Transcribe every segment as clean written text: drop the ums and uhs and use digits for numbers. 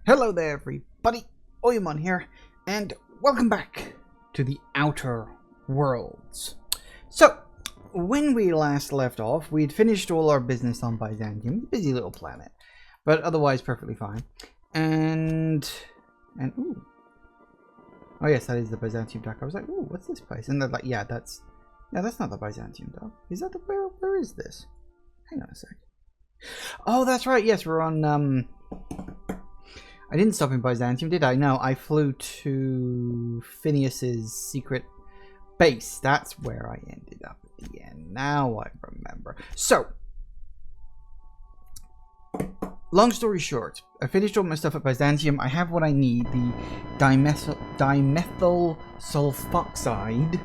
Hello there, everybody. Oyamon here, and welcome back to the Outer Worlds. So, when we last left off, we'd finished all our business on Byzantium, busy little planet, but otherwise perfectly fine. And ooh, oh yes, that is the Byzantium dock. I was like, ooh, what's this place? And they're like, yeah, that's not the Byzantium dock. Is that the where is this? Hang on a sec. Oh, that's right. Yes, we're on I didn't stop in Byzantium, did I? No, I flew to Phineas's secret base. That's where I ended up at the end. Now I remember. So, long story short, I finished all my stuff at Byzantium. I have what I need, the dimethyl sulfoxide,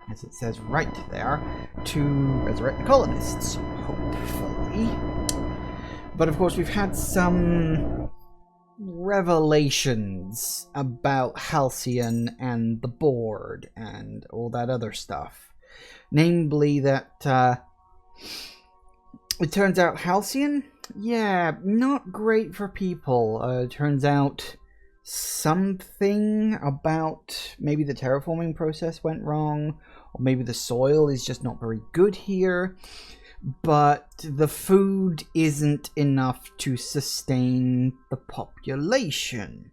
as it says right there, to resurrect the colonists, hopefully. But of course, we've had some revelations about Halcyon and the board and all that other stuff. Namely that it turns out Halcyon, yeah, not great for people. It turns out something about maybe the terraforming process went wrong, or maybe the soil is just not very good here. But the food isn't enough to sustain the population.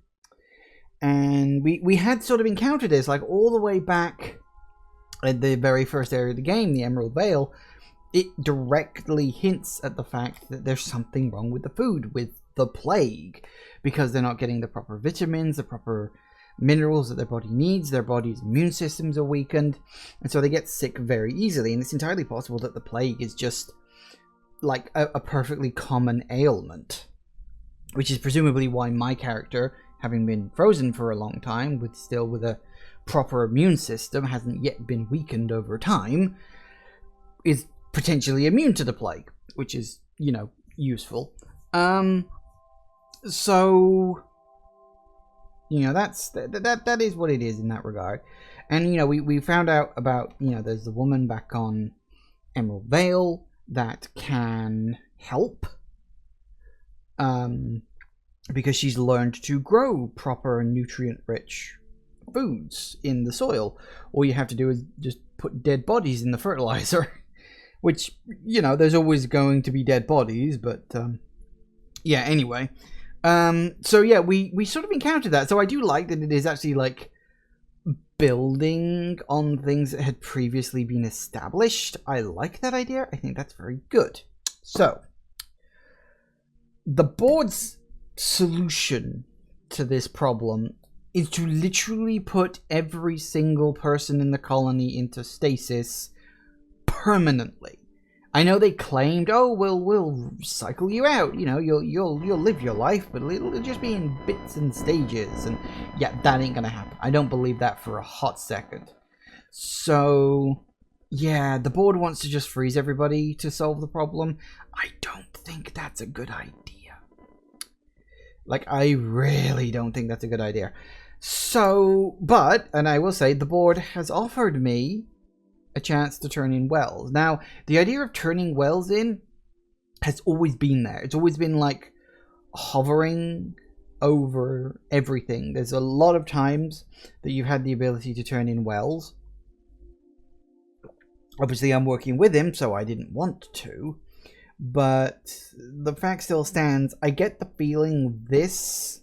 And we had sort of encountered this, like all the way back at the very first area of the game, the Emerald Vale. It directly hints at the fact that there's something wrong with the food, with the plague, because they're not getting the proper vitamins, the proper minerals that their body needs. Their body's immune systems are weakened, and so they get sick very easily. And it's entirely possible that the plague is just like a perfectly common ailment, which is presumably why my character, having been frozen for a long time with a proper immune system, hasn't yet been weakened over time, is potentially immune to the plague, which is, you know, useful. So you know, that is what it is in that regard. And, you know, we found out about, you know, there's the woman back on Emerald Vale that can help. Because she's learned to grow proper nutrient-rich foods in the soil. All you have to do is just put dead bodies in the fertilizer. Which, you know, there's always going to be dead bodies, but, yeah, anyway. So yeah, we sort of encountered that. So I do like that it is actually like building on things that had previously been established. I like that idea. I think that's very good. So the board's solution to this problem is to literally put every single person in the colony into stasis permanently. I know they claimed, oh, we'll cycle you out. You know, you'll live your life, but it'll just be in bits and stages. And yeah, that ain't gonna happen. I don't believe that for a hot second. So yeah, the board wants to just freeze everybody to solve the problem. I don't think that's a good idea. Like, I really don't think that's a good idea. So, but, and I will say, the board has offered me a chance to turn in wells. Now, the idea of turning wells in has always been there. It's always been like hovering over everything. There's a lot of times that you've had the ability to turn in wells. Obviously, I'm working with him, so I didn't want to. But the fact still stands. I get the feeling this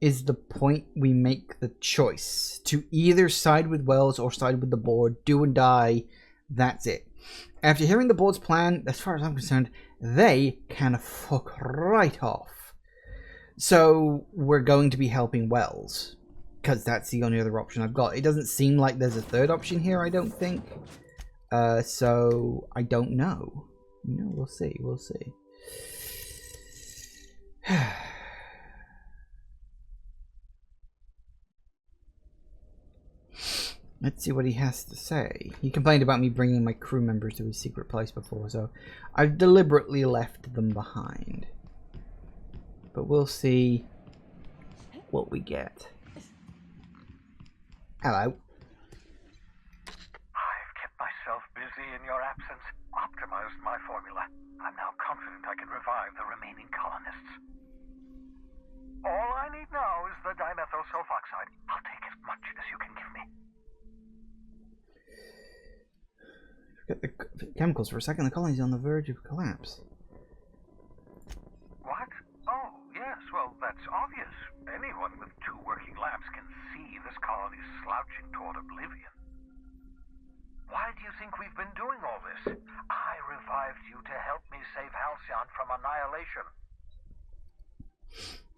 is the point we make the choice to either side with Wells or side with the board. Do and die. That's it. After hearing the board's plan, as far as I'm concerned, they can fuck right off. So we're going to be helping Wells, because that's the only other option I've got. It doesn't seem like there's a third option here, I don't think. So I don't know. You know, we'll see. We'll see. Let's see what he has to say. He complained about me bringing my crew members to his secret place before, so I've deliberately left them behind. But we'll see what we get. Hello. I've kept myself busy in your absence, optimized my formula. I'm now confident I can revive the remaining colonists. All Get the chemicals for a second. The colony's on the verge of collapse. What? Oh, yes, well, that's obvious. Anyone with 2 working labs can see this colony's slouching toward oblivion. Why do you think we've been doing all this? I revived you to help me save Halcyon from annihilation.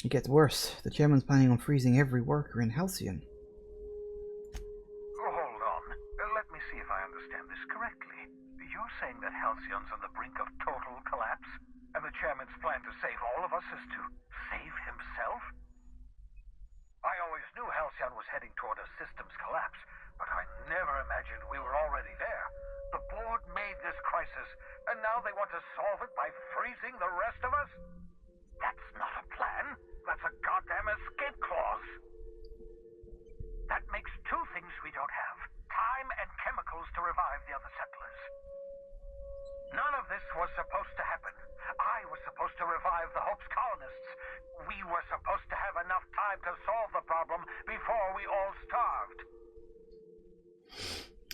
It gets worse. The chairman's planning on freezing every worker in Halcyon. Oh, hold on. Let me see if I understand this correctly. You're saying that Halcyon's on the brink of total collapse, and the chairman's plan to save all of us is to save himself? I always knew Halcyon was heading toward a systems collapse, but I never imagined we were already there. The board made this crisis, and now they want to solve it by freezing the rest of us? That's not a plan. That's a goddamn escape clause. That makes 2 things we don't have. Time and chemicals to revive the other settlers. None of this was supposed to happen. I was supposed to revive the Hope's colonists. We were supposed to have enough time to solve the problem before we all starved.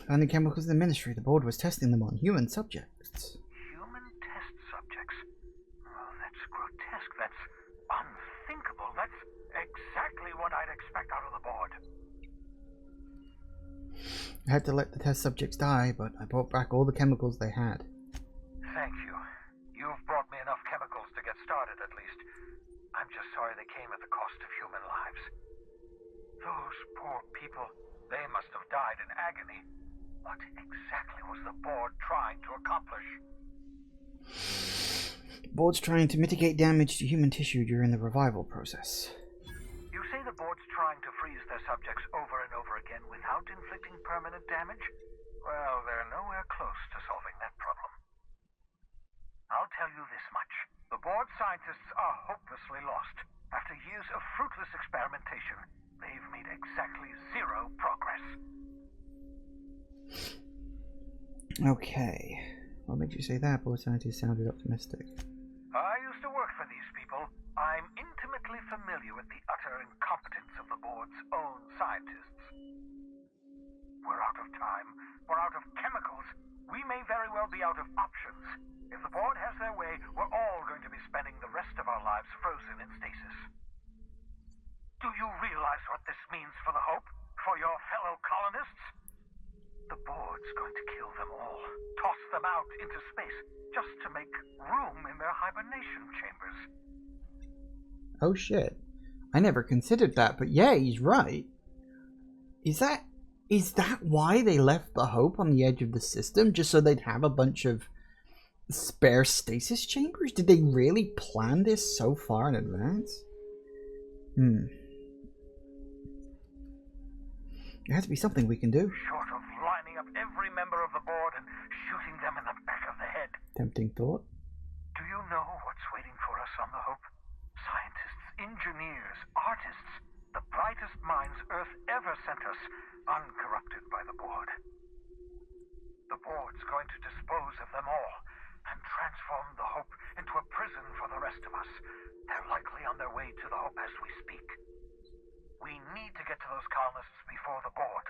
Finding chemicals in the ministry, the board was testing them on human subjects. Human test subjects? Oh, that's grotesque. That's unthinkable. That's exactly what I'd expect out of the board. I had to let the test subjects die, but I brought back all the chemicals they had. Thank you. You've brought me enough chemicals to get started, at least. I'm just sorry they came at the cost of human lives. Those poor people, they must have died in agony. What exactly was the board trying to accomplish? The board's trying to mitigate damage to human tissue during the revival process. You say the board's trying to freeze their subjects over and over again without inflicting permanent damage? Well, they're nowhere close to solving that problem. I'll tell you this much. The board scientists are hopelessly lost. After years of fruitless experimentation, they've made exactly 0 progress. Okay. What makes you say that? Board scientists sounded optimistic. I used to work for these people. I'm intimately familiar with the utter incompetence of the board's own scientists. We're out of time. We're out of chemicals. We may very well be out of options. If the board has their way, we're all going to be spending the rest of our lives frozen in stasis. Do you realize what this means for the Hope? For your fellow colonists? The board's going to kill them all. Toss them out into space, just to make room in their hibernation chambers. Oh shit. I never considered that, but yeah, he's right. Is that why they left the Hope on the edge of the system? Just so they'd have a bunch of spare stasis chambers? Did they really plan this so far in advance? There has to be something we can do. Short of lining up every member of the board and shooting them in the back of the head. Tempting thought. Do you know what's waiting for us on the Hope? Scientists, engineers, artists, the brightest minds Earth ever sent us, uncorrupted by the board. The board's going to dispose of them all and transform the Hope into a prison for the rest of us. They're likely on their way to the Hope as we speak. We need to get to those colonists before the board.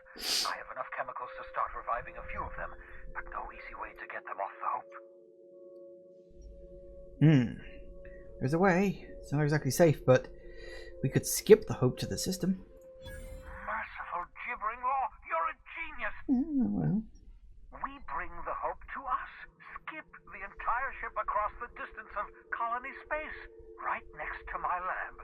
I have enough chemicals to start reviving a few of them, but no easy way to get them off the Hope. There's a way. It's not exactly safe, but we could skip the Hope to the system. Merciful gibbering law, you're a genius! Well. We bring the Hope to us. Skip the entire ship across the distance of colony space, right next to my lab.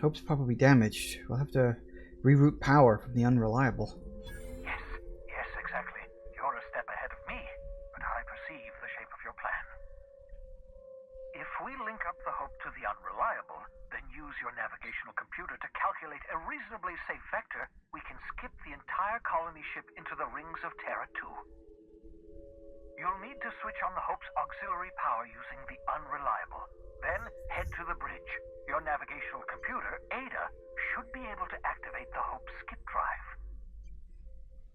Hope's probably damaged. We'll have to reroute power from the unreliable. Yes, exactly. You're a step ahead of me, but I perceive the shape of your plan. If we link up the Hope to the unreliable, then use your navigational computer to calculate a reasonably safe vector, we can skip the entire colony ship into the rings of Terra 2. You'll need to switch on the Hope's auxiliary power using the unreliable. Then head to the bridge. Your navigational computer, Ada, should be able to activate the Hope skip drive.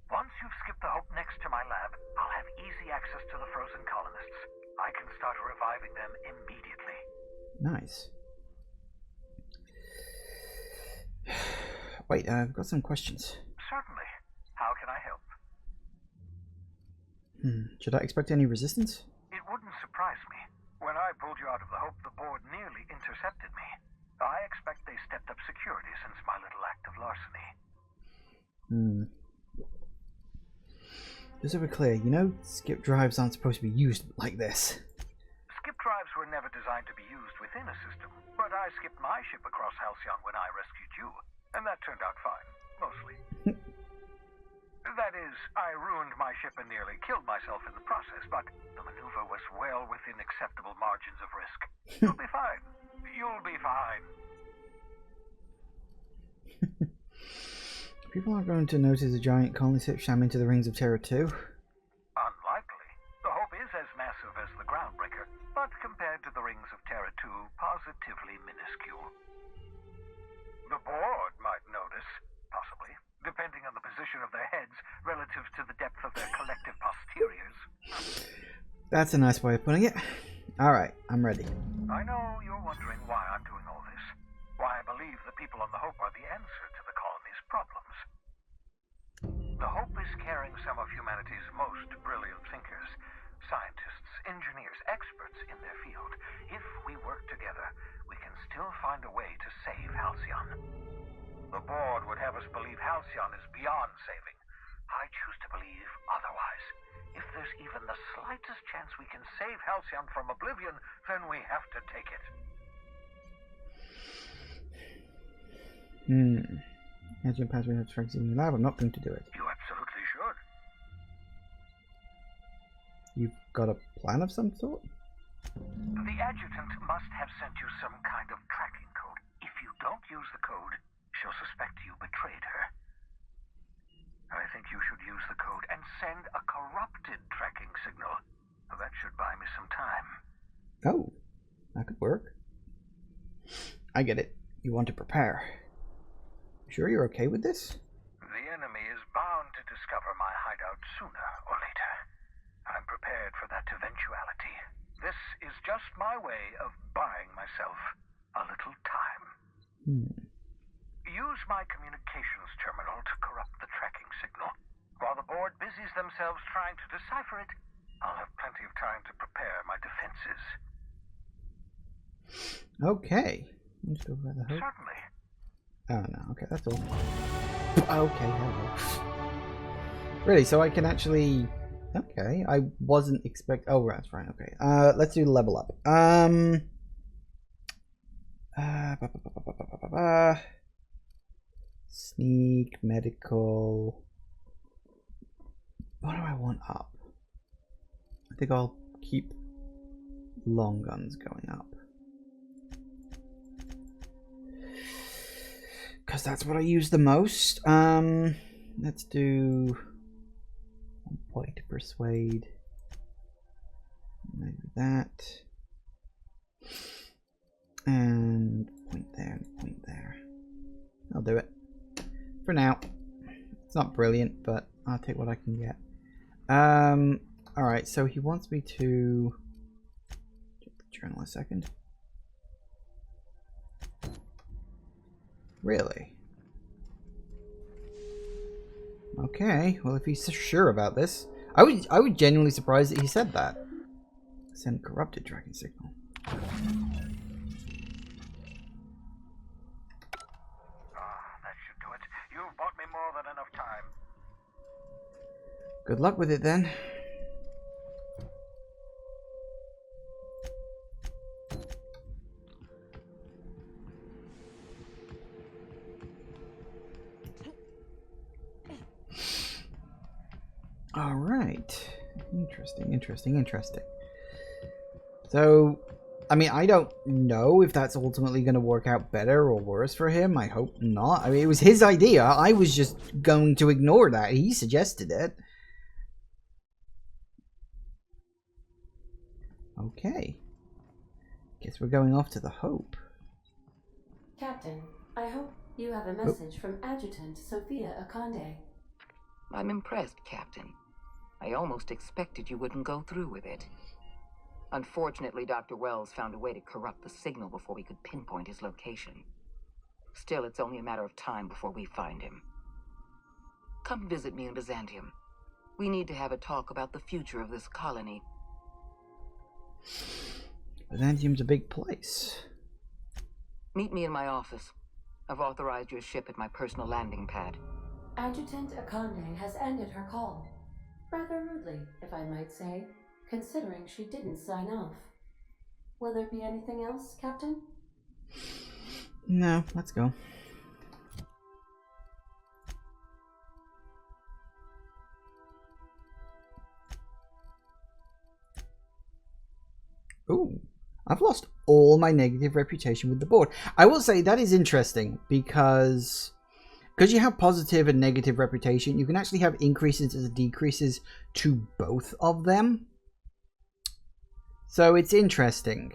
Once you've skipped the Hope next to my lab, I'll have easy access to the frozen colonists. I can start reviving them immediately. Nice. Wait, I've got some questions. Certainly. How can I help? Should I expect any resistance? It wouldn't surprise me. When I pulled you out of the Hope, the board nearly intercepted me. I expect they stepped up security since my little act of larceny. Just so we're clear, you know skip drives aren't supposed to be used like this. Skip drives were never designed to be used within a system, but I skipped my ship across Halcyon when I rescued you, and that turned out fine, mostly. That is, I ruined my ship and nearly killed myself in the process, but the maneuver was well within acceptable margins of risk. You'll be fine. You'll be fine. People are going to notice a giant colony ship sham into the Rings of Terror too. Unlikely. The Hope is as massive as the Groundbreaker, but compared to the Rings of Terror 2, positively minuscule. The board might notice, possibly, depending on the position of their heads relative to the depth of their collective posteriors. That's a nice way of putting it. Alright, I'm ready. I know you're wondering why I'm doing all this. Why I believe the people on the Hope are the answer to the colony's problems. The Hope is carrying some of humanity's most brilliant thinkers, scientists, engineers, experts in their field. If we work together, we can still find a way to save Halcyon. The board would have us believe Halcyon is beyond saving. I choose to believe otherwise. If there's even the slightest chance we can save Halcyon from oblivion, then we have to take it. As your password has strengths in your lab, I'm not going to do it. You absolutely should. You've got a plan of some sort? The adjutant must have sent you some kind of tracking code. If you don't use the code, she'll suspect you betrayed her. I think you should use the code and send a corrupted tracking signal. That should buy me some time. Oh, that could work. I get it. You want to prepare. Sure you're okay with this? The enemy is bound to discover my hideout sooner or later. I'm prepared for that eventuality. This is just my way of buying myself a little time. Use my communications terminal to corrupt the tracking signal. While the board busies themselves trying to decipher it, I'll have plenty of time to prepare my defenses. Okay. Let's go over the Hope. Certainly. Oh no, okay, that's all. Okay, hello. Really, so I can actually... Okay, I wasn't expect... Oh, that's right, okay. Let's do level up. Sneak, medical... What do I want up? I think I'll keep long guns going up. Because that's what I use the most. Let's do 1 point to persuade. Maybe that. And point there and point there. I'll do it. For now. It's not brilliant, but I'll take what I can get. Alright, so he wants me to check the journal a second. Really? Okay, well if he's sure about this, I would genuinely surprised that he said that. Send corrupted tracking signal. That should do it. You've bought me more than enough time. Good luck with it then. All right. Interesting. So, I mean, I don't know if that's ultimately going to work out better or worse for him. I hope not. I mean, it was his idea. I was just going to ignore that. He suggested it. Okay. Guess we're going off to the Hope. Captain, I hope you have a message from Adjutant Sophia Akande. I'm impressed, Captain. I almost expected you wouldn't go through with it. Unfortunately, Dr. Wells found a way to corrupt the signal before we could pinpoint his location. Still, it's only a matter of time before we find him. Come visit me in Byzantium. We need to have a talk about the future of this colony. Byzantium's a big place. Meet me in my office. I've authorized your ship at my personal landing pad. Adjutant Akande has ended her call. Rather rudely, if I might say, considering she didn't sign off. Will there be anything else, Captain? No, let's go. Ooh, I've lost all my negative reputation with the board. I will say that is interesting because you have positive and negative reputation, you can actually have increases and decreases to both of them. So it's interesting.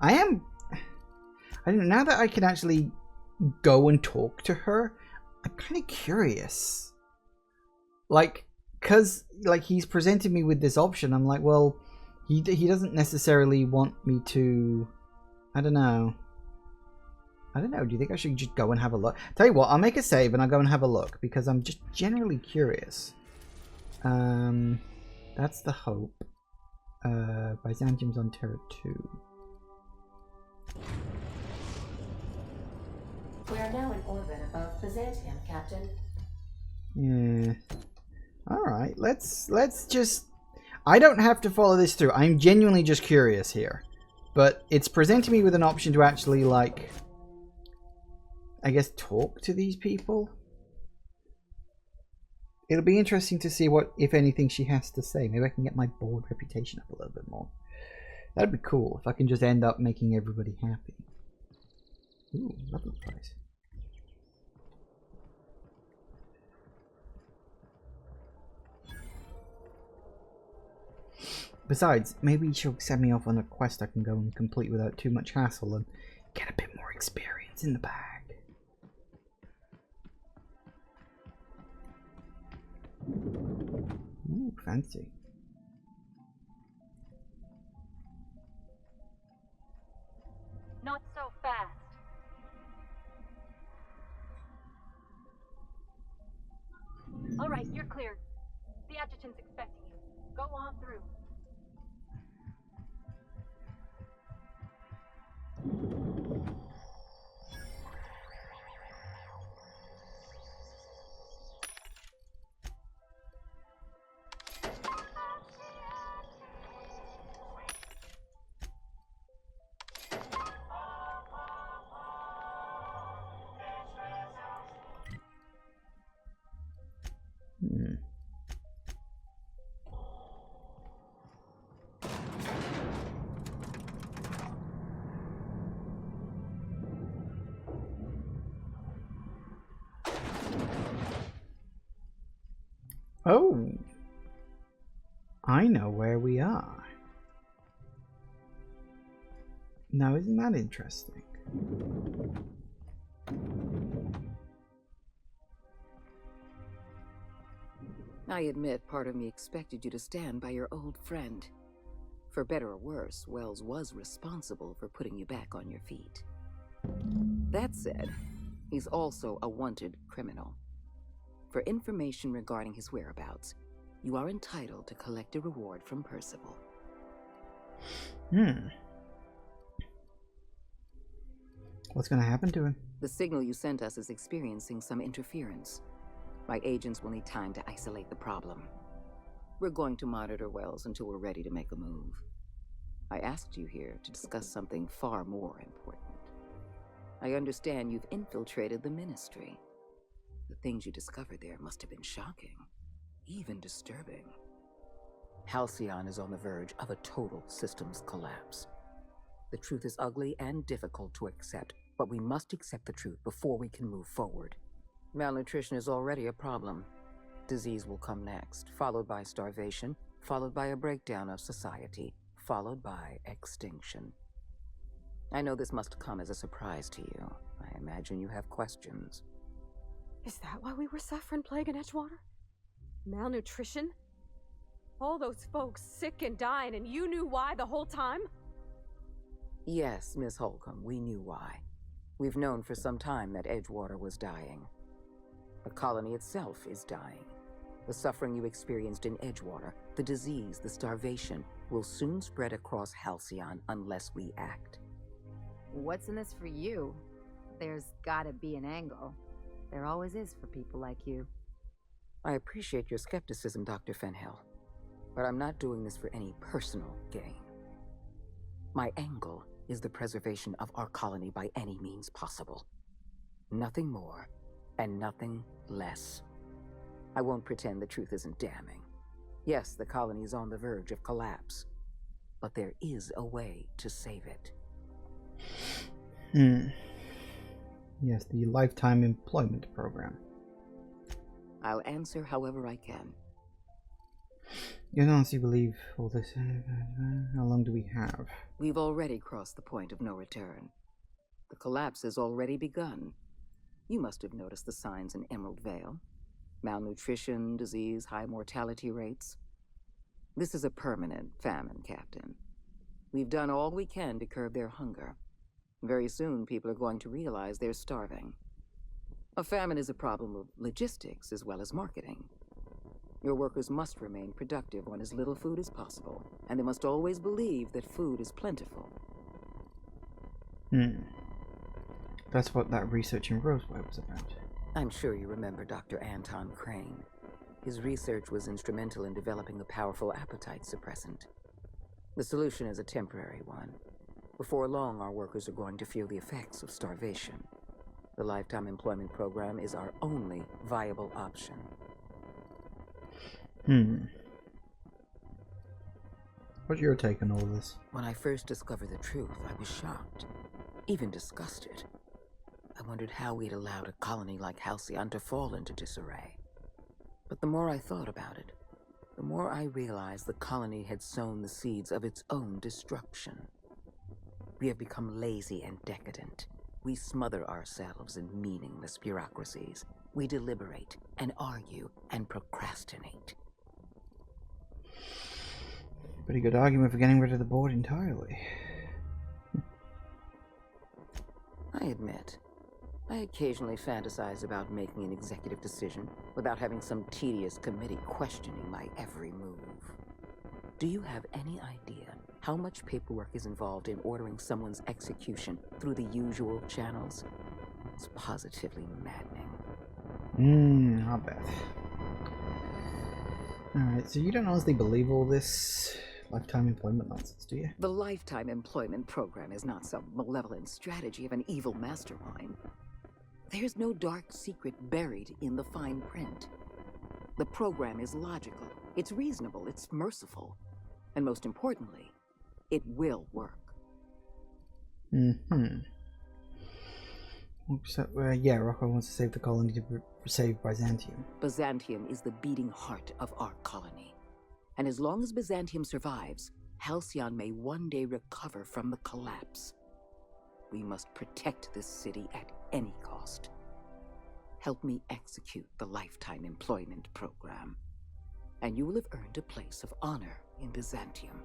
I don't know, now that I can actually go and talk to her, I'm kind of curious. Like, cause like he's presented me with this option. I'm like, well, he doesn't necessarily want me to. I don't know. Do you think I should just go and have a look? Tell you what, I'll make a save and I'll go and have a look because I'm just generally curious. That's the hope. Byzantium's on Terra 2. We are now in orbit above Byzantium, Captain. Yeah. Alright, let's just... I don't have to follow this through. I'm genuinely just curious here. But it's presenting me with an option to actually, like... I guess talk to these people? It'll be interesting to see what, if anything, she has to say. Maybe I can get my board reputation up a little bit more. That'd be cool if I can just end up making everybody happy. Ooh, lovely place. Besides, maybe she'll send me off on a quest I can go and complete without too much hassle and get a bit more experience in the bag. Ooh, fancy. Not so fast. All right, you're clear. The adjutant's expecting you. Go on through. Oh, I know where we are. Now, isn't that interesting? I admit part of me expected you to stand by your old friend. For better or worse, Wells was responsible for putting you back on your feet. That said, he's also a wanted criminal. For information regarding his whereabouts, you are entitled to collect a reward from Percival. What's going to happen to him? The signal you sent us is experiencing some interference. My agents will need time to isolate the problem. We're going to monitor Wells until we're ready to make a move. I asked you here to discuss something far more important. I understand you've infiltrated the Ministry. The things you discovered there must have been shocking, even disturbing. Halcyon is on the verge of a total systems collapse. The truth is ugly and difficult to accept, but we must accept the truth before we can move forward. Malnutrition is already a problem. Disease will come next, followed by starvation, followed by a breakdown of society, followed by extinction. I know this must come as a surprise to you. I imagine you have questions. Is that why we were suffering plague in Edgewater? Malnutrition? All those folks sick and dying, and you knew why the whole time? Yes, Miss Holcomb, we knew why. We've known for some time that Edgewater was dying. The colony itself is dying. The suffering you experienced in Edgewater, the disease, the starvation, will soon spread across Halcyon unless we act. What's in this for you? There's gotta be an angle. There always is for people like you. I appreciate your skepticism, Dr. Fenhill, but I'm not doing this for any personal gain. My angle is the preservation of our colony by any means possible. Nothing more and nothing less. I won't pretend the truth isn't damning. Yes, the colony is on the verge of collapse, but there is a way to save it. Yes, the Lifetime Employment Program. I'll answer however I can. You honestly believe all this? How long do we have? We've already crossed the point of no return. The collapse has already begun. You must have noticed the signs in Emerald Vale. Malnutrition, disease, high mortality rates. This is a permanent famine, Captain. We've done all we can to curb their hunger. Very soon, people are going to realize they're starving. A famine is a problem of logistics as well as marketing. Your workers must remain productive on as little food as possible, and they must always believe that food is plentiful. That's what that research in Roseway was about. I'm sure you remember Dr. Anton Crane. His research was instrumental in developing a powerful appetite suppressant. The solution is a temporary one. Before long, our workers are going to feel the effects of starvation. The Lifetime Employment Program is our only viable option. What's your take on all this? When I first discovered the truth, I was shocked, even disgusted. I wondered how we'd allowed a colony like Halcyon to fall into disarray. But the more I thought about it, the more I realized the colony had sown the seeds of its own destruction. We have become lazy and decadent. We smother ourselves in meaningless bureaucracies. We deliberate and argue and procrastinate. Pretty good argument for getting rid of the board entirely. I admit, I occasionally fantasize about making an executive decision without having some tedious committee questioning my every move. Do you have any idea how much paperwork is involved in ordering someone's execution through the usual channels? It's positively maddening. I'll bet. Alright, so you don't honestly believe all this lifetime employment nonsense, do you? The Lifetime Employment Program is not some malevolent strategy of an evil mastermind. There's no dark secret buried in the fine print. The program is logical, it's reasonable, it's merciful, and most importantly, it will work. So, yeah, Rocco wants to save the colony to save Byzantium. Byzantium is the beating heart of our colony. And as long as Byzantium survives, Halcyon may one day recover from the collapse. We must protect this city at any cost. Help me execute the Lifetime Employment Program, and you will have earned a place of honor in Byzantium.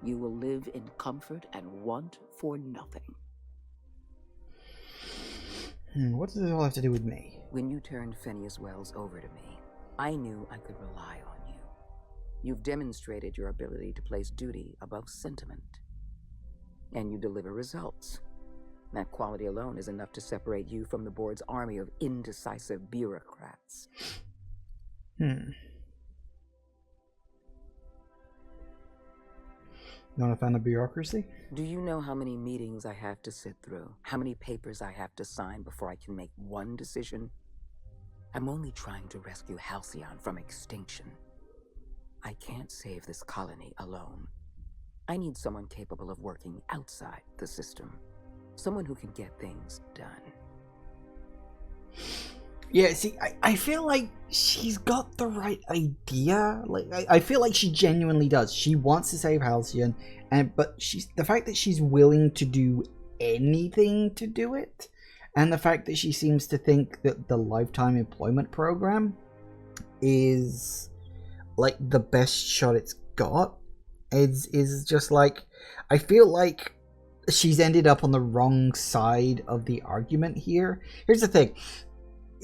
You will live in comfort and want for nothing. What does this all have to do with me? When you turned Phineas Wells over to me, I knew I could rely on you. You've demonstrated your ability to place duty above sentiment. And you deliver results. That quality alone is enough to separate you from the board's army of indecisive bureaucrats. Not a fan of bureaucracy? Do you know how many meetings I have to sit through? How many papers I have to sign before I can make one decision? I'm only trying to rescue Halcyon from extinction. I can't save this colony alone. I need someone capable of working outside the system. Someone who can get things done. Yeah, see, I feel like she's got the right idea. Like, I feel like she genuinely does. She wants to save Halcyon, but the fact that she's willing to do anything to do it, and the fact that she seems to think that the Lifetime Employment Program is like the best shot it's got, is just like, I feel like she's ended up on the wrong side of the argument here. Here's the thing.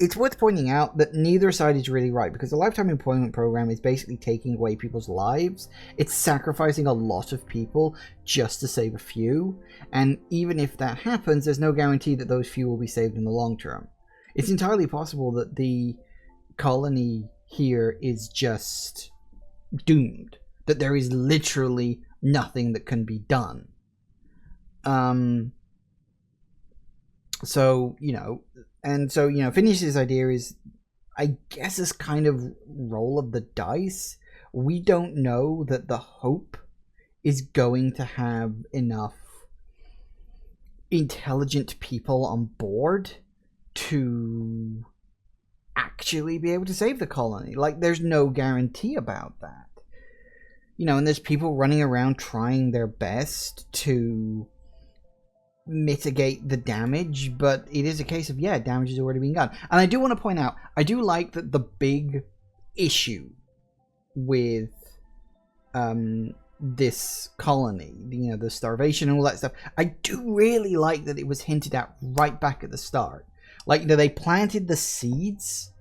it's worth pointing out that neither side is really right, because the lifetime employment program is basically taking away people's lives. It's sacrificing a lot of people just to save a few, and even if that happens, there's no guarantee that those few will be saved in the long term. It's entirely possible that the colony here is just doomed, that there is literally nothing that can be done. So, you know, and so, you know, Phineas's idea is, I guess, this kind of roll of the dice. We don't know that the Hope is going to have enough intelligent people on board to actually be able to save the colony. Like, there's no guarantee about that. You know, and there's people running around trying their best to mitigate the damage, but it is a case of, yeah, damage has already been done. And I do want to point out, I do like that the big issue with this colony, you know, the starvation and all that stuff, I do really like that it was hinted at right back at the start. Like, that they planted the seeds,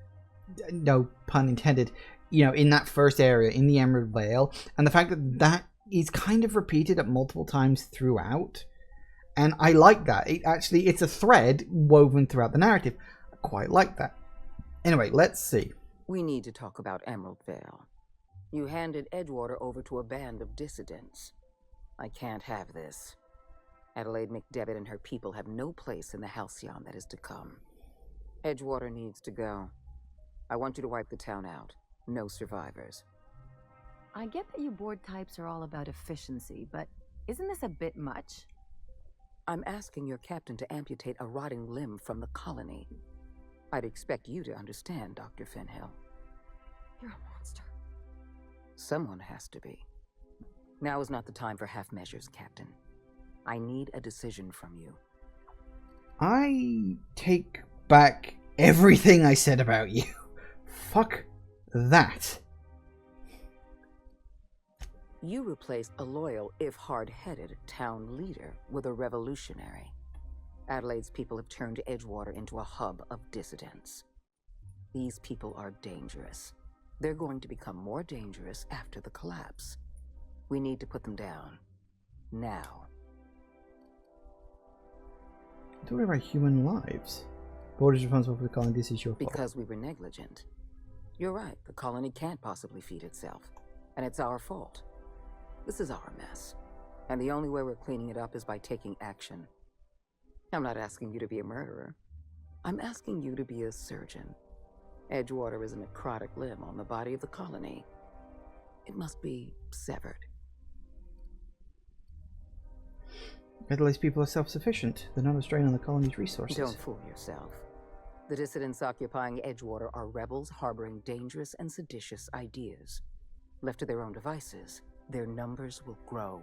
no pun intended, you know, in that first area, in the Emerald Vale, and the fact that that is kind of repeated at multiple times throughout. And I like that. It's a thread woven throughout the narrative. I quite like that. Anyway, let's see. We need to talk about Emerald Vale. You handed Edgewater over to a band of dissidents. I can't have this. Adelaide McDevitt and her people have no place in the halcyon that is to come. Edgewater needs to go. I want you to wipe the town out. No survivors. I get that you board types are all about efficiency, but isn't this a bit much? I'm asking your captain to amputate a rotting limb from the colony. I'd expect you to understand, Dr. Fenhill. You're a monster. Someone has to be. Now is not the time for half measures, Captain. I need a decision from you. I take back everything I said about you. Fuck that. You replaced a loyal, if hard-headed, town leader with a revolutionary. Adelaide's people have turned Edgewater into a hub of dissidents. These people are dangerous. They're going to become more dangerous after the collapse. We need to put them down. Now. Don't worry about human lives. Board is responsible for the colony. This is your fault. Because we were negligent. You're right. The colony can't possibly feed itself. And it's our fault. This is our mess. And the only way we're cleaning it up is by taking action. I'm not asking you to be a murderer. I'm asking you to be a surgeon. Edgewater is a necrotic limb on the body of the colony. It must be severed. Adelaide's people are self-sufficient. They're not a strain on the colony's resources. Don't fool yourself. The dissidents occupying Edgewater are rebels harboring dangerous and seditious ideas. Left to their own devices, their numbers will grow.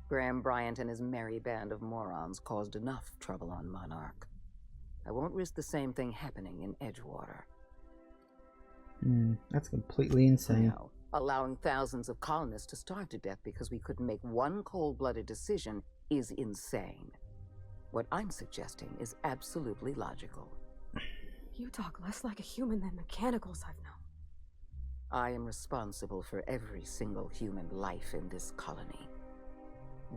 Graham Bryant and his merry band of morons caused enough trouble on Monarch. I won't risk the same thing happening in Edgewater. That's completely insane. No, allowing thousands of colonists to starve to death because we couldn't make one cold-blooded decision is insane. What I'm suggesting is absolutely logical. You talk less like a human than mechanicals I've known. I am responsible for every single human life in this colony.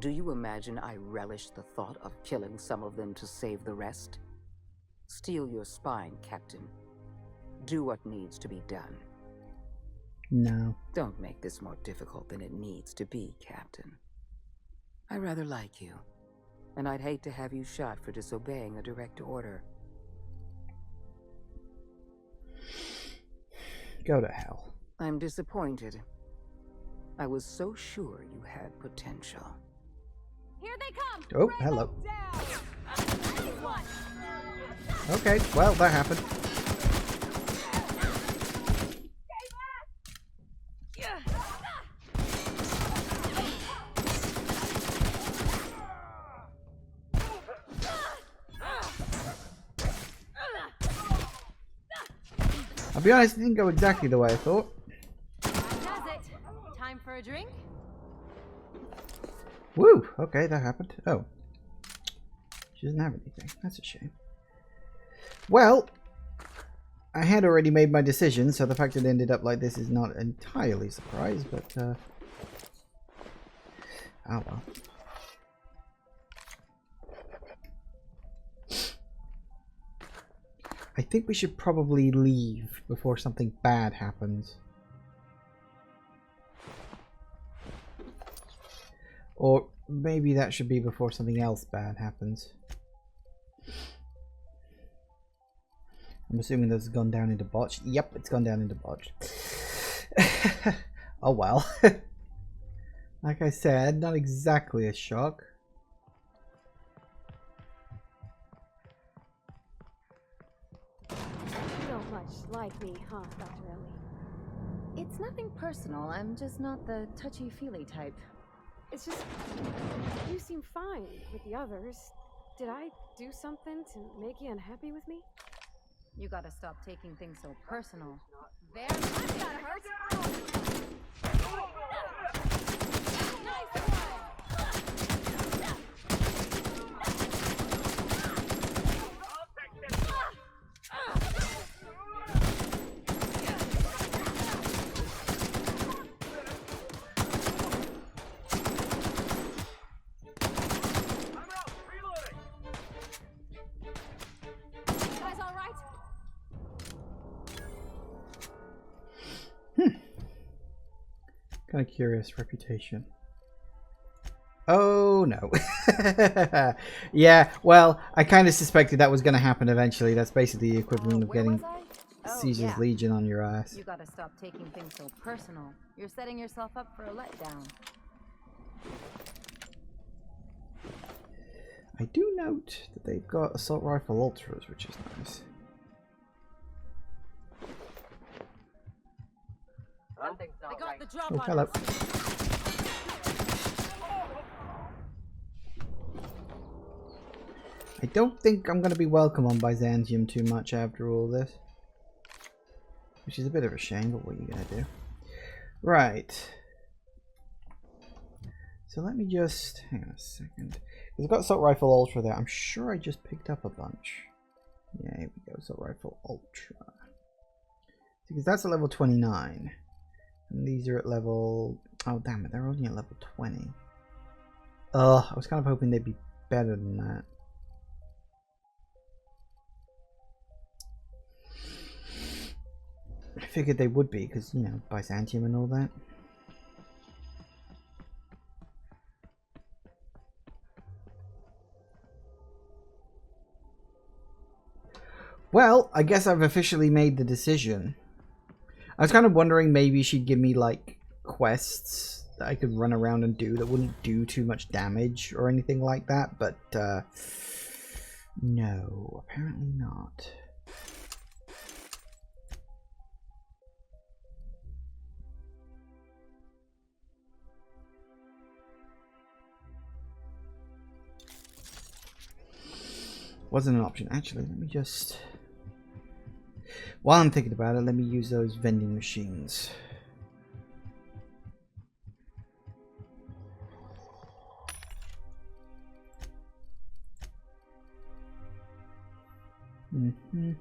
Do you imagine I relish the thought of killing some of them to save the rest? Steel your spine, Captain. Do what needs to be done. No. Don't make this more difficult than it needs to be, Captain. I rather like you, and I'd hate to have you shot for disobeying a direct order. Go to hell. I'm disappointed. I was so sure you had potential. Here they come! Oh, hello. Down. Okay, well, that happened. I'll be honest, it didn't go exactly the way I thought. That does it. Time for a drink? Woo! Okay, that happened. Oh. She doesn't have anything. That's a shame. Well, I had already made my decision, so the fact it ended up like this is not entirely a surprise, but oh well. I think we should probably leave before something bad happens. Or maybe that should be before something else bad happens. I'm assuming that's gone down into botched. Yep, it's gone down into botched. Oh well. Like I said, not exactly a shock. You don't much like me, huh, Dr. Ellie? It's nothing personal. I'm just not the touchy-feely type. It's just, you seem fine with the others. Did I do something to make you unhappy with me? You gotta stop taking things so personal. Very much that hurts. Kind of curious reputation. Oh no. Yeah, well, I kind of suspected that was going to happen eventually. That's basically the equivalent of getting Caesar's Legion on your ass. You gotta stop taking things so personal. You're setting yourself up for a letdown. I do note that they've got assault rifle ultras, which is nice. They got the drop Oh, on hello. I don't think I'm going to be welcome on Byzantium too much after all this. Which is a bit of a shame, but what are you going to do? Right. So let me just... hang on a second. I've got assault rifle ultra there. I'm sure I just picked up a bunch. Yeah, here we go. Assault rifle ultra. Because that's at level 29. And these are at level... oh, damn it. They're only at level 20. Ugh, I was kind of hoping they'd be better than that. I figured they would be, because, you know, Byzantium and all that. Well, I guess I've officially made the decision. I was kind of wondering maybe she'd give me, like, quests that I could run around and do that wouldn't do too much damage or anything like that, but, no, apparently not. Wasn't an option. Actually, let me just... while I'm thinking about it, let me use those vending machines. Mm-hmm.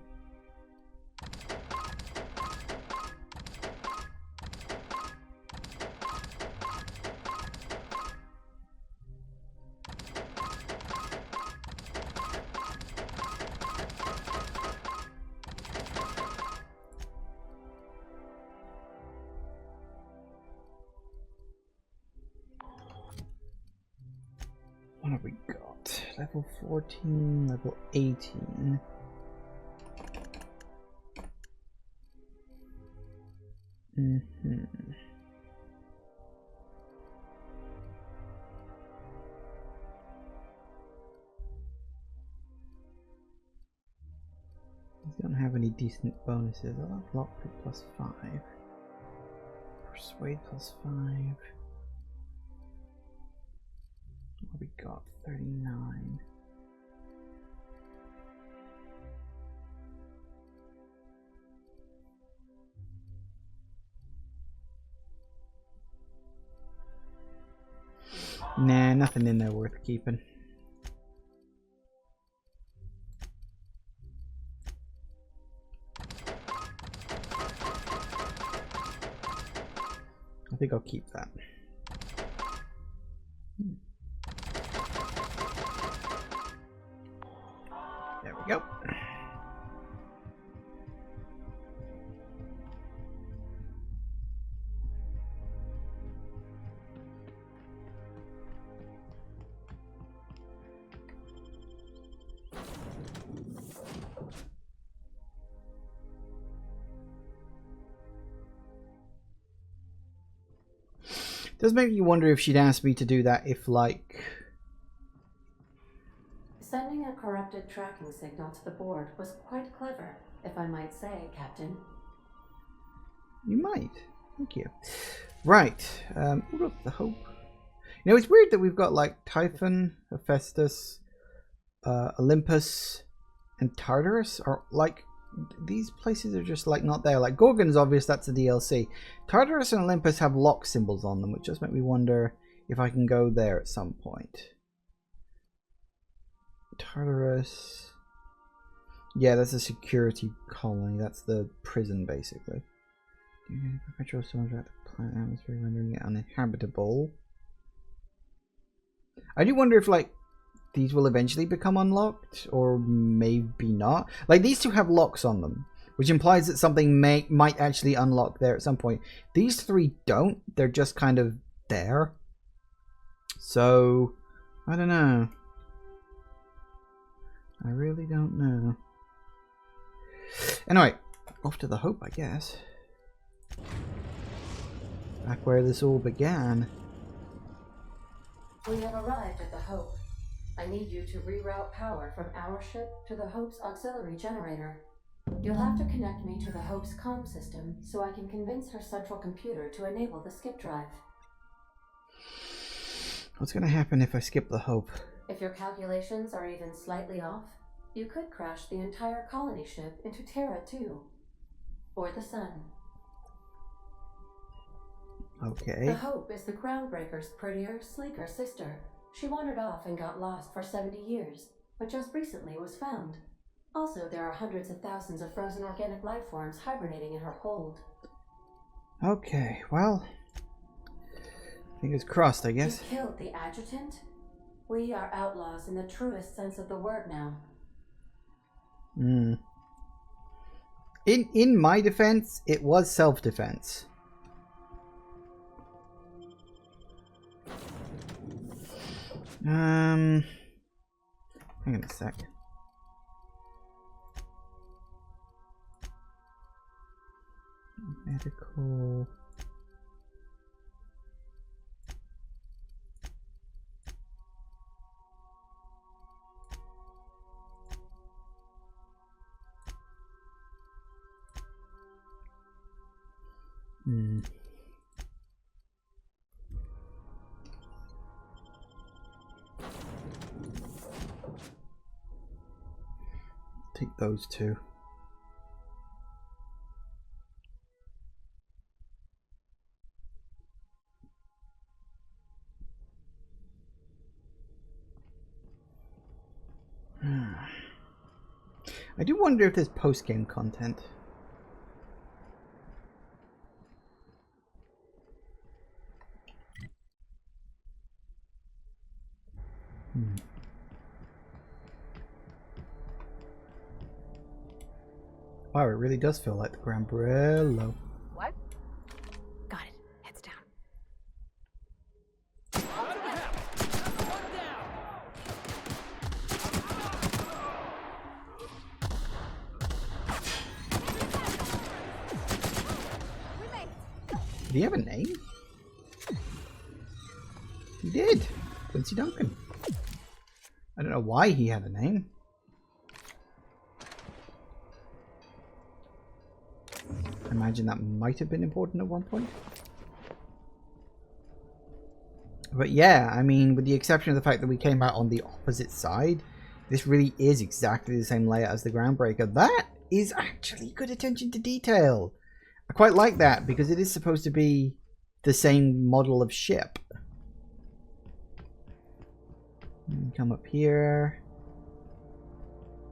What have we got? Level 14, level 18. Mm-hmm. These don't have any decent bonuses. I love lockpick plus 5. Persuade plus 5. What we got? 39. Nah, nothing in there worth keeping. think I'll keep that. There we go. Does make you wonder if she'd ask me to do that if, like... Sending a corrupted tracking signal to the board was quite clever, if I might say, Captain. You might. Thank you. Right. Look, the Hope. You know, it's weird that we've got, like, Typhon, Hephaestus, Olympus, and Tartarus are, like... These places are just like not there. Like Gorgon's obvious, that's a DLC. Tartarus and Olympus have lock symbols on them, which just make me wonder if I can go there at some point. Tartarus. Yeah, that's a security colony. That's the prison, basically. Perpetual storms throughout the planet atmosphere, rendering it uninhabitable. I do wonder if, like, these will eventually become unlocked, or maybe not. Like, these two have locks on them, which implies that something might actually unlock there at some point. These three don't. They're just kind of there. So, I don't know. I really don't know. Anyway, off to the Hope, I guess. Back where this all began. We have arrived at the Hope. I need you to reroute power from our ship to the Hope's auxiliary generator. You'll have to connect me to the Hope's comm system so I can convince her central computer to enable the skip drive. What's going to happen if I skip the Hope? If your calculations are even slightly off, you could crash the entire colony ship into Terra 2. Or the Sun. Okay. The Hope is the Groundbreaker's prettier, sleeker sister. She wandered off and got lost for 70 years, but just recently was found. Also, there are hundreds of thousands of frozen organic life forms hibernating in her hold. Okay, well, fingers crossed, I guess. You killed the adjutant? We are outlaws in the truest sense of the word now. In my defense, it was self-defense. Hang on a sec. Medical. Take those two. I do wonder if there's post-game content. Wow, it really does feel like the Grambrello. What? Got it. Heads down. Did he have a name? He did. Quincy Duncan. I don't know why he had a name. I imagine that might have been important at one point. But yeah, I mean, with the exception of the fact that we came out on the opposite side, this really is exactly the same layout as the Groundbreaker. That is actually good attention to detail. I quite like that because it is supposed to be the same model of ship. Come up here.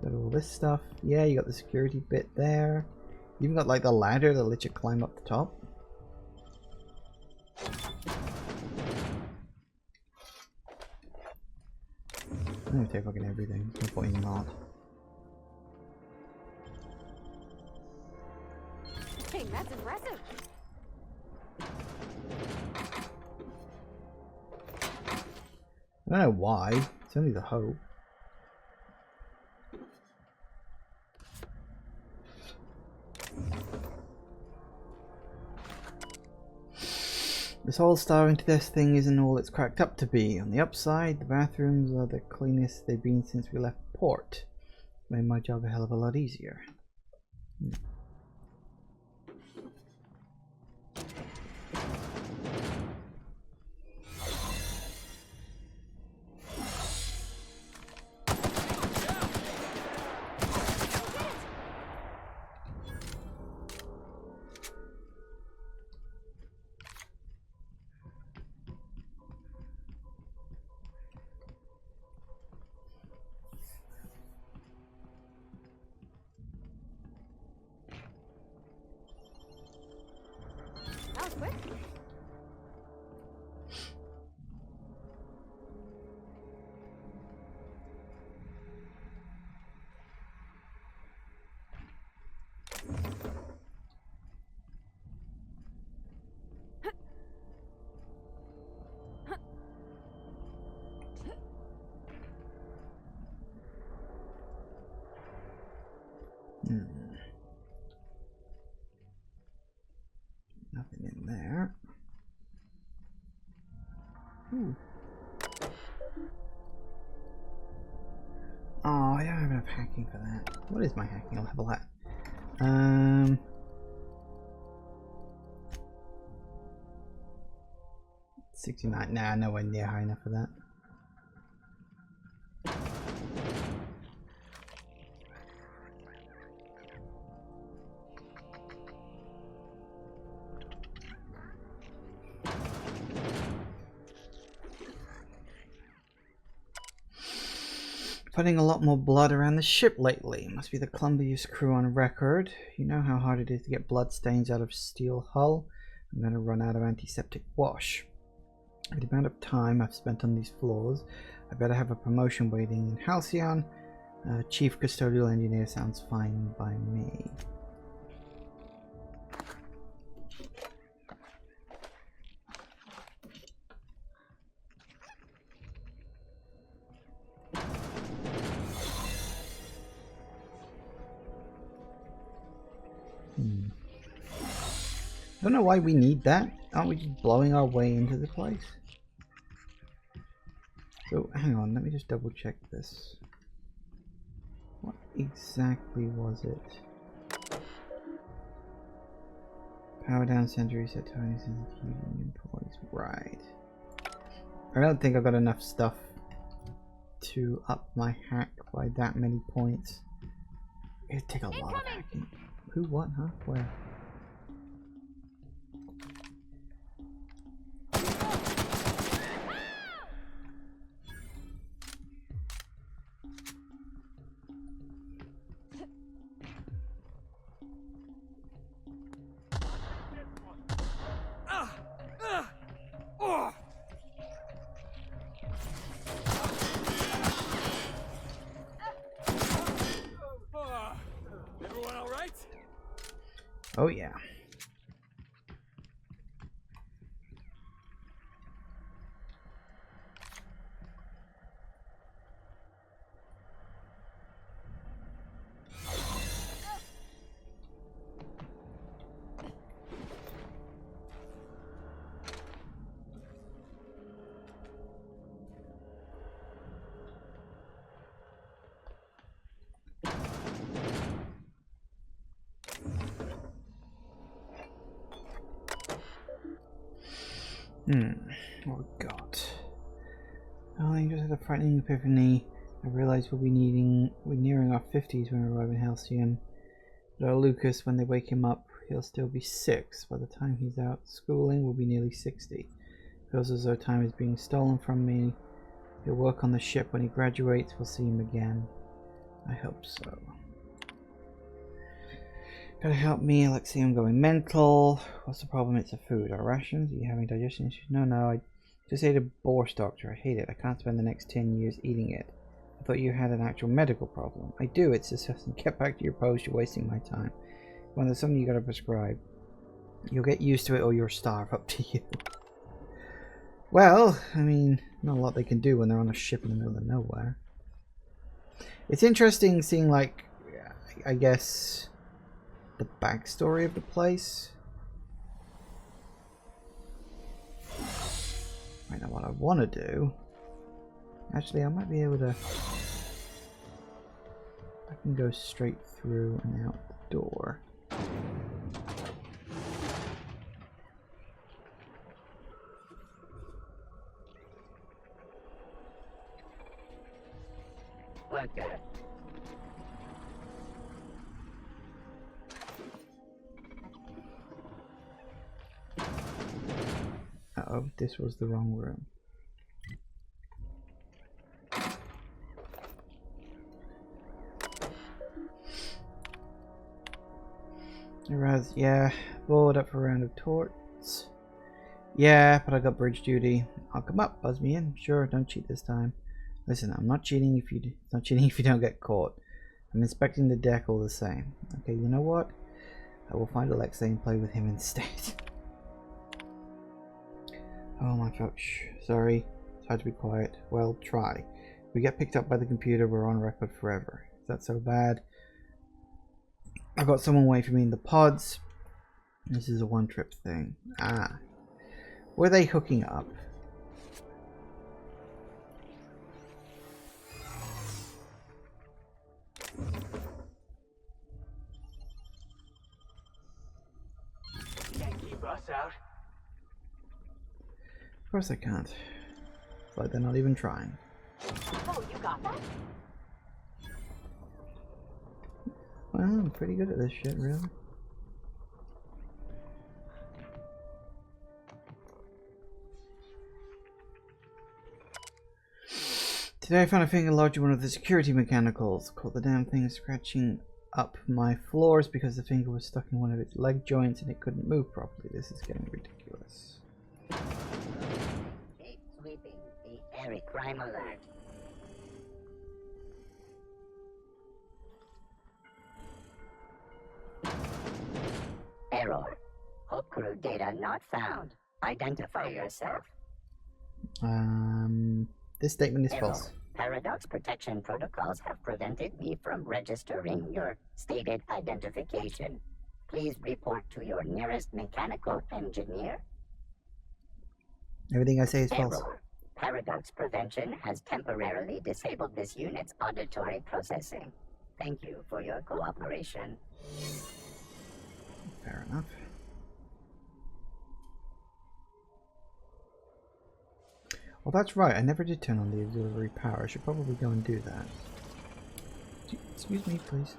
Got all this stuff. Yeah, you got the security bit there. You even got like the ladder that lets you climb up the top. gonna take fucking everything. No point in not. Hey, that's impressive. I don't know why. It's only the hope. This whole starving to death thing isn't all it's cracked up to be. On the upside, the bathrooms are the cleanest they've been since we left port. Made my job a hell of a lot easier. That was quick. Nothing in there. Ooh. Oh, I don't have enough hacking for that. What is my hacking level at? 69. Nah, nowhere near high enough for that. Putting a lot more blood around the ship lately. Must be the clumsiest crew on record. You know how hard it is to get blood stains out of steel hull? I'm gonna run out of antiseptic wash. With the amount of time I've spent on these floors, I better have a promotion waiting in Halcyon. Chief Custodial Engineer sounds fine by me. I don't know why we need that. Aren't we just blowing our way into the place? So, hang on, let me just double check this. What exactly was it? Power down sentry set to any union employees. Right. I don't think I've got enough stuff to up my hack by that many points. It'd take a lot of hacking. Who, what, huh? Where? Everyone all right? Oh yeah. What we got? Oh, I just had a frightening epiphany. I realized we're nearing our 50s when we arrive in Halcyon. But our Lucas, when they wake him up, he'll still be 6. By the time he's out schooling, we'll be nearly 60. Feels as though time is being stolen from me. He'll work on the ship when he graduates. We'll see him again. I hope so. Gotta help me, Alexei, I'm going mental. What's the problem? It's the food. Our rations? Are you having digestion issues? No, I just ate a borscht, doctor. I hate it. I can't spend the next 10 years eating it. I thought you had an actual medical problem. I do, it's disgusting. Get back to your post, you're wasting my time. When there's something you gotta prescribe. You'll get used to it or you'll starve, up to you. Well, I mean, not a lot they can do when they're on a ship in the middle of nowhere. It's interesting seeing, like, I guess, the backstory of the place. Right now, what I want to do... Actually, I might be able to... I can go straight through and out the door. Okay. Uh-oh, this was the wrong room. Whereas, yeah, board up for a round of torts. Yeah, but I got bridge duty. I'll come up, buzz me in. Sure, don't cheat this time. Listen, I'm not cheating if you it's not cheating if you don't get caught. I'm inspecting the deck all the same. Okay, you know what? I will find Alexei and play with him instead. Oh my gosh, sorry. It's hard to be quiet. Well, try. If we get picked up by the computer, we're on record forever. Is that so bad? I've got someone waiting for me in the pods. This is a one-trip thing. Ah. Were they hooking up? Can't keep us out. Of course I can't. It's like they're not even trying. Oh, you got that? Well, I'm pretty good at this shit, really. Today I found a finger lodged in one of the security mechanicals. Caught the damn thing scratching up my floors because the finger was stuck in one of its leg joints and it couldn't move properly. This is getting ridiculous. Keep sweeping the airy crime alert. Error. Hope crew data not found. Identify yourself. This statement is Error. false. Paradox protection protocols have prevented me from registering your stated identification. Please report to your nearest mechanical engineer. Everything I say is false. Error. Paradox prevention has temporarily disabled this unit's auditory processing. Thank you for your cooperation. Fair enough. Well, that's right. I never did turn on the auxiliary power. I should probably go and do that. Excuse me, please.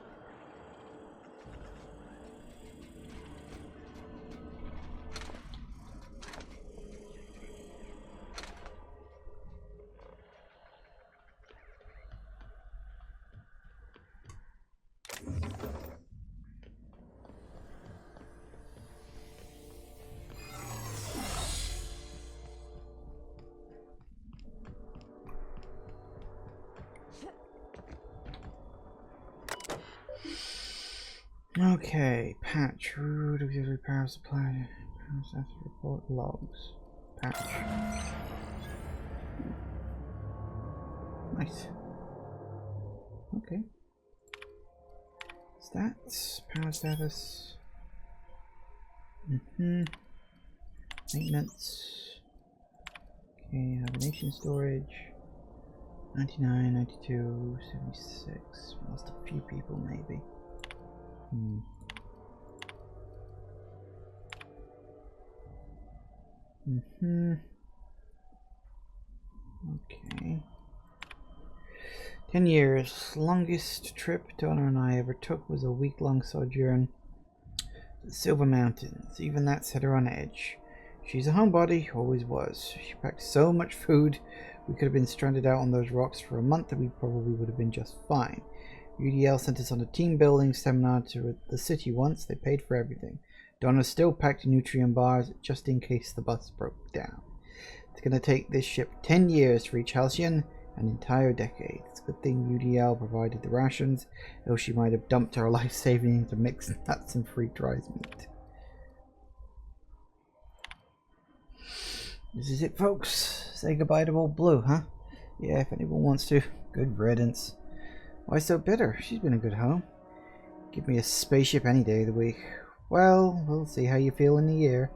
Okay, patch. Root auxiliary power supply. Power status report logs. Patch. Nice. Okay. Stats. Power status. Maintenance. Okay, hibernation storage. 99, 92, 76. Lost a few people, maybe. Okay. 10 years. Longest trip Donna and I ever took was a week-long sojourn to the Silver Mountains. Even that set her on edge. She's a homebody, always was. She packed so much food, we could have been stranded out on those rocks for a month and we probably would have been just fine. UDL sent us on a team building seminar to the city once. They paid for everything. Donna still packed nutrient bars just in case the bus broke down. It's going to take this ship 10 years to reach Halcyon. An entire decade. It's a good thing UDL provided the rations, else she might have dumped her life savings into mixed nuts and freeze-dried meat. This is it, folks. Say goodbye to old Blue, huh? Yeah, if anyone wants to. Good riddance. Why so bitter? She's been a good home. Give me a spaceship any day of the week. Well, we'll see how you feel in a year.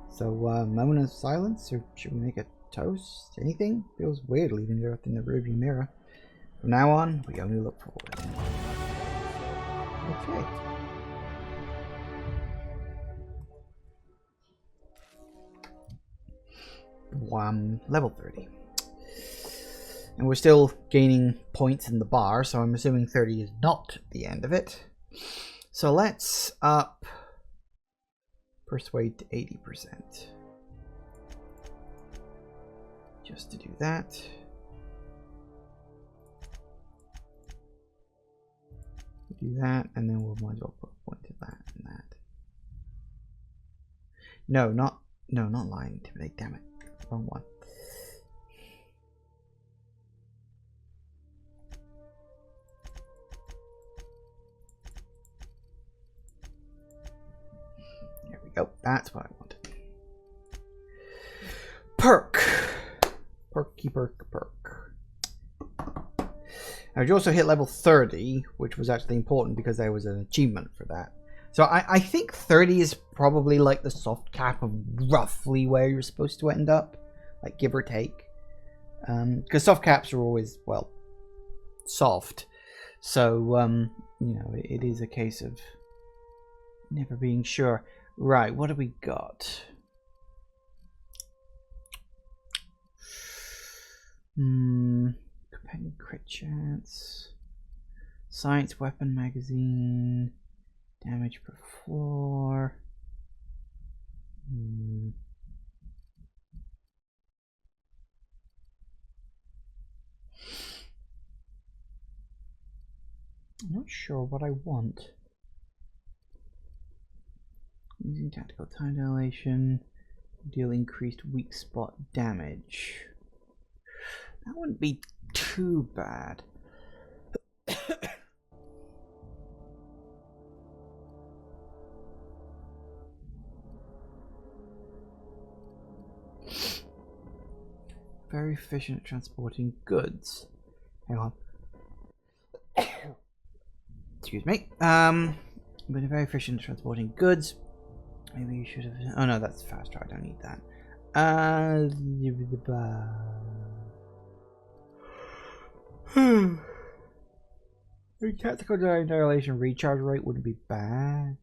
So, moment of silence, or should we make a toast? Anything? Feels weird leaving Earth in the rearview mirror. From now on, we only look forward. Okay. Level 30. And we're still gaining points in the bar, so I'm assuming 30 is not the end of it. So let's up Persuade to 80%. Just to do that. Do that, and then we'll might as well put a point to that and that. No, not lie intimidate, damn it. Wrong one. There we go. That's what I wanted. Perk. Perky perk perk. Now, you also hit level 30, which was actually important because there was an achievement for that. So I think 30 is probably like the soft cap of roughly where you're supposed to end up, like give or take. Because soft caps are always, well, soft. So, you know, it is a case of never being sure. Right, what do we got? Companion crit chance. Science weapon magazine. Damage per floor. I'm not sure what I want. Using tactical time dilation. Deal increased weak spot damage. That wouldn't be too bad. Very efficient at transporting goods. Hang on. Excuse me. But very efficient at transporting goods. Maybe you should have. Oh no, that's faster. I don't need that. The tactical dilation recharge rate wouldn't be bad.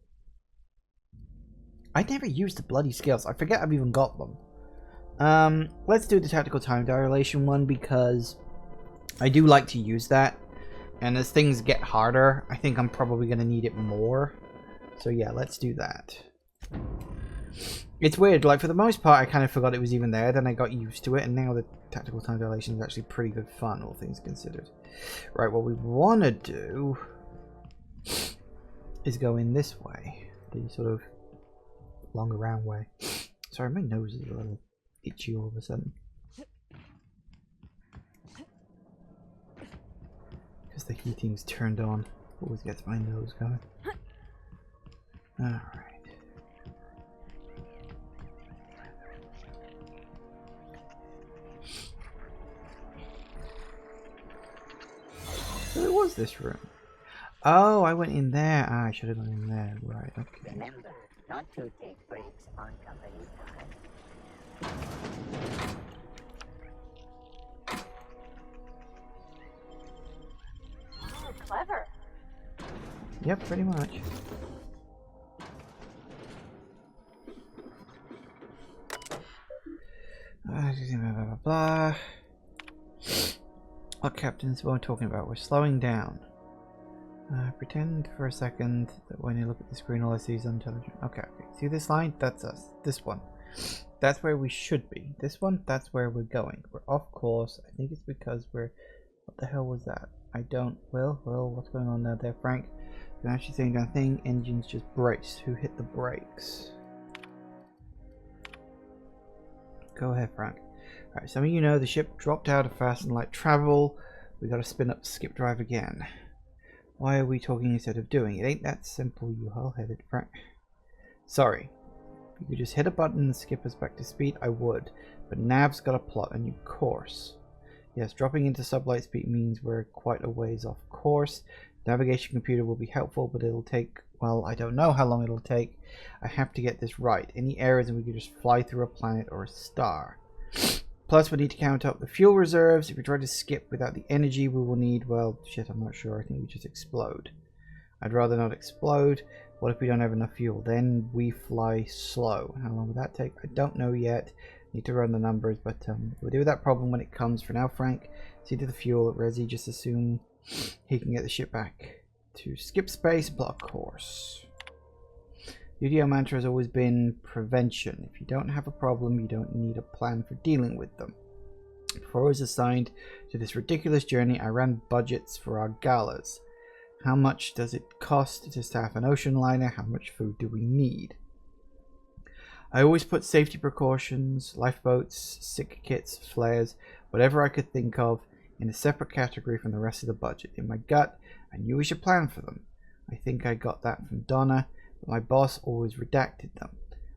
I never used the bloody skills. I forget I've even got them. Let's do the tactical time dilation one because I do like to use that. And as things get harder, I think I'm probably going to need it more. So yeah, let's do that. It's weird, like for the most part I kind of forgot it was even there, then I got used to it, and now the tactical time dilation is actually pretty good fun, all things considered. Right, what we want to do is go in this way, the sort of long around way. Sorry, my nose is a little itchy all of a sudden. Because the heating's turned on, always gets my nose going. Alright. Where was this room? Oh, I went in there. Ah, I should have gone in there. Right, okay. Remember not to take breaks on company time. Oh, clever. Yep, pretty much. Blah, blah, blah, blah. What captain's what I'm talking about? We're slowing down. Pretend for a second that when you look at the screen all I see is unintelligent. Okay, okay. See this line? That's us. This one. That's where we should be. This one, that's where we're going. We're off course. I think it's because we're... What the hell was that? I don't... Will, what's going on there, Frank? You're actually saying that thing. Engines just braced. Who hit the brakes? Go ahead, Frank. Alright, some of you know the ship dropped out of fast and light travel. We gotta spin up the skip drive again. Why are we talking instead of doing? It ain't that simple, you hull-headed Frank. Sorry. If you could just hit a button and skip us back to speed, I would. But Nav's got to plot a new course. Yes, dropping into sublight speed means we're quite a ways off course. Navigation computer will be helpful, but it'll take, well, I don't know how long it'll take. I have to get this right. Any errors and we could just fly through a planet or a star. Plus, we need to count up the fuel reserves. If we try to skip without the energy we will need, well, shit, I'm not sure. I think we just explode. I'd rather not explode. What if we don't have enough fuel? Then we fly slow. How long will that take? I don't know yet. Need to run the numbers, but we'll deal with that problem when it comes. For now, Frank, see to the fuel. Resi, just assume he can get the ship back to skip space, block course. UDO mantra has always been prevention. If you don't have a problem, you don't need a plan for dealing with them. Before I was assigned to this ridiculous journey, I ran budgets for our galas. How much does it cost to staff an ocean liner? How much food do we need? I always put safety precautions, lifeboats, sick kits, flares, whatever I could think of, in a separate category from the rest of the budget. In my gut, I knew we should plan for them. I think I got that from Donna, but my boss always redacted them.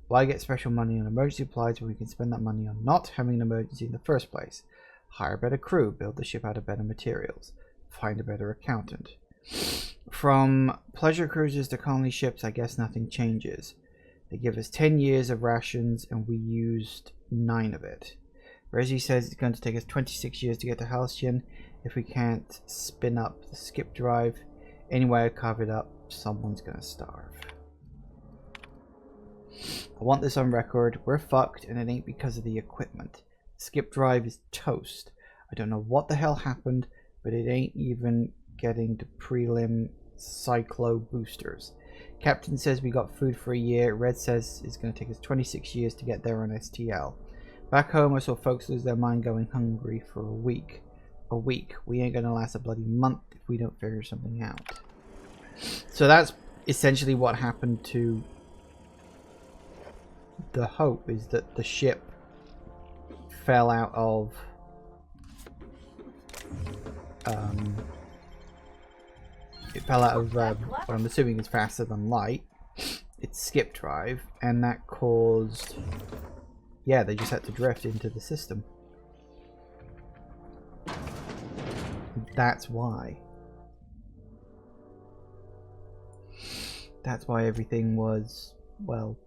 Why get special money on emergency supplies when we can spend that money on not having an emergency in the first place? Hire a better crew, build the ship out of better materials, find a better accountant. From pleasure cruisers to colony ships, I guess nothing changes. They give us 10 years of rations and we used 9 of it. Resi says it's going to take us 26 years to get to Halcyon if we can't spin up the skip drive. Anyway, I carve it up, someone's gonna starve. I want this on record. We're fucked and it ain't because of the equipment. The skip drive is toast. I don't know what the hell happened, but it ain't even getting to prelim cyclo boosters. Captain says we got food for a year. Red says it's going to take us 26 years to get there on STL. Back home I saw folks lose their mind going hungry for a week. A week. We ain't going to last a bloody month if we don't figure something out. So that's essentially what happened to the Hope, is that the ship fell out of what I'm assuming is faster than light. It's skip drive, and that caused, yeah, they just had to drift into the system. That's why. That's why everything was, well,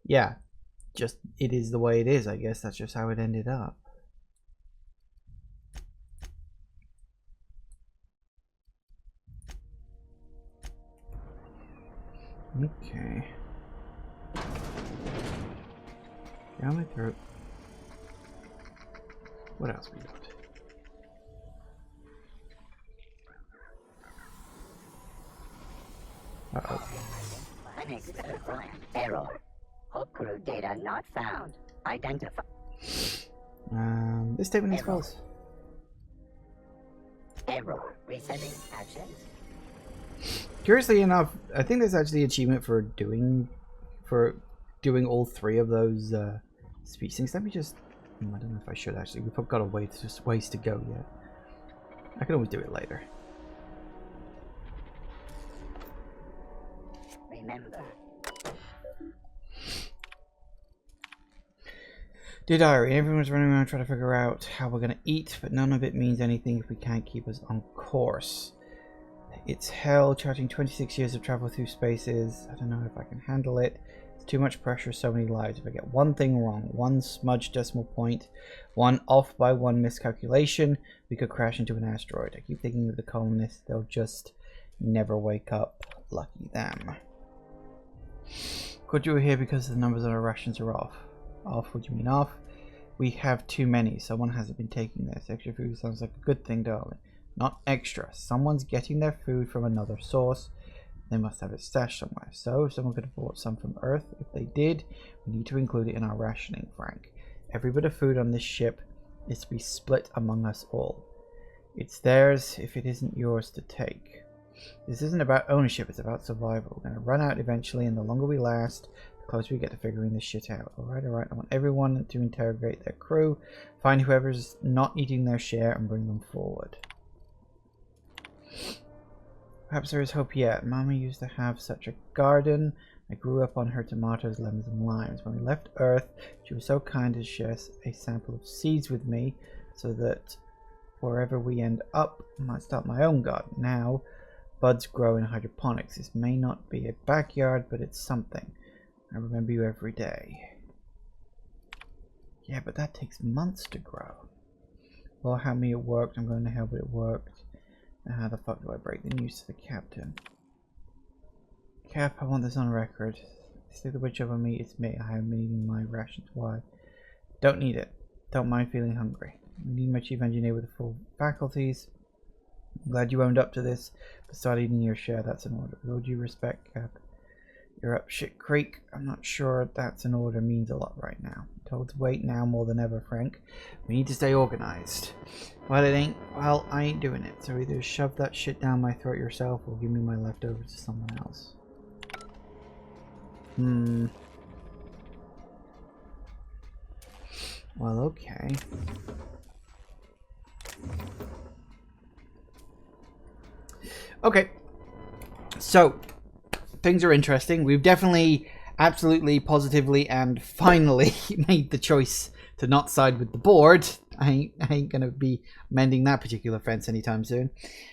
yeah, just, it is the way it is, I guess. That's just how it ended up. Okay. Down my throat. What else we got? Uh-oh. Unacceptable error. Hope crew data not found. Identify. This statement is false. Error. Resetting actions. Curiously enough, I think there's actually an achievement for doing all 3 of those species. Let me just, I don't know if I should actually. We've got a ways to go yet. I can always do it later. Remember. Dear Diary, everyone's running around trying to figure out how we're going to eat, but none of it means anything if we can't keep us on course. It's hell, charting 26 years of travel through spaces. I don't know if I can handle it. It's too much pressure, so many lives. If I get one thing wrong, one smudged decimal point, one off by one miscalculation, we could crash into an asteroid. I keep thinking of the colonists, they'll just never wake up. Lucky them. Could you here because the numbers on our rations are off? Off? What do you mean off? We have too many. Someone hasn't been taking this. Extra food sounds like a good thing, darling. Not extra. Someone's getting their food from another source. They must have it stashed somewhere. So, someone could have brought some from Earth. If they did, we need to include it in our rationing, Frank. Every bit of food on this ship is to be split among us all. It's theirs if it isn't yours to take. This isn't about ownership, it's about survival. We're going to run out eventually, and the longer we last, the closer we get to figuring this shit out. Alright. I want everyone to interrogate their crew, find whoever's not eating their share, and bring them forward. Perhaps there is hope yet. Mama used to have such a garden. I grew up on her tomatoes, lemons, and limes. When we left Earth, she was so kind as to share a sample of seeds with me, so that wherever we end up, I might start my own garden. Now, buds grow in hydroponics. This may not be a backyard, but it's something. I remember you every day. Yeah, but that takes months to grow. Well, how me it worked. I'm going to hell, but it worked. Now how the fuck do I break the news to the captain? Cap, I want this on record. Say the witch over me, it's me. I have been eating my rations. Why? Don't need it. Don't mind feeling hungry. I need my chief engineer with the full faculties. I'm glad you owned up to this, but start eating your share. That's an order. With all due respect, Cap, you're up shit creek. I'm not sure that's an order means a lot right now. I'm told to wait now more than ever, Frank. We need to stay organized. Well, it ain't. Well, I ain't doing it. So either shove that shit down my throat yourself, or give me my leftovers to someone else. Well, okay. Okay. So, things are interesting. We've definitely, absolutely, positively, and finally made the choice to not side with the board. I ain't gonna be mending that particular fence anytime soon.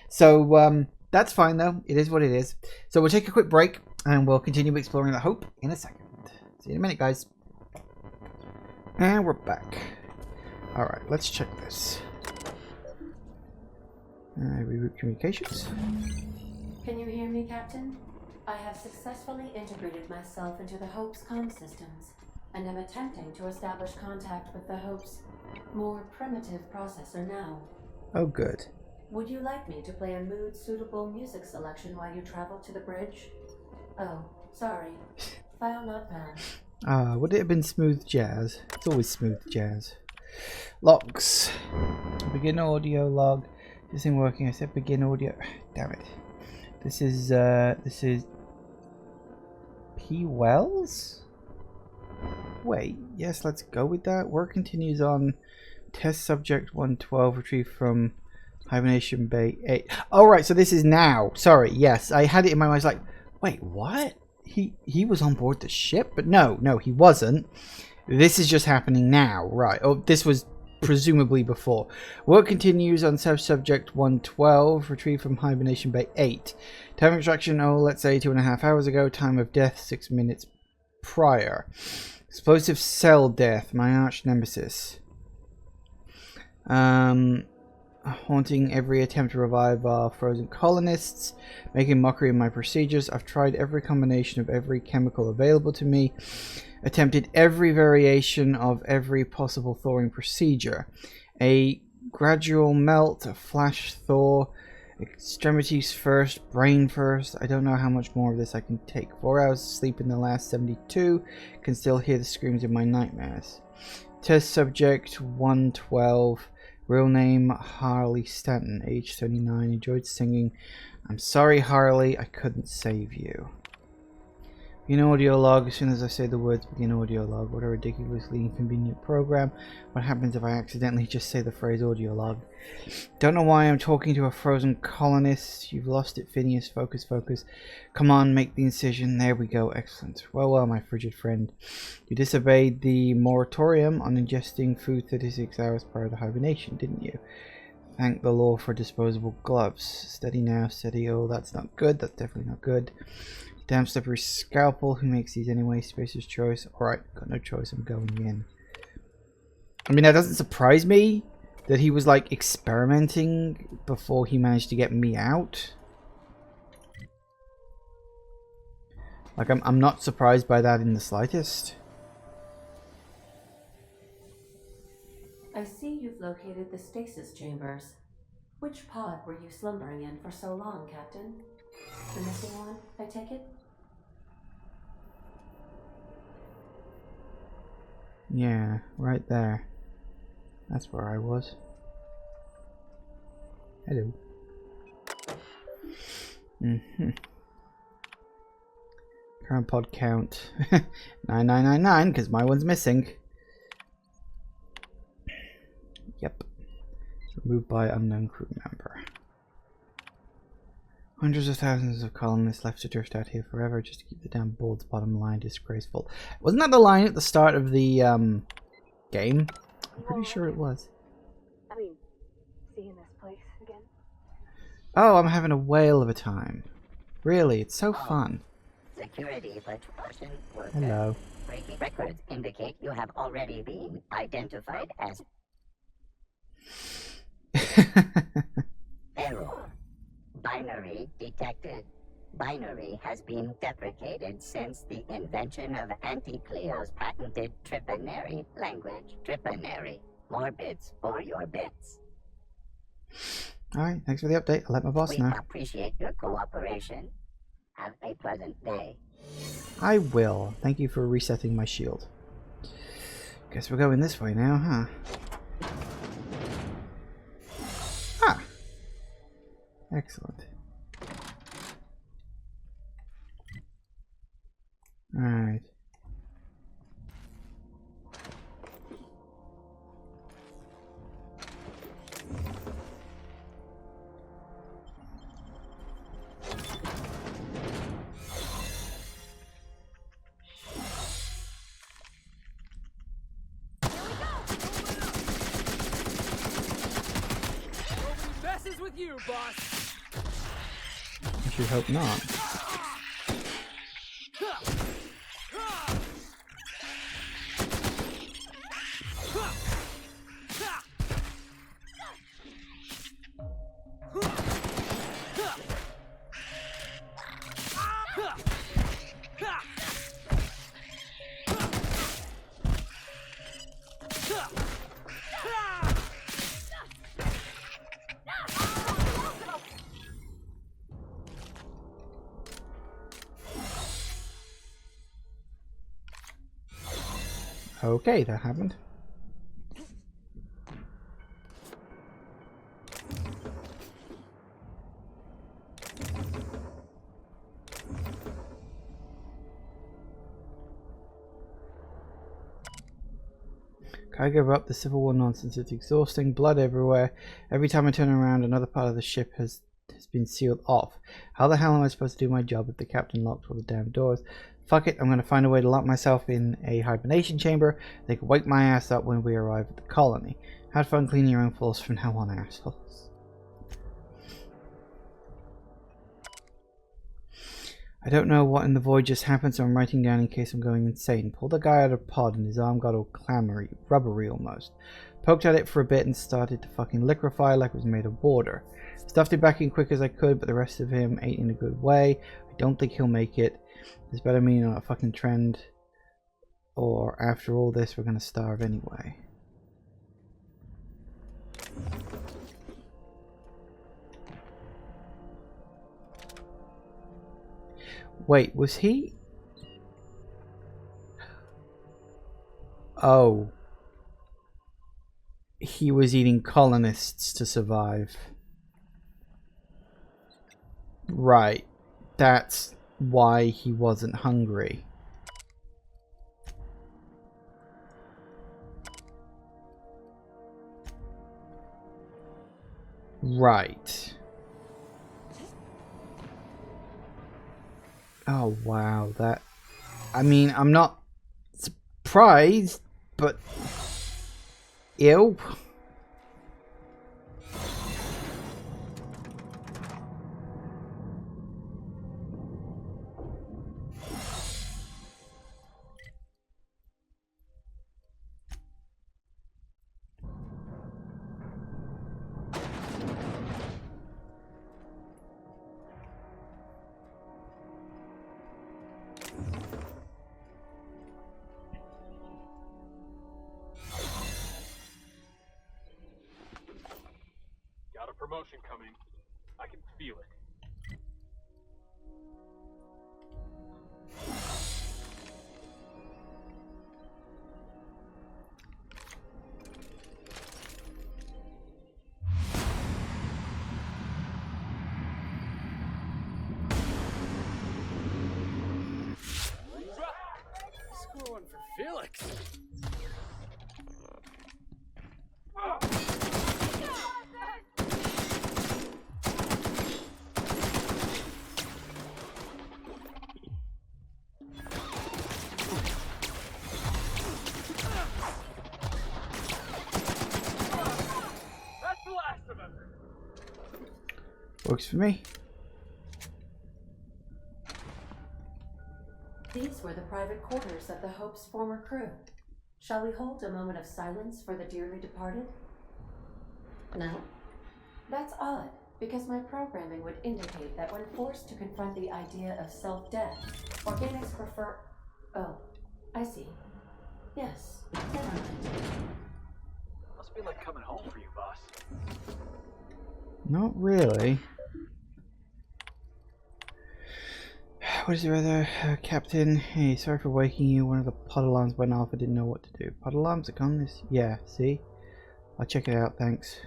So, that's fine though. It is what it is. So we'll take a quick break and we'll continue exploring the Hope in a second. See you in a minute, guys. And we're back. Alright, let's check this. Reboot communications. Can you hear me, Captain? I have successfully integrated myself into the Hope's comm systems, and am attempting to establish contact with the Hope's more primitive processor now. Oh, good. Would you like me to play a mood-suitable music selection while you travel to the bridge? Oh, sorry. File not found. Would it have been smooth jazz? It's always smooth jazz. Logs. Begin audio log. This isn't working. I said begin audio. Damn it. This is P. Wells? Wait, yes, let's go with that. Work continues on test subject 112 retrieved from Hibernation Bay 8. Oh, right, so this is now. Sorry, yes. I had it in my mind. I was like, wait, what? He was on board the ship? But no, he wasn't. This is just happening now. Right. Oh, this was presumably before. Work continues on subject 112, retrieved from Hibernation Bay 8. Time of extraction, let's say 2.5 hours ago. Time of death, 6 minutes prior. Explosive cell death, my arch nemesis. Haunting every attempt to revive our frozen colonists, making mockery of my procedures. I've tried every combination of every chemical available to me, attempted every variation of every possible thawing procedure. A gradual melt, a flash thaw, extremities first, brain first. I don't know how much more of this I can take. 4 hours of sleep in the last 72, can still hear the screams in my nightmares. Test subject 112. Real name Harley Stanton, age 39, enjoyed singing. I'm sorry, Harley, I couldn't save you. Begin audio log. As soon as I say the words begin audio log, what a ridiculously inconvenient program. What happens if I accidentally just say the phrase audio log? Don't know why I'm talking to a frozen colonist. You've lost it, Phineas. Focus, focus. Come on, make the incision. There we go. Excellent. Well, my frigid friend. You disobeyed the moratorium on ingesting food 36 hours prior to hibernation, didn't you? Thank the law for disposable gloves. Steady now, steady. Oh, that's not good. That's definitely not good. Damn slippery scalpel. Who makes these anyway? Spacer's choice. Alright, got no choice. I'm going in. I mean, that doesn't surprise me that he was like experimenting before he managed to get me out. Like, I'm not surprised by that in the slightest. I see you've located the stasis chambers. Which pod were you slumbering in for so long, Captain? The missing one, I take it? Yeah, right there. That's where I was. Hello. Current pod count 9999 because my one's missing. Yep. Removed by unknown crew member. Hundreds of thousands of colonists left to drift out here forever just to keep the damn board's bottom line disgraceful. Wasn't that the line at the start of the game? I'm pretty sure it was. I mean, seeing this place again. Oh, I'm having a whale of a time. Really, it's so fun. Security patrolman worker. Hello. Breaking records indicate you have already been identified as error. Binary detected. Binary has been deprecated since the invention of Anti-Cleo's patented Tripanary language. Tripanary. More bits for your bits. Alright, thanks for the update. I'll let my boss We know. appreciate your cooperation. Have a pleasant day. I will. Thank you for resetting my shield. Guess we're going this way now, huh? Ah! Excellent. Alright. Messes with you, boss. I should hope not. Okay, that happened. I give up. The Civil War nonsense. It's exhausting. Blood everywhere. Every time I turn around, another part of the ship has been sealed off. How the hell am I supposed to do my job if the captain locked all the damn doors? Fuck it, I'm going to find a way to lock myself in a hibernation chamber. They can wake my ass up when we arrive at the colony. Have fun cleaning your own floors from now on, assholes. I don't know what in the void just happened, so I'm writing down in case I'm going insane. Pulled a guy out of pod and his arm got all clammy, rubbery almost. Poked at it for a bit and started to fucking liquefy like it was made of water. Stuffed it back in quick as I could, but the rest of him ain't in a good way. I don't think he'll make it. This better mean on a fucking trend, or after all this we're gonna starve anyway. Wait, was he? Oh. He was eating colonists to survive. Right. That's why he wasn't hungry. Right. Oh wow, that... I mean, I'm not surprised, but... Ew. Got a promotion coming. I can feel it. one for Felix. That's the last of them. Works for me. These were the private quarters of the Hope's former crew. Shall we hold a moment of silence for the dearly departed? No? That's odd, because my programming would indicate that when forced to confront the idea of self-death, organics prefer... Oh, I see. Yes, never mind. Must be like coming home for you, boss. Not really. What is your other Captain? Hey, sorry for waking you. One of the pod alarms went off. I didn't know what to do. Pod alarms are gone this? Yeah, see? I'll check it out, thanks.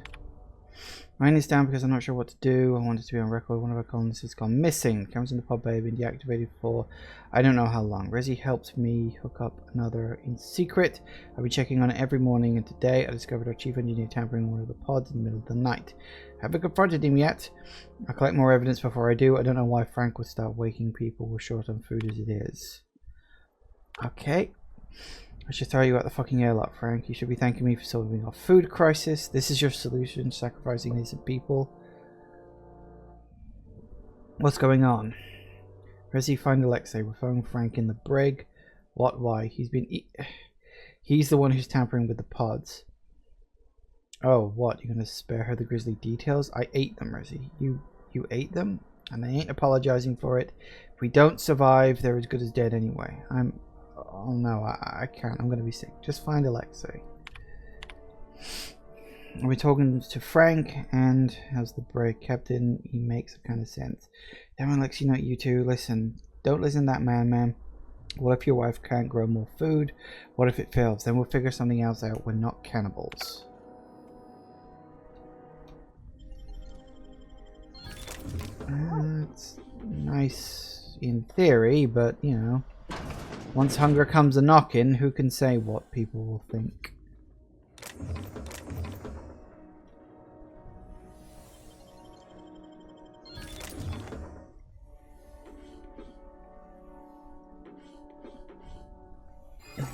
Writing this down because I'm not sure what to do. I want it to be on record. One of our colonists has gone missing. Cameras in the pod bay have been deactivated for I don't know how long. Resi helped me hook up another in secret. I'll be checking on it every morning, and today I discovered our chief engineer tampering one of the pods in the middle of the night. Haven't confronted him yet. I'll collect more evidence before I do. I don't know why Frank would start waking people. We're short on food as it is. Okay. I should throw you out the fucking airlock, Frank. You should be thanking me for solving our food crisis. This is your solution, sacrificing innocent people. What's going on? Resi, find Alexei. We're throwing Frank in the brig. What? Why? He's the one who's tampering with the pods. Oh, what? You're gonna spare her the grisly details? I ate them, Resi. You ate them? And I ain't apologizing for it. If we don't survive, they're as good as dead anyway. Oh no, I can't. I'm gonna be sick. Just find Alexei. We're talking to Frank, and how's the break, Captain? He makes kind of sense. Damn, Alexei, not you two. Listen, don't listen to that man. What if your wife can't grow more food? What if it fails? Then we'll figure something else out. We're not cannibals. It's nice in theory, but you know, once hunger comes a knocking, who can say what people will think?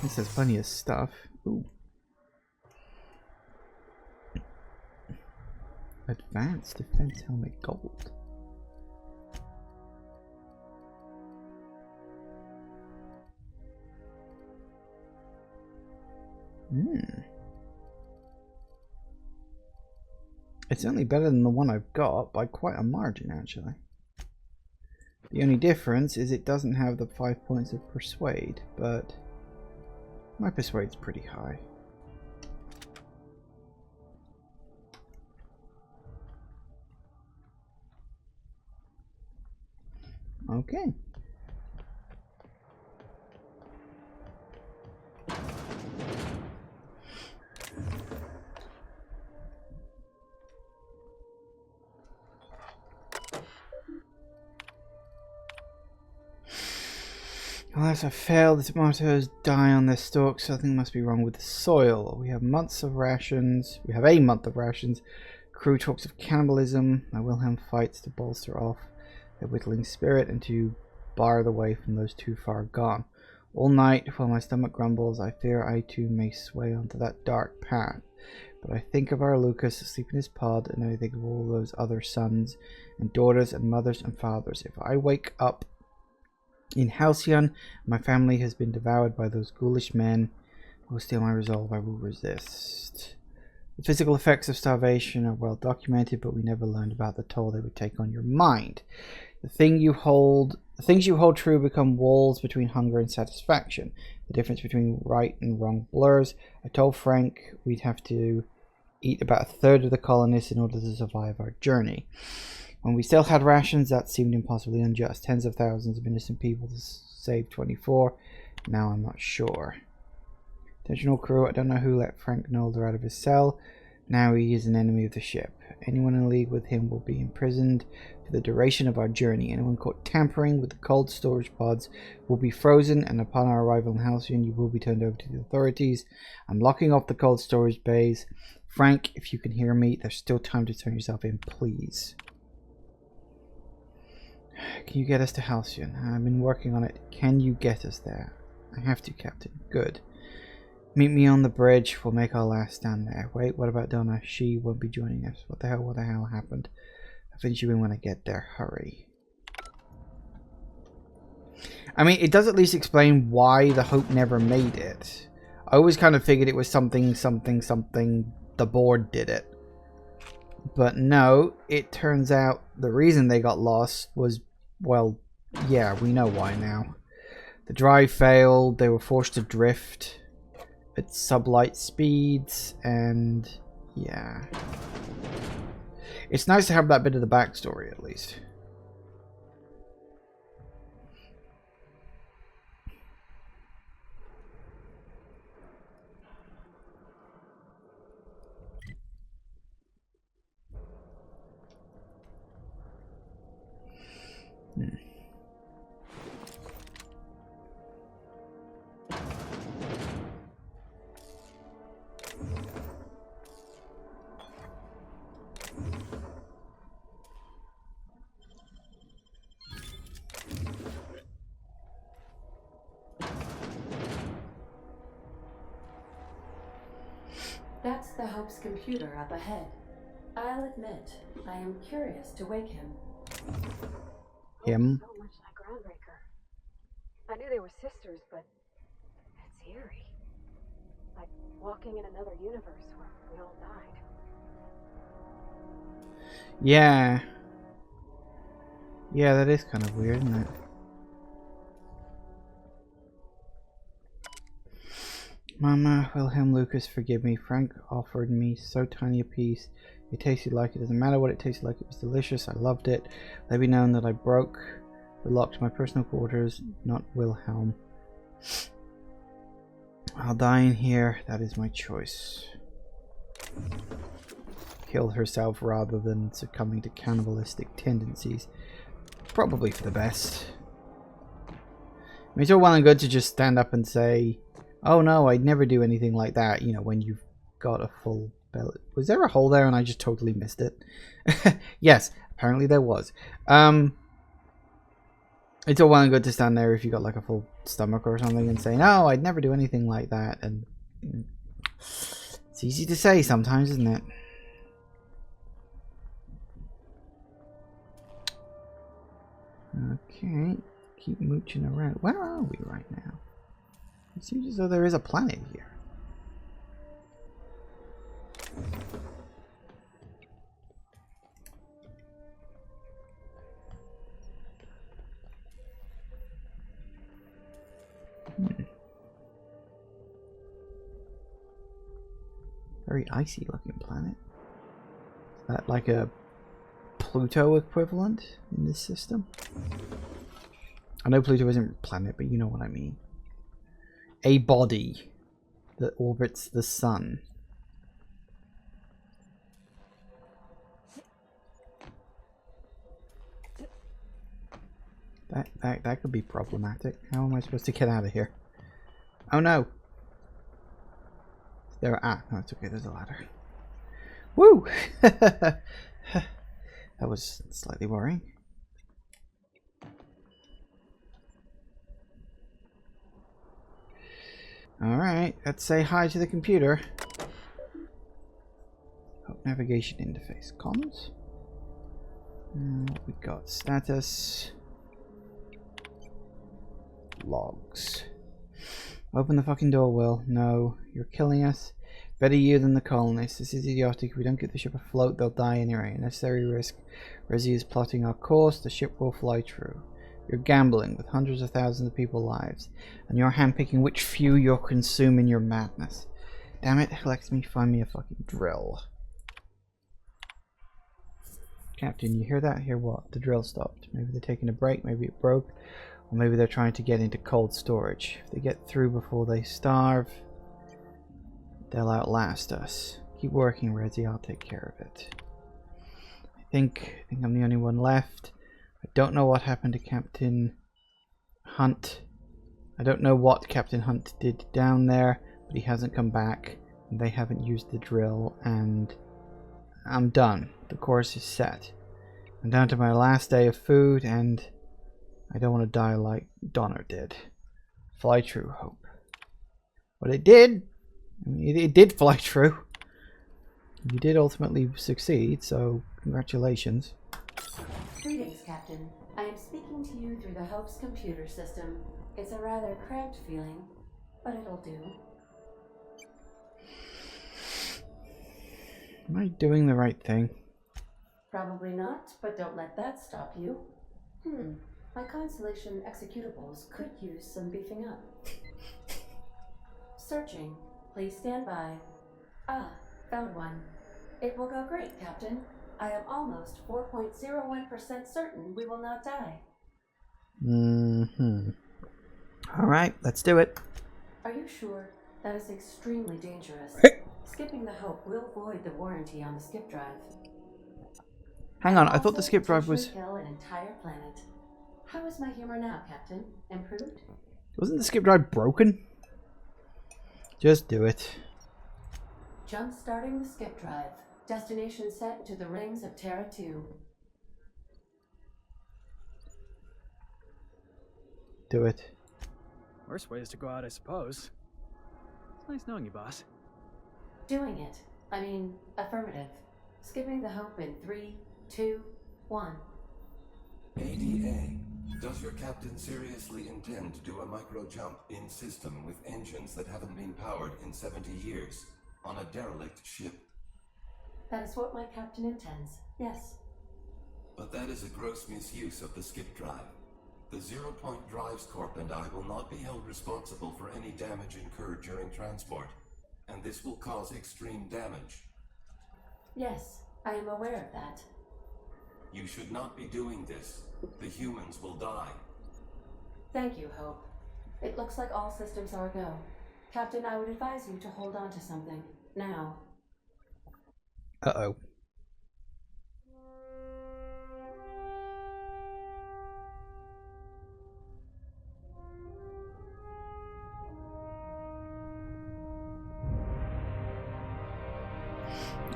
This has plenty of stuff. Ooh. Advanced defense helmet gold. It's certainly better than the one I've got by quite a margin, actually. The only difference is it doesn't have the 5 points of persuade, but my persuade's pretty high. Okay. Unless I fail, the tomatoes die on their stalks. Something must be wrong with the soil. We have months of rations. We have a month of rations. Crew talks of cannibalism. My Wilhelm fights to bolster off their whittling spirit and to bar the way from those too far gone. All night, while my stomach grumbles, I fear I too may sway onto that dark path. But I think of our Lucas asleep in his pod, and I think of all those other sons and daughters and mothers and fathers. If I wake up in Halcyon, my family has been devoured by those ghoulish men who will steal my resolve. I will resist. The physical effects of starvation are well documented, but we never learned about the toll they would take on your mind. The things you hold true become walls between hunger and satisfaction. The difference between right and wrong blurs. I told Frank we'd have to eat about a third of the colonists in order to survive our journey. When we still had rations, that seemed impossibly unjust. Tens of thousands of innocent people to save 24. Now I'm not sure. Attention all crew, I don't know who let Frank Nolder out of his cell. Now he is an enemy of the ship. Anyone in league with him will be imprisoned for the duration of our journey. Anyone caught tampering with the cold storage pods will be frozen, and upon our arrival in Halcyon, you will be turned over to the authorities. I'm locking off the cold storage bays. Frank, if you can hear me, there's still time to turn yourself in, please. Can you get us to Halcyon? I've been working on it. Can you get us there? I have to, Captain. Good. Meet me on the bridge. We'll make our last stand there. Wait, what about Donna? She won't be joining us. What the hell happened? I'll finish you in when I get there. Hurry. I mean, it does at least explain why the Hope never made it. I always kind of figured it was something. The board did it. But no, it turns out the reason they got lost was, well, yeah, we know why now. The drive failed. They were forced to drift at sublight speeds, and yeah, it's nice to have that bit of the backstory at least. That's the Hope's computer up ahead. I'll admit, I am curious to wake him. Him? So much like Groundbreaker. I knew they were sisters, but it's eerie. Like walking in another universe where we all died. Yeah. Yeah, that is kind of weird, isn't it? Mama, Wilhelm, Lucas, forgive me. Frank offered me so tiny a piece. It tasted like it. Doesn't matter what it tasted like. It was delicious. I loved it. Let me know that I broke the lock to my personal quarters, not Wilhelm. I'll die in here. That is my choice. Killed herself rather than succumbing to cannibalistic tendencies. Probably for the best. I mean, it's all well and good to just stand up and say, oh no, I'd never do anything like that, you know, when you've got a full belly. Was there a hole there and I just totally missed it? Yes, apparently there was. It's all well and good to stand there if you got like a full stomach or something and say, no, I'd never do anything like that. And it's easy to say sometimes, isn't it? Okay, keep mooching around. Where are we right now? It seems as though there is a planet here. Very icy looking planet. Is that like a Pluto equivalent in this system? I know Pluto isn't a planet, but you know what I mean. A body that orbits the sun. That could be problematic. How am I supposed to get out of here? Oh no! There. No, it's okay. There's a ladder. Woo! That was slightly worrying. Alright, let's say hi to the computer. Oh, navigation interface. Comms? We got status. Logs. Open the fucking door, Will. No, you're killing us. Better you than the colonists. This is idiotic. If we don't get the ship afloat, they'll die anyway. Unnecessary risk. Resi is plotting our course. The ship will fly true. You're gambling with hundreds of thousands of people's lives, and you're handpicking which few you'll consume in your madness. Damn it, let me find me a fucking drill. Captain, you hear that? Hear what? The drill stopped. Maybe they're taking a break, maybe it broke, or maybe they're trying to get into cold storage. If they get through before they starve, they'll outlast us. Keep working, Resi, I'll take care of it. think I'm the only one left. I don't know what happened to Captain Hunt. I don't know what Captain Hunt did down there, but he hasn't come back. And they haven't used the drill, and I'm done. The course is set. I'm down to my last day of food, and I don't want to die like Donner did. Fly true, Hope. But it did. I mean, it did fly true. You did ultimately succeed, so congratulations. Greetings, Captain. I am speaking to you through the Hope's computer system. It's a rather cramped feeling, but it'll do. Am I doing the right thing? Probably not, but don't let that stop you. My Constellation executables could use some beefing up. Searching. Please stand by. Ah, found one. It will go great, Captain. I am almost 4.01% certain we will not die. Alright, let's do it. Are you sure? That is extremely dangerous. Skipping the Hope will void the warranty on the skip drive. Hang on, I thought the skip drive was... Kill an entire planet. How is my humor now, Captain? Improved? Wasn't the skip drive broken? Just do it. Jump starting the skip drive. Destination set to the rings of Terra 2. Do it. Worst way is to go out, I suppose. It's nice knowing you, boss. Doing it. I mean, affirmative. Skipping the Hope in 3, 2, 1. ADA, does your captain seriously intend to do a micro jump in system with engines that haven't been powered in 70 years on a derelict ship? That is what my captain intends, yes. But that is a gross misuse of the skip drive. The Zero Point Drives Corp and I will not be held responsible for any damage incurred during transport, and this will cause extreme damage. Yes, I am aware of that. You should not be doing this. The humans will die. Thank you, Hope. It looks like all systems are a go. Captain, I would advise you to hold on to something. Now. Uh-oh.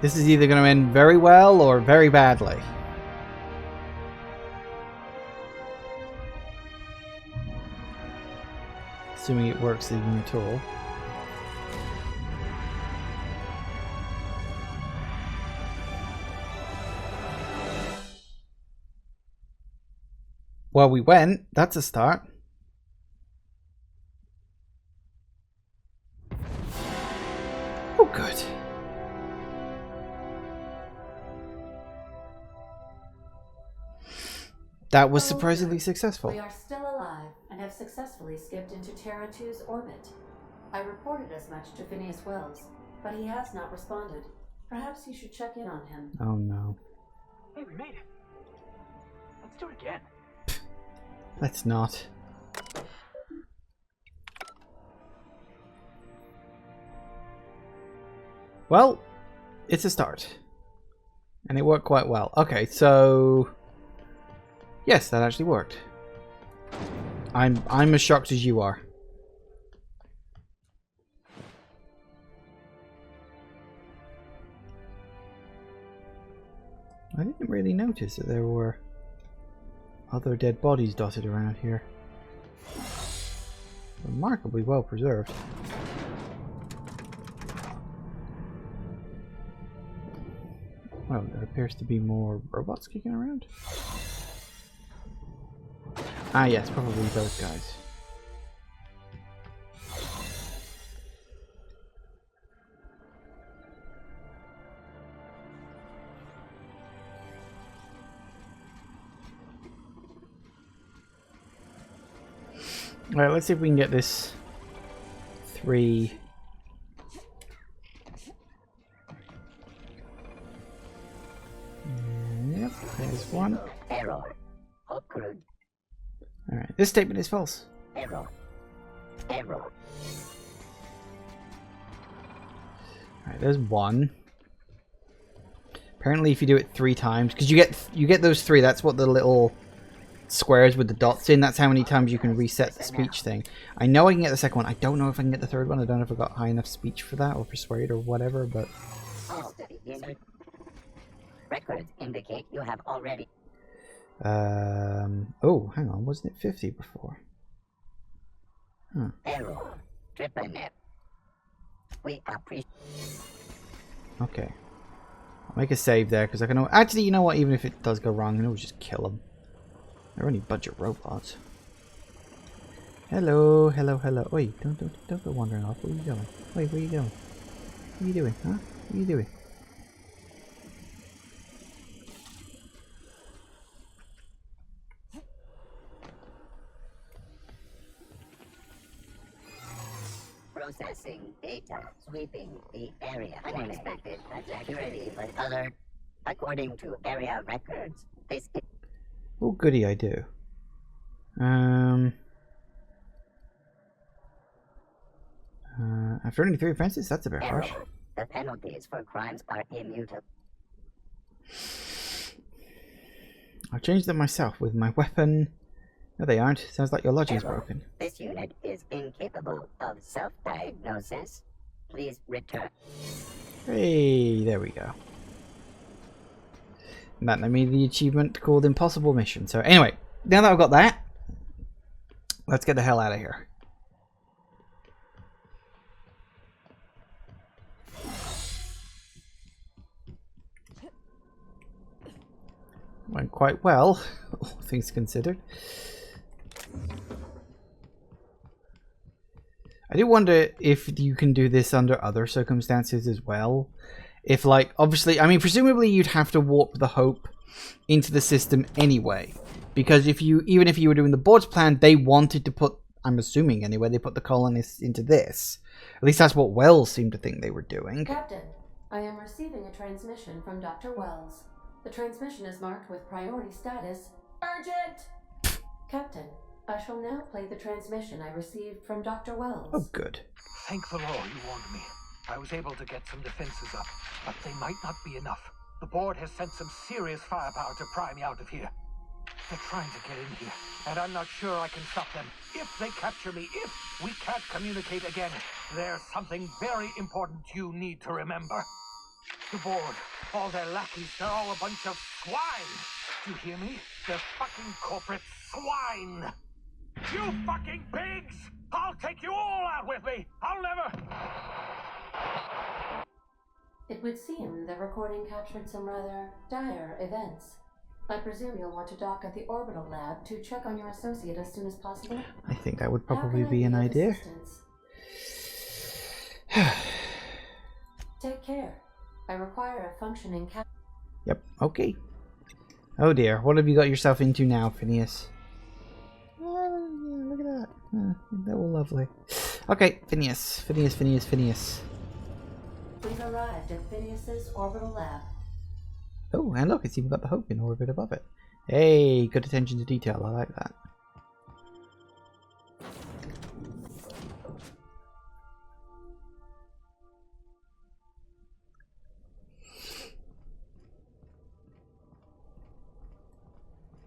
This is either going to end very well or very badly. Assuming it works even at all. Well, we went. That's a start. Oh, good. That was surprisingly successful. We are still alive and have successfully skipped into Terra 2's orbit. I reported as much to Phineas Wells, but he has not responded. Perhaps you should check in on him. Oh no. Hey, we made it. Let's do it again. Let's not. Well, it's a start. And it worked quite well. Okay, so... Yes, that actually worked. I'm as shocked as you are. I didn't really notice that there were other dead bodies dotted around here. Remarkably well preserved. Well, there appears to be more robots kicking around. Ah yes, probably those guys. Alright, let's see if we can get this 3. Yep, there's one. Error. Occurred. Alright, this statement is false. Error. Error. Alright, there's one. Apparently, if you do it 3 times, because you get those 3. That's what the little squares with the dots in. That's how many times you can reset the speech thing. I know I can get the second one. I don't know if I can get the third one. I don't know if I got high enough speech for that or persuade or whatever. But records indicate you have already. Oh, hang on. Wasn't it 50 before? Huh. Error. Tripanet. We appreciate. Okay. I'll make a save there because I can. Actually, you know what? Even if it does go wrong, I can always just kill them. They're only budget robots. Hello, hello, hello. Oi, don't go wandering off. Where are you going? Wait, where are you going? What are you doing, huh? What are you doing? Processing data, sweeping the area. Unexpected security, but alert. According to area records, this. Oh, goody, I do. After only 3 offenses, that's a bit harsh. The penalties for crimes are immutable. I'll change them myself with my weapon. No, they aren't. Sounds like your logic's broken. This unit is incapable of self-diagnosis. Please return. Hey, there we go. And that made me the achievement called Impossible Mission. So anyway, now that I've got that, let's get the hell out of here. Went quite well, all things considered. I do wonder if you can do this under other circumstances as well. If, like, obviously, I mean, presumably you'd have to warp the Hope into the system anyway. Because even if you were doing the board's plan, they wanted to put, I'm assuming anyway, they put the colonists into this. At least that's what Wells seemed to think they were doing. Captain, I am receiving a transmission from Dr. Wells. The transmission is marked with priority status, urgent! Captain, I shall now play the transmission I received from Dr. Wells. Oh, good. Thank the law you warned me. I was able to get some defenses up, but they might not be enough. The board has sent some serious firepower to pry me out of here. They're trying to get in here, and I'm not sure I can stop them. If they capture me, if we can't communicate again, there's something very important you need to remember. The board, all their lackeys, they're all a bunch of swine. Do you hear me? They're fucking corporate swine. You fucking pigs! I'll take you all out with me! I'll never... It would seem the recording captured some rather dire events. I presume you'll want to dock at the orbital lab to check on your associate as soon as possible? I think that would probably be an idea. Take care. I require a functioning cap. Yep, okay. Oh dear, what have you got yourself into now, Phineas? Oh, yeah, look at that. That was lovely. Okay, Phineas. We've arrived at Phineas's orbital lab. Oh, and look, it's even got the Hope in orbit above it. Hey, good attention to detail, I like that.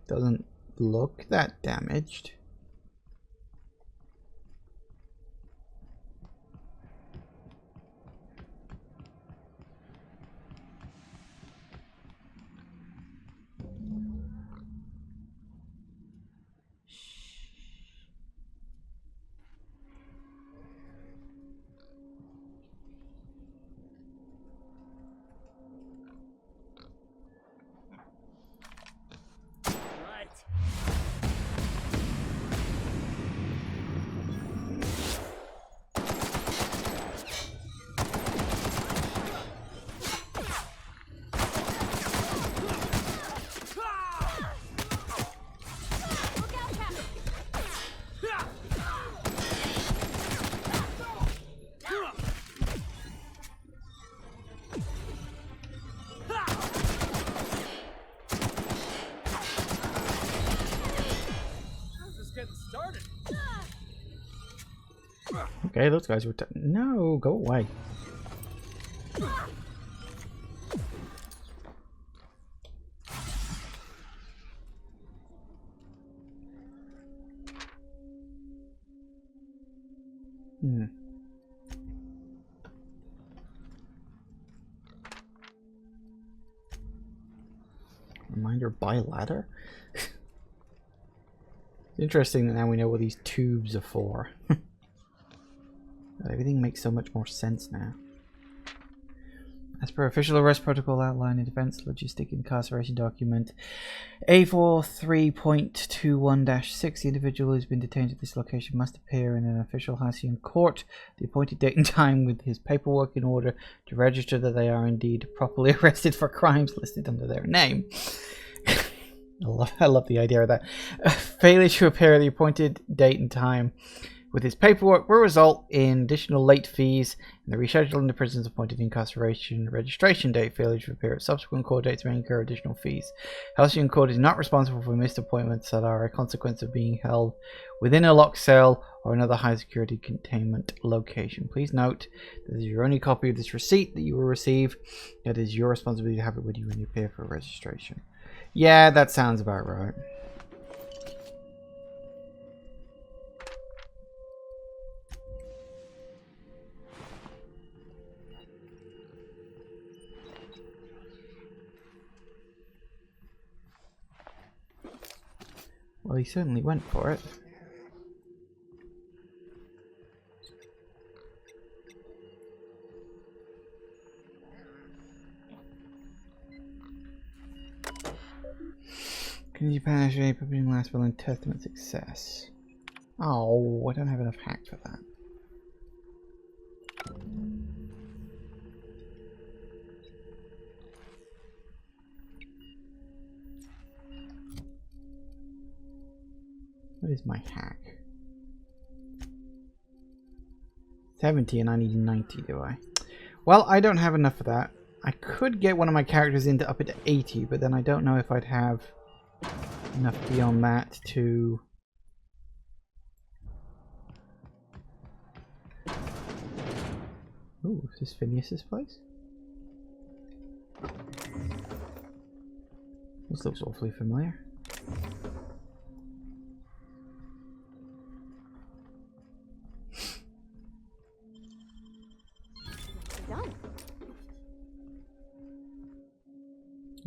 Doesn't look that damaged. Okay, those guys were no, go away. Hmm. Reminder by ladder? It's interesting that now we know what these tubes are for. Everything makes so much more sense now. As per official arrest protocol outlined in Defense Logistic Incarceration Document A43.21-6, the individual who has been detained at this location must appear in an official Halcyon court the appointed date and time with his paperwork in order to register that they are indeed properly arrested for crimes listed under their name. I love the idea of that. Failure to appear at the appointed date and time with his paperwork will result in additional late fees and the rescheduling the prison's appointed incarceration registration date. Failure to appear at subsequent court dates may incur additional fees. Halcyon Court is not responsible for missed appointments that are a consequence of being held within a locked cell or another high security containment location. Please note that this is your only copy of this receipt that you will receive. It is your responsibility to have it with you when you appear for registration. Yeah, that sounds about right. Well, he certainly went for it. Can you penetrate putting last will in testament success? Oh, I don't have enough hack for that. What is my hack? 70 and I need 90, do I? Well, I don't have enough for that. I could get one of my characters in to up it to 80, but then I don't know if I'd have enough beyond that to... Ooh, is this Phineas's place? This looks awfully familiar. Done.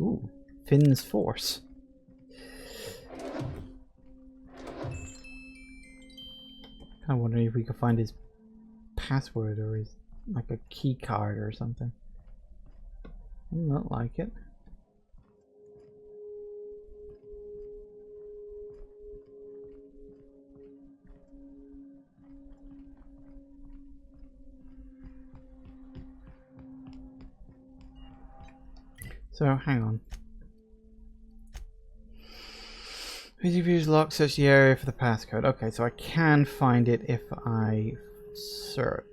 Ooh, Finn's Force. I'm wondering if we could find his password or his, like, a key card or something. Doesn't look like it. So, hang on. Easy views lock, search the area for the passcode. Okay, so I can find it if I search.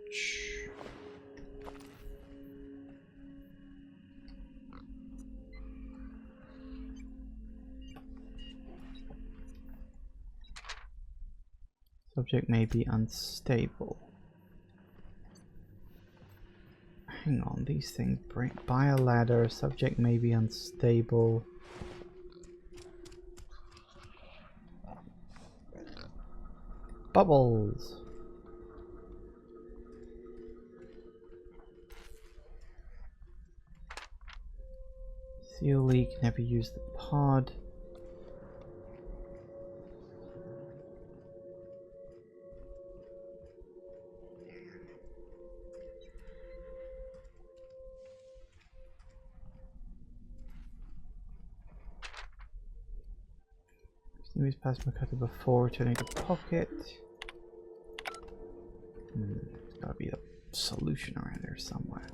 Subject may be unstable. Hang on, these things break by a ladder. Subject may be unstable. Bubbles. Seal leak, never use the pod. Use plasma cutter before returning to pocket. There's gotta be a solution around there somewhere.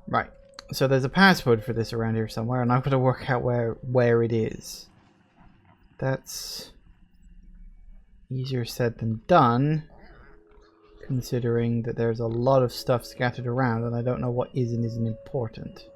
Right, so there's a password for this around here somewhere, and I've got to work out where it is. That's easier said than done, considering that there's a lot of stuff scattered around, and I don't know what is and isn't important.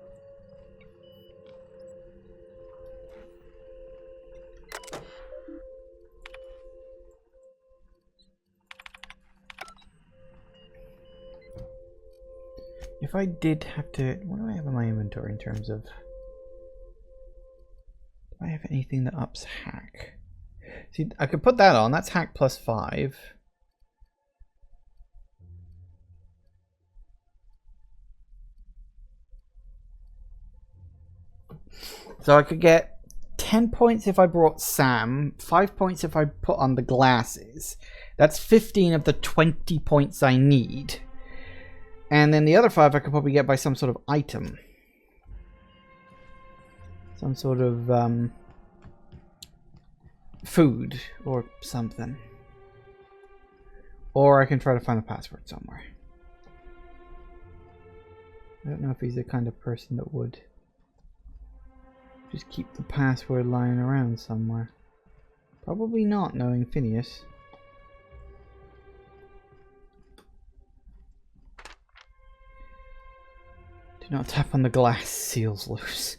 if I did have to, what do I have in my inventory in terms of? Do I have anything that ups hack? See, I could put that on. That's hack plus 5. So I could get 10 points if I brought Sam, 5 points if I put on the glasses. That's 15 of the 20 points I need. And then the other 5 I could probably get by some sort of item. Some sort of food or something. Or I can try to find the password somewhere. I don't know if he's the kind of person that would just keep the password lying around somewhere. Probably not, knowing Phineas. Do not tap on the glass, seals loose.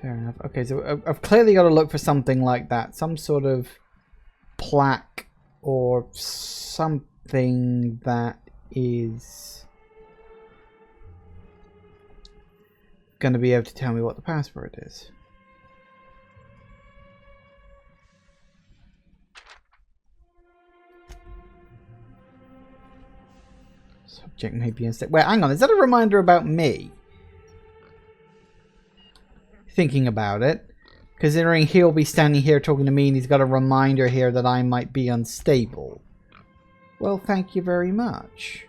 Fair enough. Okay, so I've clearly got to look for something like that. Some sort of plaque or something that is going to be able to tell me what the password is. Subject may be instead. Wait, hang on. Is that a reminder about me? Thinking about it. Considering he'll be standing here talking to me and he's got a reminder here that I might be unstable. Well, thank you very much.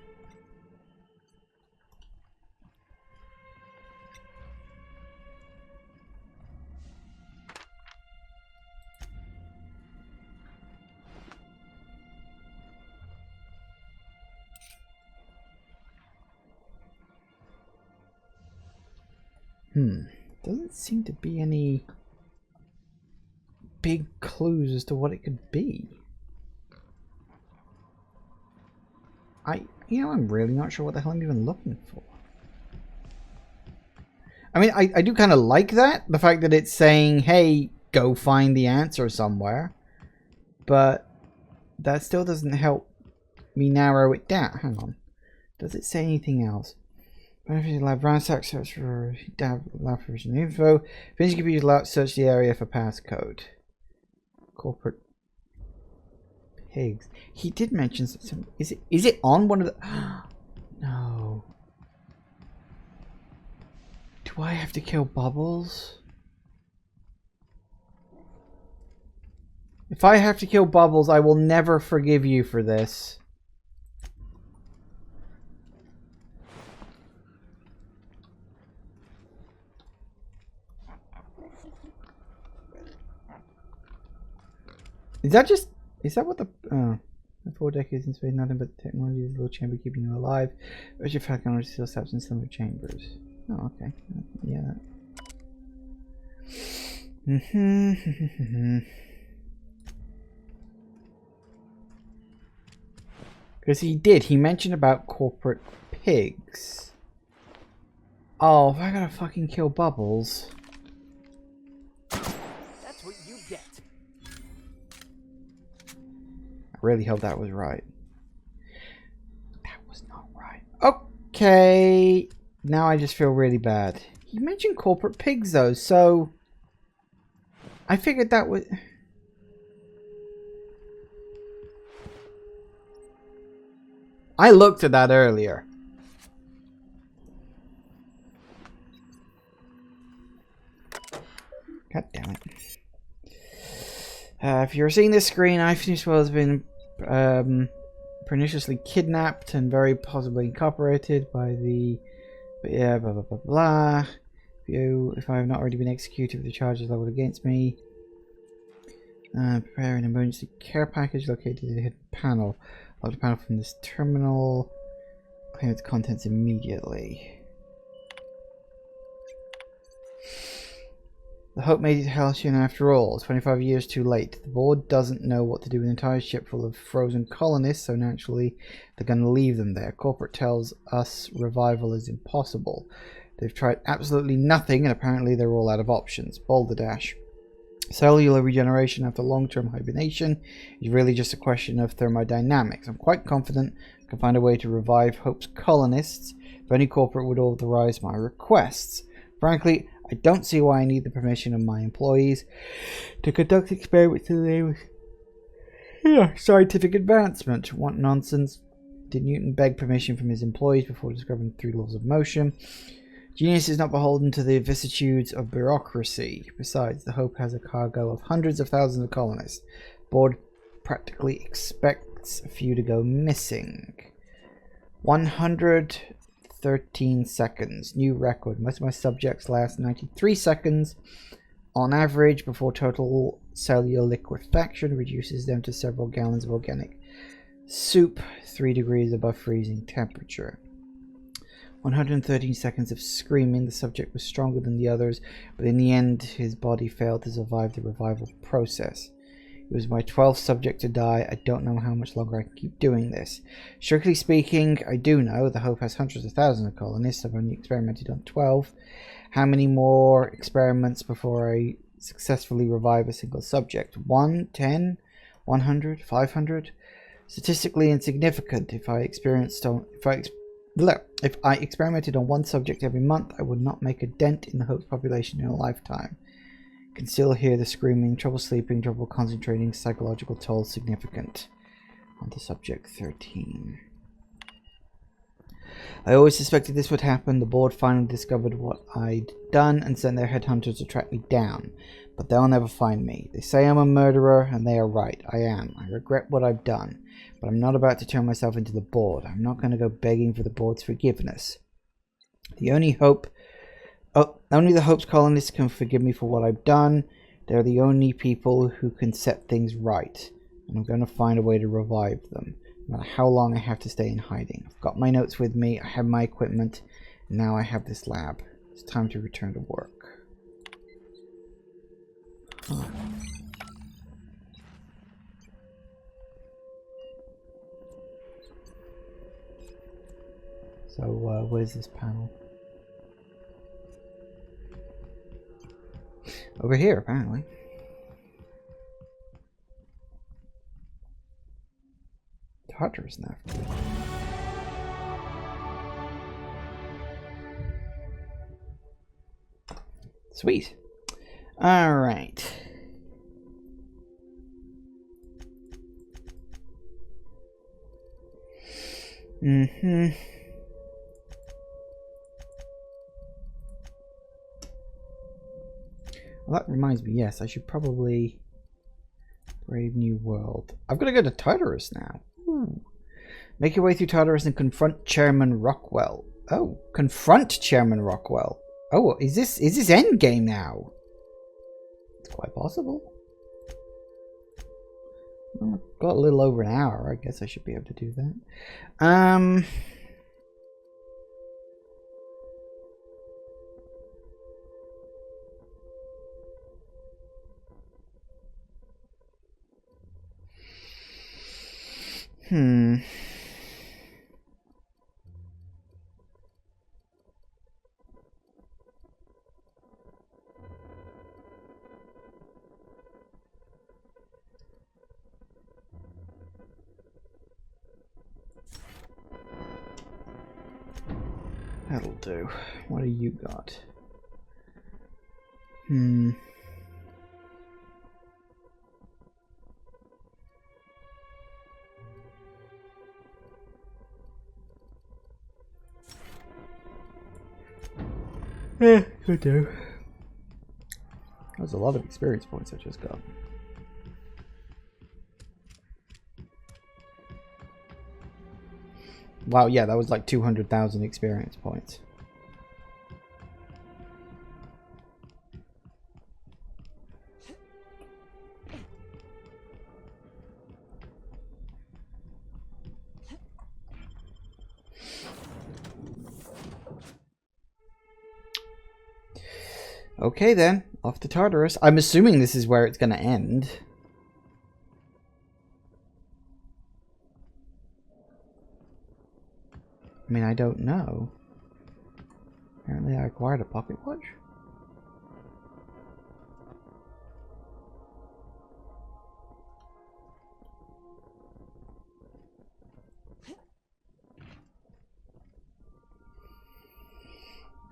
Doesn't seem to be any big clues as to what it could be. I'm really not sure what the hell I'm even looking for. I mean, I do kind of like that. The fact that it's saying, hey, go find the answer somewhere. But that still doesn't help me narrow it down. Hang on. Does it say anything else? Benefit lab ransack, search for lab provision info. Finish computer lab, search the area for passcode. Corporate pigs. He did mention some. Is it on one of the? No. Do I have to kill Bubbles? If I have to kill Bubbles, I will never forgive you for this. Is that what the 4 decades in space, nothing but technology is a little chamber keeping you alive. But your technology still stops in similar chambers. Oh, okay. Yeah. Because he mentioned about corporate pigs. Oh, I gotta fucking kill Bubbles. That's what you get. I really hope that was right. That was not right. Okay. Now I just feel really bad. He mentioned corporate pigs though, so I figured that was... I looked at that earlier. God damn it. If you're seeing this screen, Well has been perniciously kidnapped and very possibly incorporated by the... blah blah blah blah. If I have not already been executed with the charges leveled against me. Prepare an emergency care package located in the hidden panel. Load the panel from this terminal. Clean its contents immediately. The Hope made it to Halcyon after all. 25 years too late. The board doesn't know what to do with an entire ship full of frozen colonists, so naturally they're going to leave them there. Corporate tells us revival is impossible. They've tried absolutely nothing, and apparently they're all out of options. Balderdash. Cellular regeneration after long-term hibernation is really just a question of thermodynamics. I'm quite confident I can find a way to revive Hope's colonists if any corporate would authorize my requests. Frankly, I don't see why I need the permission of my employees to conduct experiments in the name of scientific advancement. What nonsense. Did Newton beg permission from his employees before discovering the 3 laws of motion? Genius is not beholden to the vicissitudes of bureaucracy. Besides, the Hope has a cargo of hundreds of thousands of colonists. Board practically expects a few to go missing. 113 seconds. New record. Most of my subjects last 93 seconds on average before total cellular liquefaction reduces them to several gallons of organic soup, 3 degrees above freezing temperature. 113 seconds of screaming. The subject was stronger than the others, but in the end his body failed to survive the revival process. It was my 12th subject to die. I don't know how much longer I can keep doing this. Strictly speaking, I do know the Hope has hundreds of thousands of colonists. I've only experimented on 12. How many more experiments before I successfully revive a single subject? 1, 10, 100, 500? Statistically insignificant. If I experimented on one subject every month, I would not make a dent in the Hope's population in a lifetime. I can still hear the screaming, trouble sleeping, trouble concentrating, psychological toll significant. On to subject 13. I always suspected this would happen. The board finally discovered what I'd done and sent their headhunters to track me down. But they'll never find me. They say I'm a murderer, and they are right. I am. I regret what I've done. But I'm not about to turn myself into the board. I'm not going to go begging for the board's forgiveness. Only the Hope's colonists can forgive me for what I've done. They're the only people who can set things right. And I'm going to find a way to revive them. No matter how long I have to stay in hiding. I've got my notes with me. I have my equipment. And now I have this lab. It's time to return to work. Huh. So, where's this panel? Over here, apparently. Tartarus knife. Sweet. All right. Well, that reminds me, yes, I should probably Brave New World. I've got to go to Tartarus now. Ooh. Make your way through Tartarus and confront Chairman Rockwell. Oh, confront Chairman Rockwell. Oh, is this endgame now? It's quite possible. Well, I've got a little over an hour. I guess I should be able to do that. That'll do. What do you got? Could do. That was a lot of experience points I just got. Wow, yeah, that was like 200,000 experience points. Okay then, off to Tartarus. I'm assuming this is where it's going to end. I mean, I don't know. Apparently I acquired a pocket watch.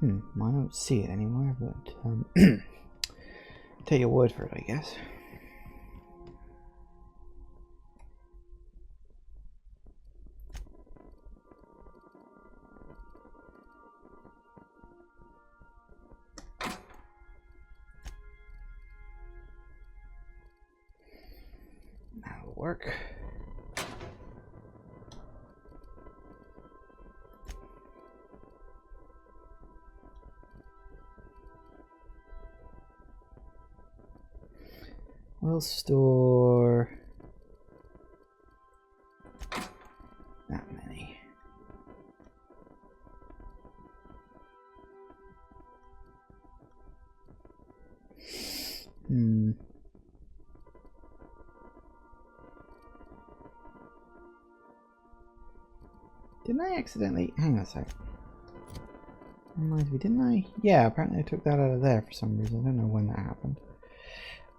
I don't see it anywhere, but take your word for it, I guess. That'll work. We'll store that many. Didn't I accidentally... Hang on a sec. Reminds me, didn't I? Yeah, apparently I took that out of there for some reason. I don't know when that happened.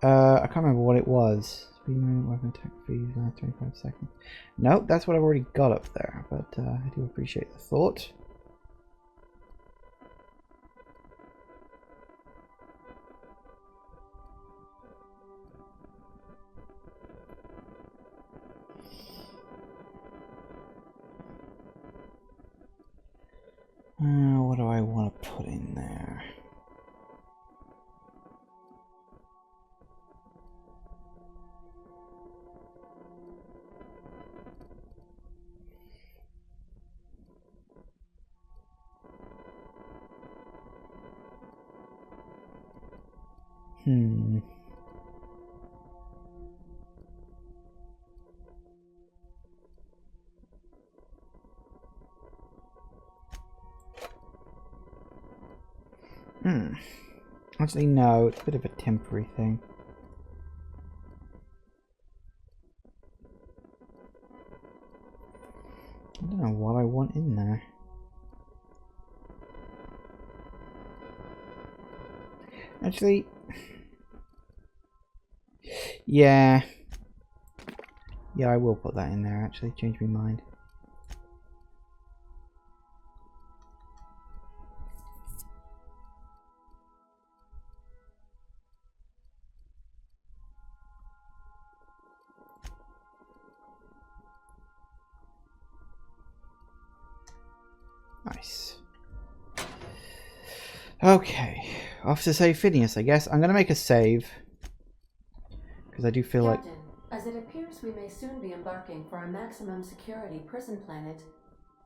I can't remember what it was. Speed movement, weapon attack fees, last 25 seconds. Nope, that's what I've already got up there, but I do appreciate the thought. What do I want to put in there? Actually, no, it's a bit of a temporary thing. I don't know what I want in there. Actually, yeah, I will put that in there. Actually, change my mind. Nice. Okay, off to save Phineas, I guess. I'm gonna make a save because I do feel Captain, as it appears we may soon be embarking for a maximum security prison planet,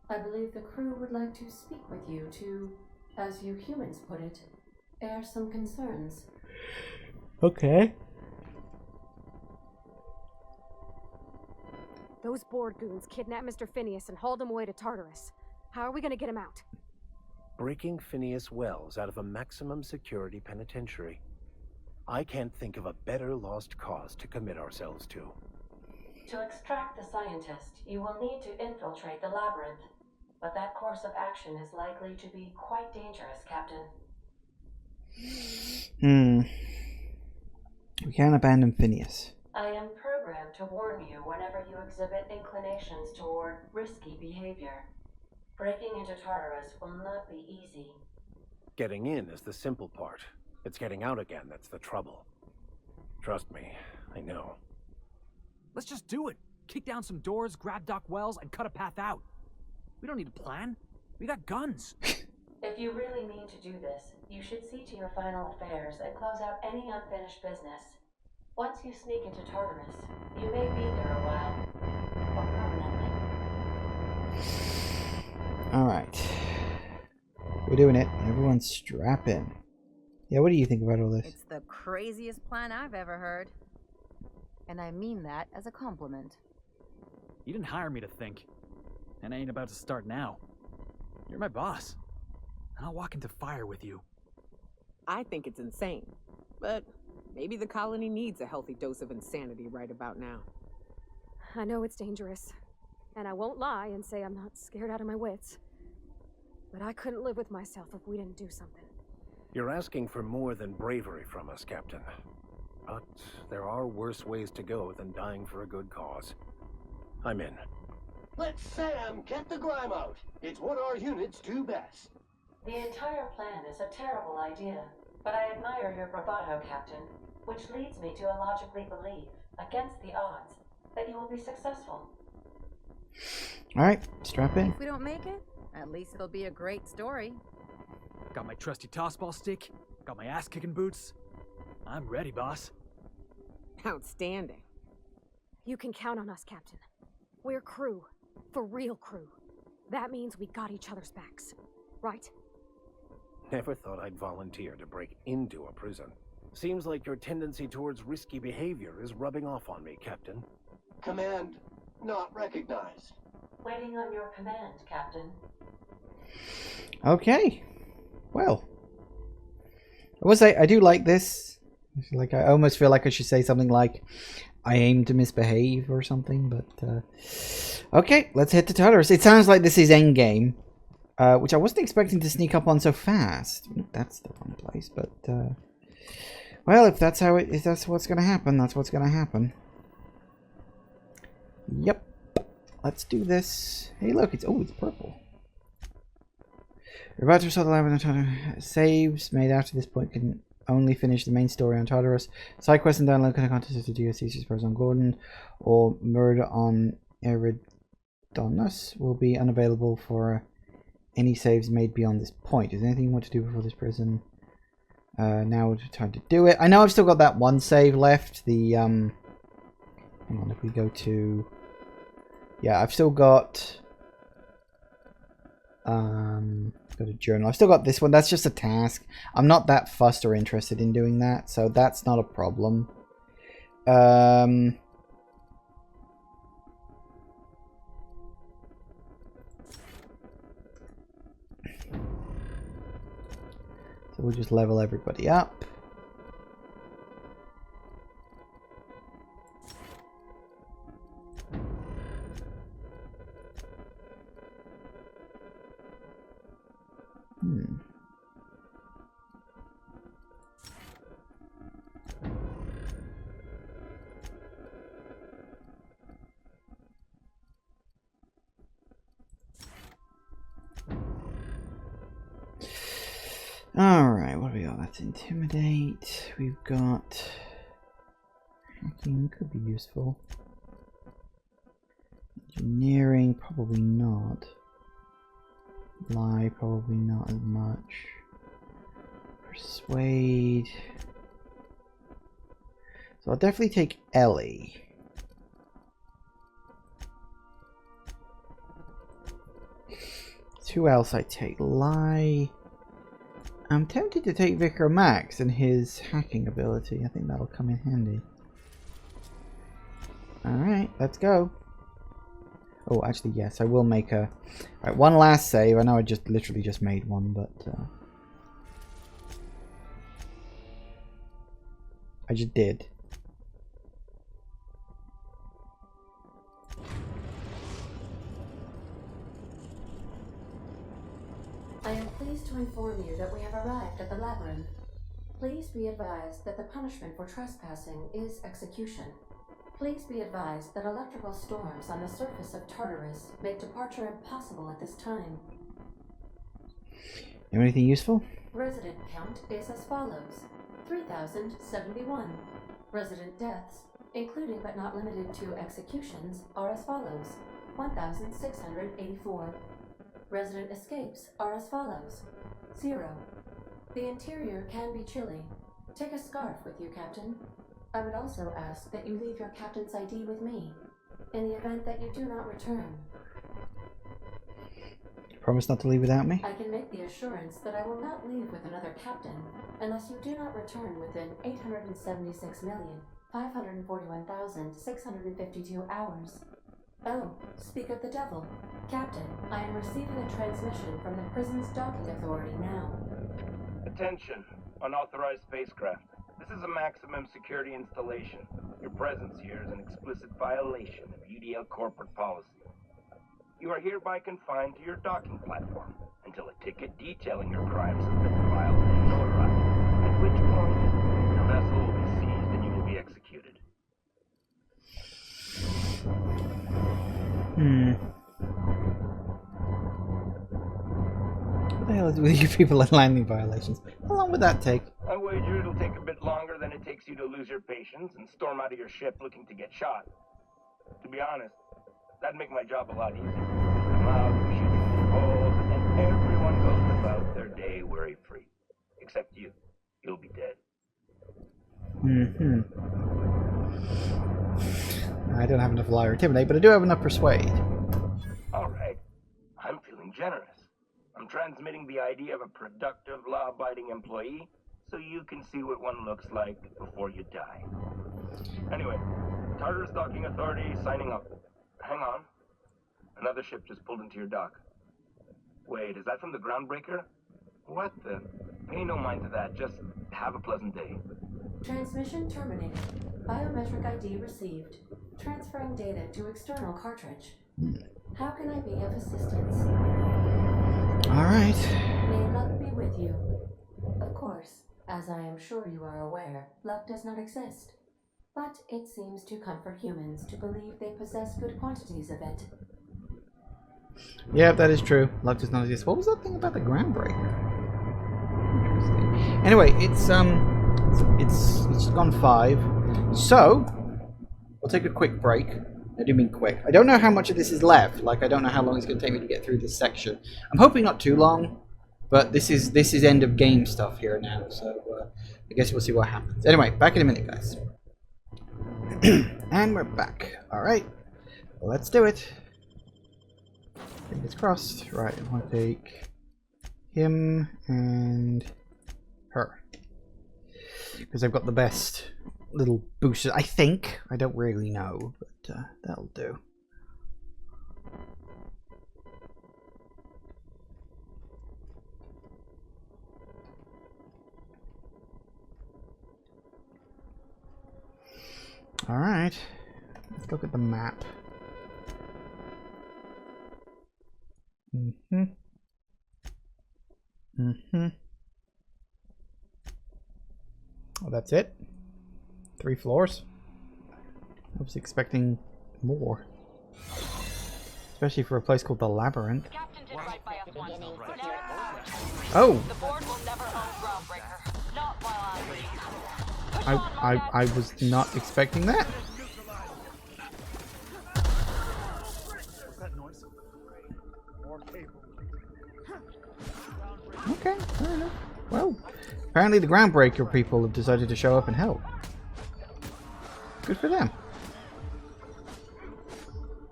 I believe the crew would like to speak with you to, as you humans put it, air some concerns. Okay. Those board goons kidnapped Mr. Phineas and hauled him away to Tartarus. How are we gonna get him out? Breaking Phineas Wells out of a maximum security penitentiary. I can't think of a better lost cause to commit ourselves to. To extract the scientist, you will need to infiltrate the labyrinth. But that course of action is likely to be quite dangerous, Captain. We can't abandon Phineas. I am programmed to warn you whenever you exhibit inclinations toward risky behavior. Breaking into Tartarus will not be easy. Getting in is the simple part. It's getting out again that's the trouble. Trust me, I know. Let's just do it. Kick down some doors, grab Doc Wells, and cut a path out. We don't need a plan. We got guns. If you really mean to do this, you should see to your final affairs and close out any unfinished business. Once you sneak into Tartarus, you may be there a while. Or permanently. Alright. We're doing it. Everyone strap in. Yeah, what do you think about all this? It's the craziest plan I've ever heard. And I mean that as a compliment. You didn't hire me to think. And I ain't about to start now. You're my boss. And I'll walk into fire with you. I think it's insane. But maybe the colony needs a healthy dose of insanity right about now. I know it's dangerous. And I won't lie and say I'm not scared out of my wits. But I couldn't live with myself if we didn't do something. You're asking for more than bravery from us, Captain. But there are worse ways to go than dying for a good cause. I'm in. Let Sam get the grime out. It's what our units do best. The entire plan is a terrible idea, but I admire your bravado, Captain, which leads me to illogically believe, against the odds, that you will be successful. Alright, strap in. If we don't make it, at least it'll be a great story. Got my trusty tossball stick, got my ass-kicking boots. I'm ready, boss. Outstanding. You can count on us, Captain. We're crew. For real crew. That means we got each other's backs. Right? Never thought I'd volunteer to break into a prison. Seems like your tendency towards risky behavior is rubbing off on me, Captain. Command not recognized. Waiting on your command, Captain. Okay. Well. I will say, I do like this. Like, I almost feel like I should say something like, I aim to misbehave or something, but, okay, let's head to Tartarus. It sounds like this is endgame, which I wasn't expecting to sneak up on so fast. That's the wrong place, but, well, if that's how if that's what's gonna happen, that's what's gonna happen. Yep. Let's do this. Hey, look, it's purple. We're about to restore the labyrinth. Saves made after this point can only finish the main story on Tartarus. Side quests and download content to DLCs for on Gordon or Murder on Eridonis will be unavailable for any saves made beyond this point. Is there anything you want to do before this prison? Now is the time to do it. I know I've still got that one save left. The hang on, if we go to, yeah, I've still got go to journal. I've still got this one. That's just a task. I'm not that fussed or interested in doing that, so that's not a problem. So we'll just level everybody up. Alright, what do we got? That's intimidate. We've got hacking, could be useful. Engineering, probably not. Lie, probably not as much. Persuade. So I'll definitely take Ellie. Who else I take? Lie. I'm tempted to take Vicar Max and his hacking ability. I think that'll come in handy. Alright, let's go. Oh, actually, yes, I will make a... Alright, one last save. I know I just literally just made one, but... I just did. I am pleased to inform you that we have arrived at the labyrinth. Please be advised that the punishment for trespassing is execution. Please be advised that electrical storms on the surface of Tartarus make departure impossible at this time. Anything useful? Resident count is as follows: 3,071. Resident deaths, including but not limited to executions, are as follows: 1,684. Resident escapes are as follows: 0. The interior can be chilly. Take a scarf with you, Captain. I would also ask that you leave your captain's ID with me, in the event that you do not return. Promise not to leave without me? I can make the assurance that I will not leave with another captain, unless you do not return within 876,541,652 hours. Oh, speak of the devil. Captain, I am receiving a transmission from the prison's docking authority now. Attention, unauthorized spacecraft. This is a maximum security installation. Your presence here is an explicit violation of UDL corporate policy. You are hereby confined to your docking platform until a ticket detailing your crimes has been filed and notarized, at which point your vessel will be seized and you will be executed. What the hell is with you people and landing violations? How long would that take? I wager it'll take a bit longer than it takes you to lose your patience and storm out of your ship looking to get shot. To be honest, that'd make my job a lot easier. I'm out shooting holes, and everyone goes about their day worry-free. Except you. You'll be dead. I don't have enough lie or intimidate, but I do have enough persuade. Alright. I'm feeling generous. I'm transmitting the idea of a productive, law-abiding employee so you can see what one looks like before you die. Anyway, Tartarus Docking Authority signing up. Hang on. Another ship just pulled into your dock. Wait, is that from the Groundbreaker? What the? Pay no mind to that. Just have a pleasant day. Transmission terminated. Biometric ID received. Transferring data to external cartridge. How can I be of assistance? Alright. May luck be with you. Of course, as I am sure you are aware, luck does not exist. But it seems to comfort humans to believe they possess good quantities of it. Yeah, that is true. Luck does not exist. What was that thing about the Groundbreaker? Interesting. Anyway, it's gone 5. So we'll take a quick break. I do mean quick. I don't know how much of this is left. Like, I don't know how long it's going to take me to get through this section. I'm hoping not too long, but this is end of game stuff here now. So I guess we'll see what happens. Anyway, back in a minute, guys. And we're back. All right, let's do it. Fingers crossed. Right, I want to take him and her because I've got the best little boosters. I think. I don't really know, but that'll do. All right, let's look at the map. Oh, that's it? 3 floors? I was expecting more. Especially for a place called the Labyrinth. Oh! The board will never own Groundbreaker. Not while I leave. I was not expecting that. Okay, fair enough. Well, apparently the Groundbreaker people have decided to show up and help. Good for them.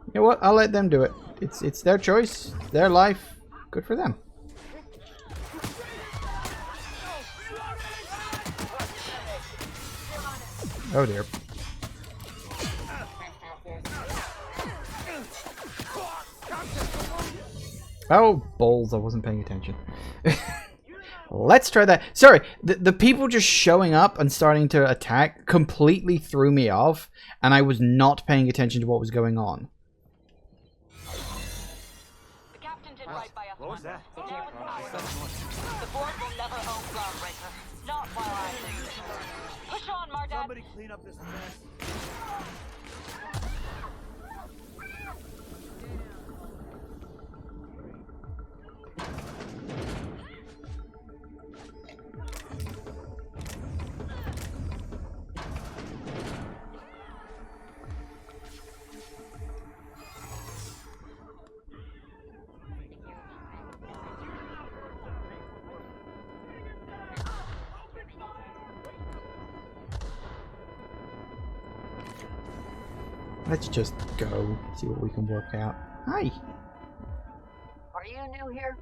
You know what? I'll let them do it. It's their choice, their life. Good for them. Oh dear. Oh, balls, I wasn't paying attention. Let's try that. Sorry, the people just showing up and starting to attack completely threw me off, and I was not paying attention to what was going on. The captain did right by us. What was that? The board will never own Groundbreaker. Not while I leave. Push on, Mardad. Somebody clean up this mess. Let's just go, see what we can work out. Hi! Are you new here?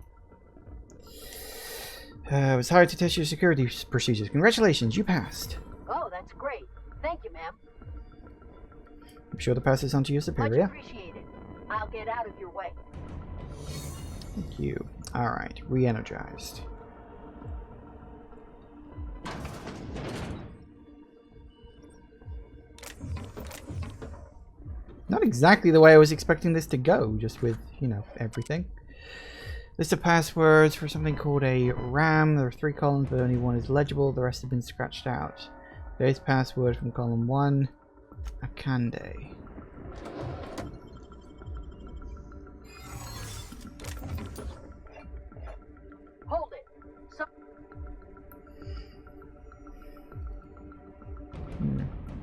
I was hired to test your security procedures. Congratulations, you passed. Oh, that's great. Thank you, ma'am. I'm sure to pass this on to your superior. Much appreciated. I'll get out of your way. Thank you. Alright, re-energized. Not exactly the way I was expecting this to go, just with, you know, everything. List of passwords for something called a RAM. There are 3 columns, but only one is legible. The rest have been scratched out. Base password from column 1. Akande.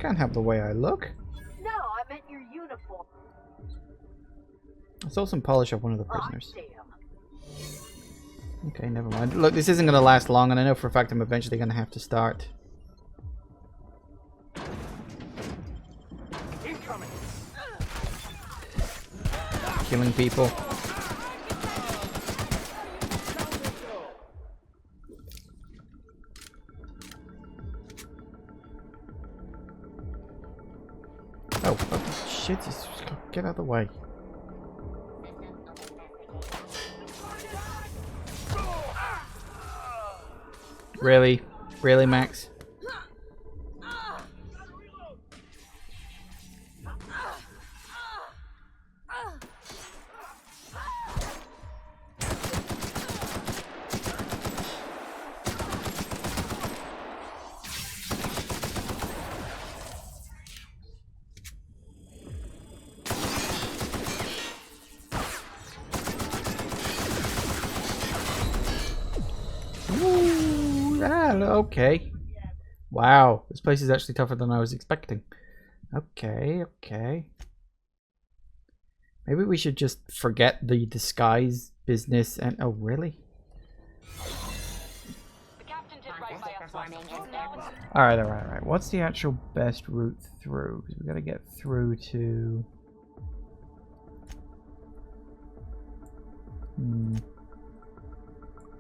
Can't help the way I look. No, I meant your uniform. I saw some polish off one of the Oh, prisoners. damn. Okay, never mind. Look, this isn't going to last long, and I know for a fact I'm eventually going to have to start killing people. Oh, shit, just get out of the way. Really? Really, Max? Ooh, okay. Wow, this place is actually tougher than I was expecting. Okay, okay. Maybe we should just forget the disguise business and... Oh, really? Alright. What's the actual best route through? Because we gotta get through to...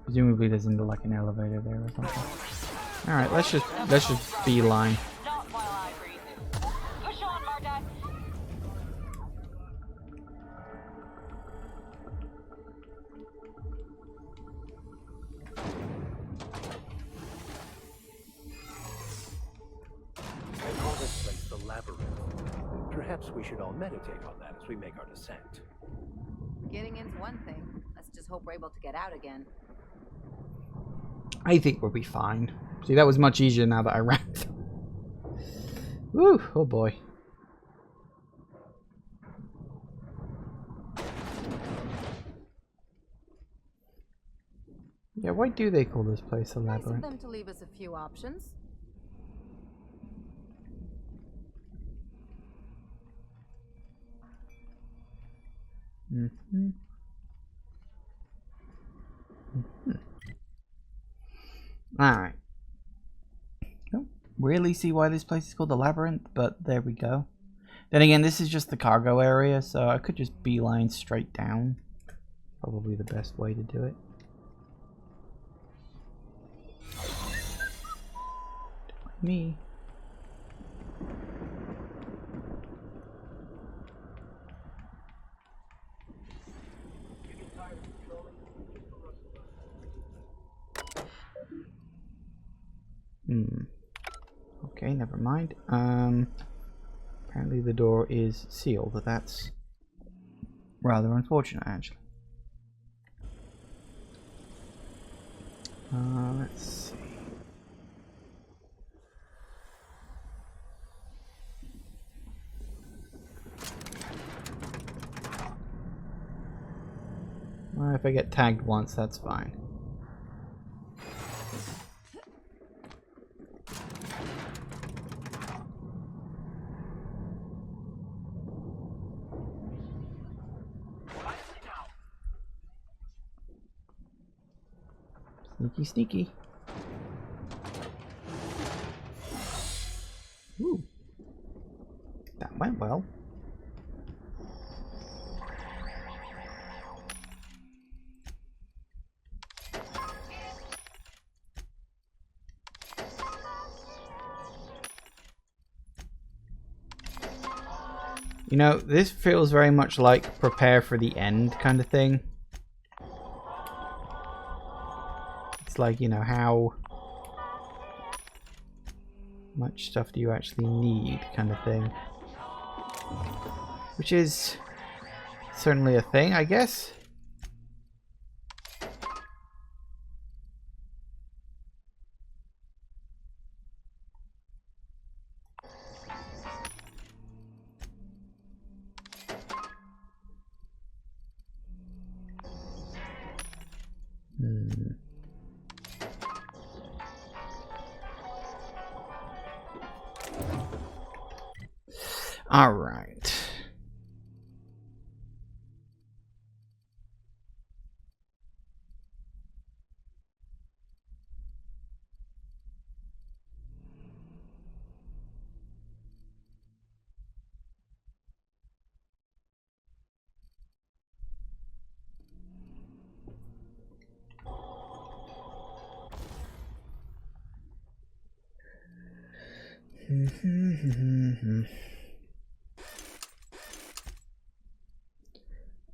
Presumably there's like an elevator there or something. Alright, let's just beeline. I call this place the labyrinth. Perhaps we should all meditate on that as we make our descent. Getting in's one thing. Let's just hope we're able to get out again. I think we'll be fine. See, that was much easier now that I ran. Woo! Oh boy. Yeah, why do they call this place a labyrinth? Nice of them to leave us a few options. Alright. Don't really see why this place is called the labyrinth, but there we go. Then again, this is just the cargo area, so I could just beeline straight down. Probably the best way to do it. Don't mind me. Okay, never mind. Apparently the door is sealed. That's rather unfortunate, actually. Let's see. Well, if I get tagged once, that's fine. Sneaky, sneaky. Ooh. That went well. You know, this feels very much like prepare for the end kind of thing. It's like, you know, how much stuff do you actually need kind of thing. Which is certainly a thing, I guess. All right.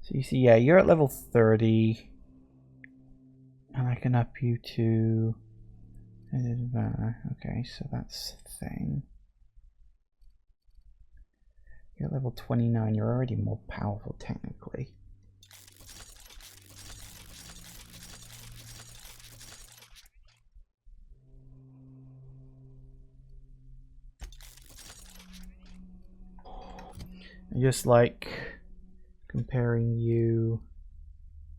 So you see, yeah, you're at level 30. And I can up you to... Okay, so that's the thing. You're at level 29, you're already more powerful technically. Just like comparing you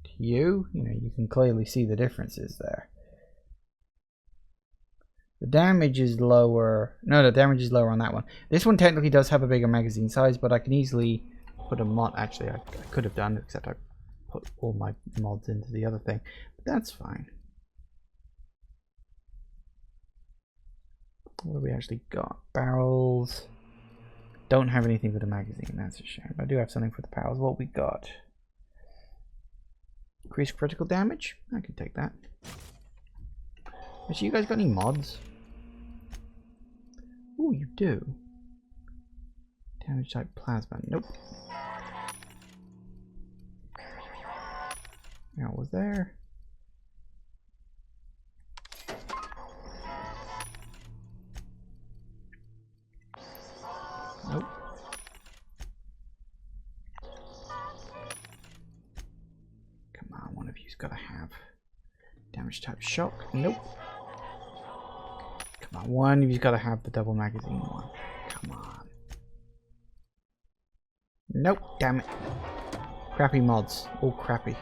to you know, you can clearly see the differences there. The damage is lower. No, the damage is lower on that one. This one technically does have a bigger magazine size, but I can easily put a mod. Actually, I could have done, except I put all my mods into the other thing. But that's fine. What have we actually got? Barrels. Don't have anything for the magazine. That's a shame. I do have something for the barrels. What we got? Increased critical damage. I can take that. Actually, you guys got any mods? Oh, you do. Damage type plasma. Nope. Now, was there? Nope. Come on, one of you's got to have damage type shock. Nope. Come on, one of you's got to have the double magazine one. Come on. Nope, damn it. Crappy mods. All crappy.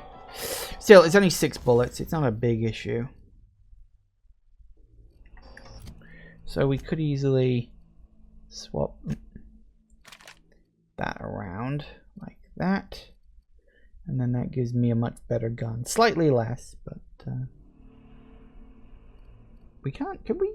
Still, it's only 6 bullets. It's not a big issue. So we could easily swap that around like that. And then that gives me a much better gun. Slightly less, but we can't, can we?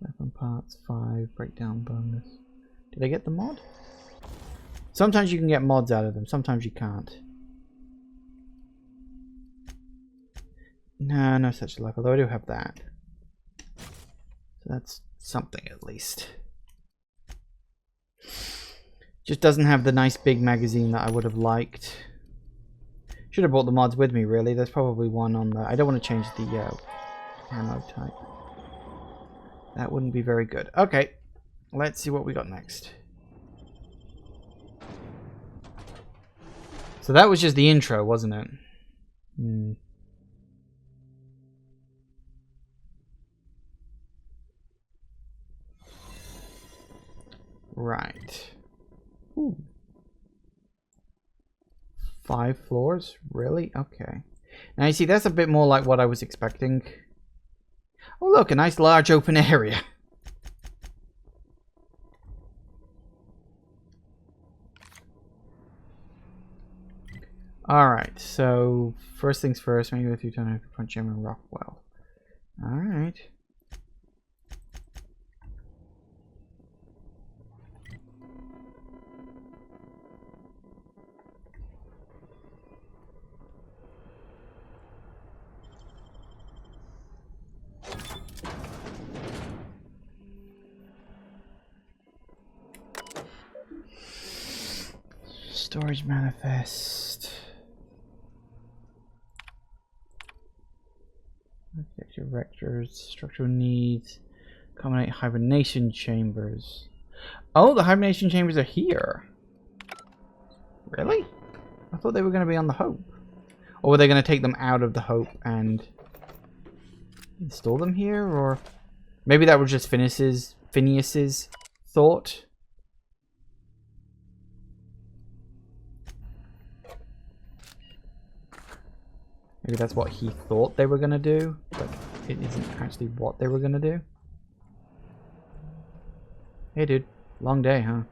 Weapon parts 5, breakdown bonus. Did I get the mod? Sometimes you can get mods out of them, sometimes you can't. No, no such luck, although I do have that. So that's something at least. Just doesn't have the nice big magazine that I would have liked. Should have brought the mods with me, really. There's probably one on the... I don't want to change the ammo type. That wouldn't be very good. Okay, let's see what we got next. So that was just the intro, wasn't it? Right. Ooh. 5 floors? Really? Okay. Now you see, that's a bit more like what I was expecting. Oh look, a nice large open area. Alright, so first things first, when you go through town, I punch him in Rockwell. Alright. Storage manifest. Architecture vectors, structural needs, accommodate hibernation chambers. Oh, the hibernation chambers are here. Really? I thought they were going to be on the Hope. Or were they going to take them out of the Hope and install them here? Or maybe that was just Phineas's thought. Maybe that's what he thought they were gonna do, but it isn't actually what they were gonna do. Hey dude, long day, huh?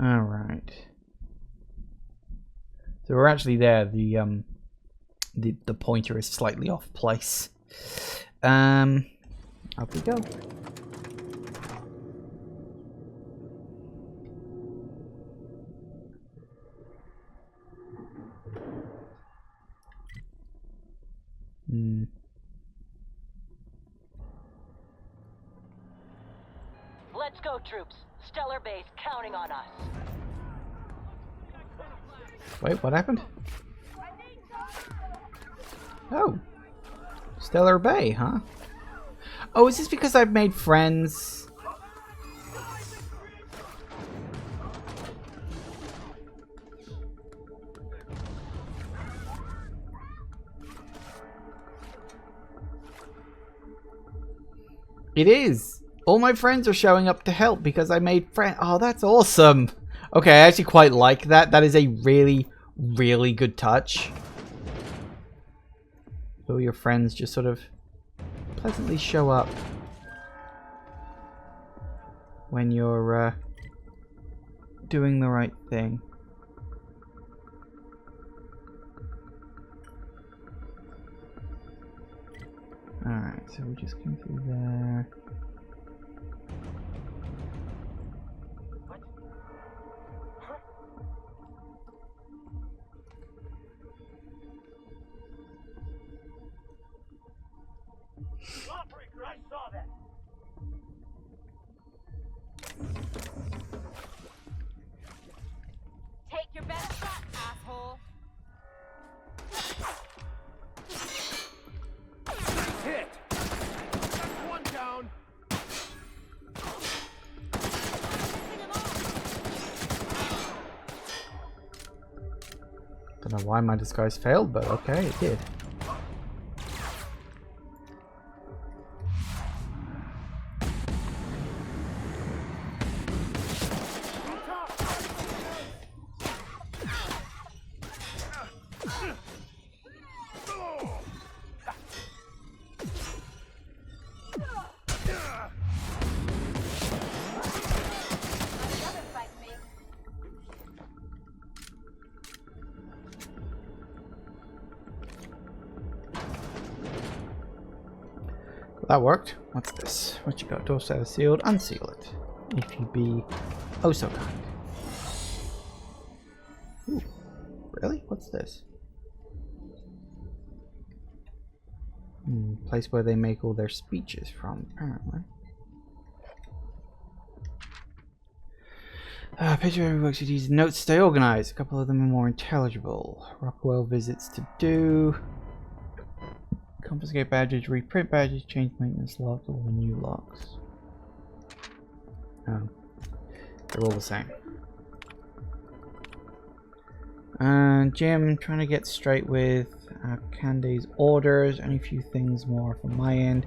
Alright. So we're actually there. The pointer is slightly off place. Up we go. Let's go, troops. Stellar Base counting on us. Wait, what happened? Oh. Stellar Bay, huh? Oh, is this because I've made friends? It is. All my friends are showing up to help because I made friends. Oh, that's awesome. Okay, I actually quite like that. That is a really, really good touch. So your friends just sort of pleasantly show up when you're doing the right thing. Alright, so we just came through there. Lawbreaker, I saw that. Take your best shot, asshole. Hit. That's one down. Don't know why my disguise failed, but okay, it did. That worked. What's this? What you got? Door set is sealed. Unseal it. If you be oh so kind. Ooh. Really? What's this? Place where they make all their speeches from, apparently. Picture every worksheet uses notes to stay organized. A couple of them are more intelligible. Rockwell visits to do. Confiscate badges, reprint badges, change maintenance locks, or new locks. Oh. They're all the same. Jim, trying to get straight with Candy's orders. Only a few things more from my end.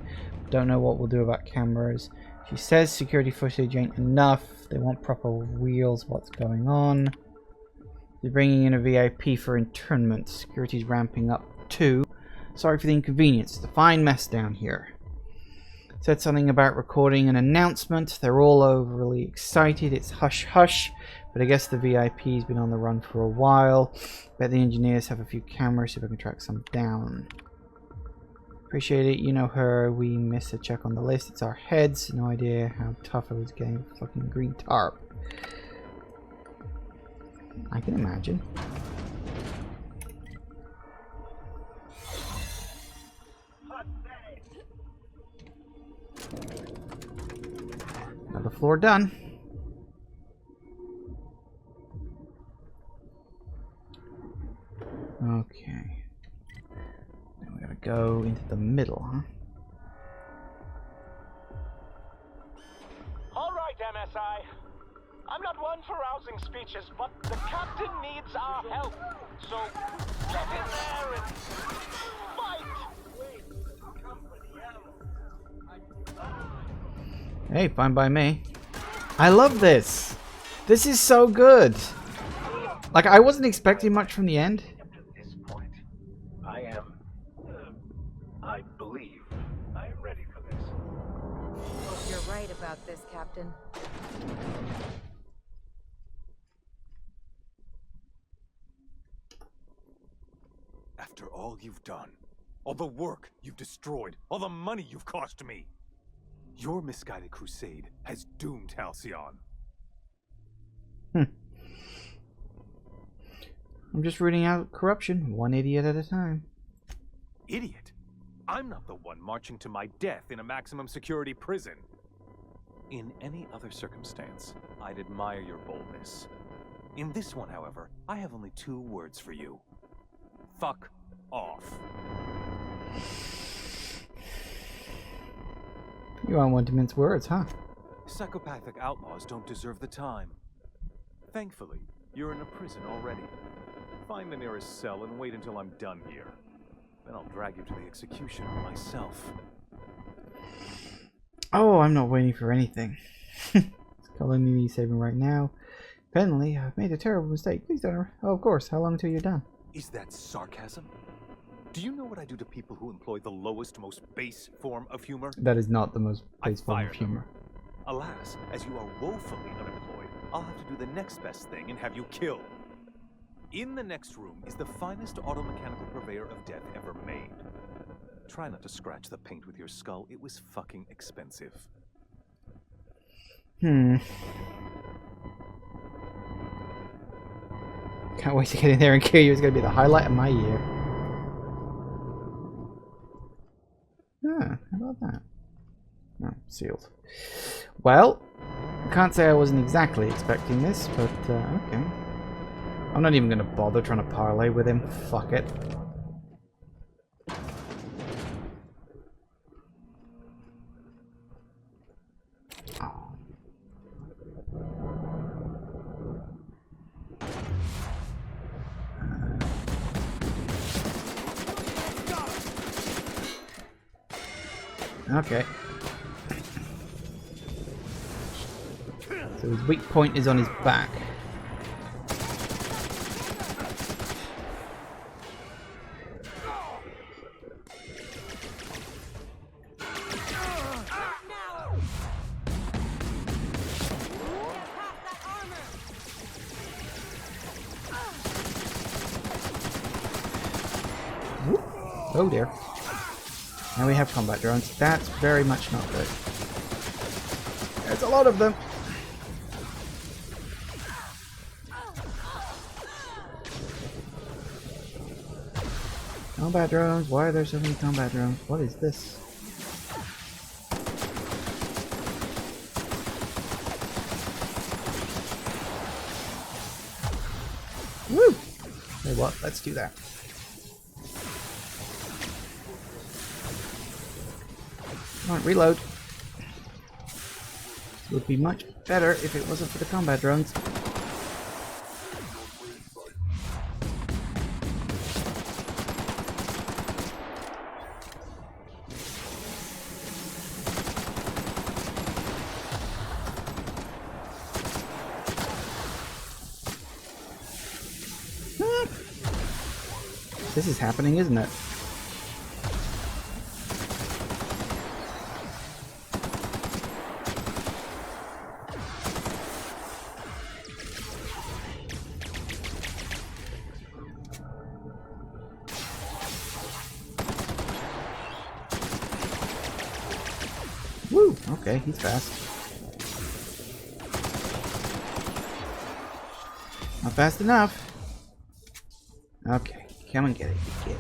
Don't know what we'll do about cameras. She says security footage ain't enough. They want proper wheels. What's going on? They're bringing in a VIP for internment. Security's ramping up too. Sorry for the inconvenience. It's a fine mess down here. Said something about recording an announcement. They're all overly excited. It's hush hush. But I guess the VIP's been on the run for a while. Bet the engineers have a few cameras, see if I can track some down. Appreciate it. You know her. We missed a check on the list. It's our heads. No idea how tough I was getting fucking green tarp. I can imagine. Another floor done. Okay. Now we gotta go into the middle, huh? All right, MSI. I'm not one for rousing speeches, but the captain needs our help. So get in there and fight. Hey, fine by me. I love this. This is so good. Like, I wasn't expecting much from the end. I am. I believe I am ready for this. Hope you're right about this, Captain. After all you've done, all the work you've destroyed, all the money you've cost me, your misguided crusade has doomed Halcyon. I'm just rooting out corruption, one idiot at a time. Idiot? I'm not the one marching to my death in a maximum security prison. In any other circumstance, I'd admire your boldness. In this one, however, I have only 2 words for you. Fuck off. You don't want to mince words, huh? Psychopathic outlaws don't deserve the time. Thankfully, you're in a prison already. Find the nearest cell and wait until I'm done here. Then I'll drag you to the executioner myself. Oh, I'm not waiting for anything. It's calling me saving right now. Penley, I've made a terrible mistake. Please don't. Oh, of course. How long till you're done? Is that sarcasm? Do you know what I do to people who employ the lowest, most base form of humor? That is not the most base form of humor. Alas, as you are woefully unemployed, I'll have to do the next best thing and have you killed. In the next room is the finest automechanical purveyor of death ever made. Try not to scratch the paint with your skull. It was fucking expensive. Can't wait to get in there and kill you. It's going to be the highlight of my year. Ah, how about that? No, sealed. Well, can't say I wasn't exactly expecting this, but okay. I'm not even going to bother trying to parlay with him. Fuck it. Okay. So his weak point is on his back. Whoop. Oh dear. Now we have combat drones. That's very much not good. There's a lot of them. Combat drones? Why are there so many combat drones? What is this? Woo! Hey, what? Let's do that. Come on, reload. It would be much better if it wasn't for the combat drones. This is happening, isn't it? Woo! Okay, he's fast. Not fast enough. Okay, come and get it, you kid.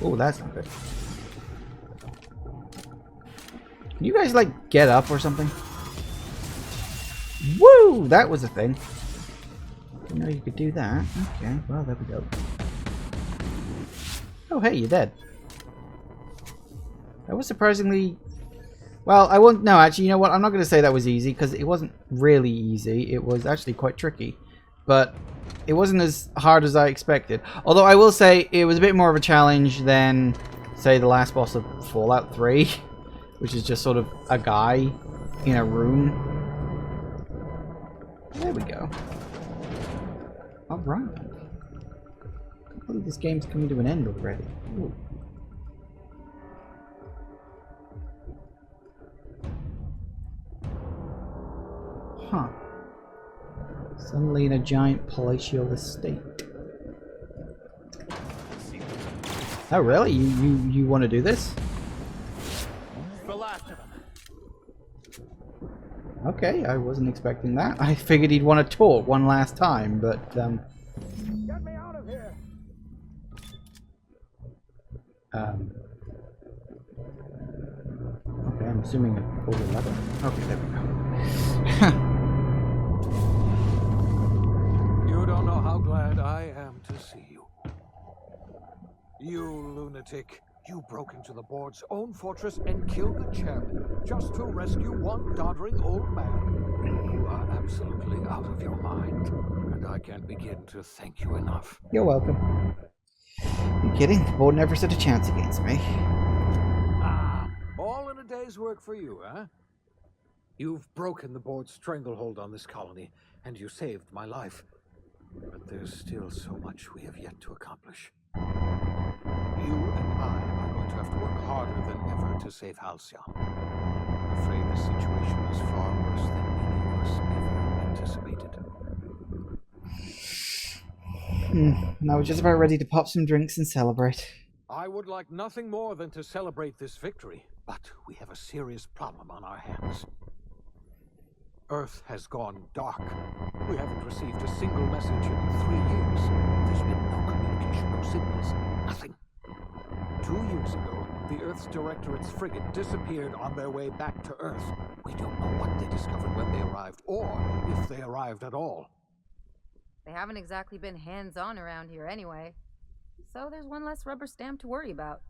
Oh, that's not good. Can you guys, like, get up or something? Woo! That was a thing. Didn't know you could do that. Okay, well, there we go. Oh, hey, you're dead. That was surprisingly... Well, I won't... No, actually, you know what? I'm not going to say that was easy, because it wasn't really easy. It was actually quite tricky. but it wasn't as hard as I expected. Although I will say it was a bit more of a challenge than, say, the last boss of Fallout 3, which is just sort of a guy in a room. There we go. Alright. I can't believe this game's coming to an end already. Ooh. Huh. Suddenly in a giant palatial estate. Oh really? You want to do this? The last of them. Okay, I wasn't expecting that. I figured he'd want to talk one last time, but Get me out of here. Okay, I'm assuming I pulled the lever. Okay, there we go. You don't know how glad I am to see you. You lunatic. You broke into the board's own fortress and killed the chairman just to rescue one doddering old man. You are absolutely out of your mind, and I can't begin to thank you enough. You're welcome. You kidding? The board never stood a chance against me. Ah, all in a day's work for you, huh? You've broken the board's stranglehold on this colony, and you saved my life. But there's still so much we have yet to accomplish. You and I are going to have to work harder than ever to save Halcyon. I'm afraid the situation is far worse than any of us ever anticipated. I was just about ready to pop some drinks and celebrate. I would like nothing more than to celebrate this victory, but we have a serious problem on our hands. Earth has gone dark. We haven't received a single message in 3 years. There's been no communication, no signals, nothing. 2 years ago, the Earth's Directorate's frigate disappeared on their way back to Earth. We don't know what they discovered when they arrived, or if they arrived at all. They haven't exactly been hands-on around here anyway. So there's one less rubber stamp to worry about.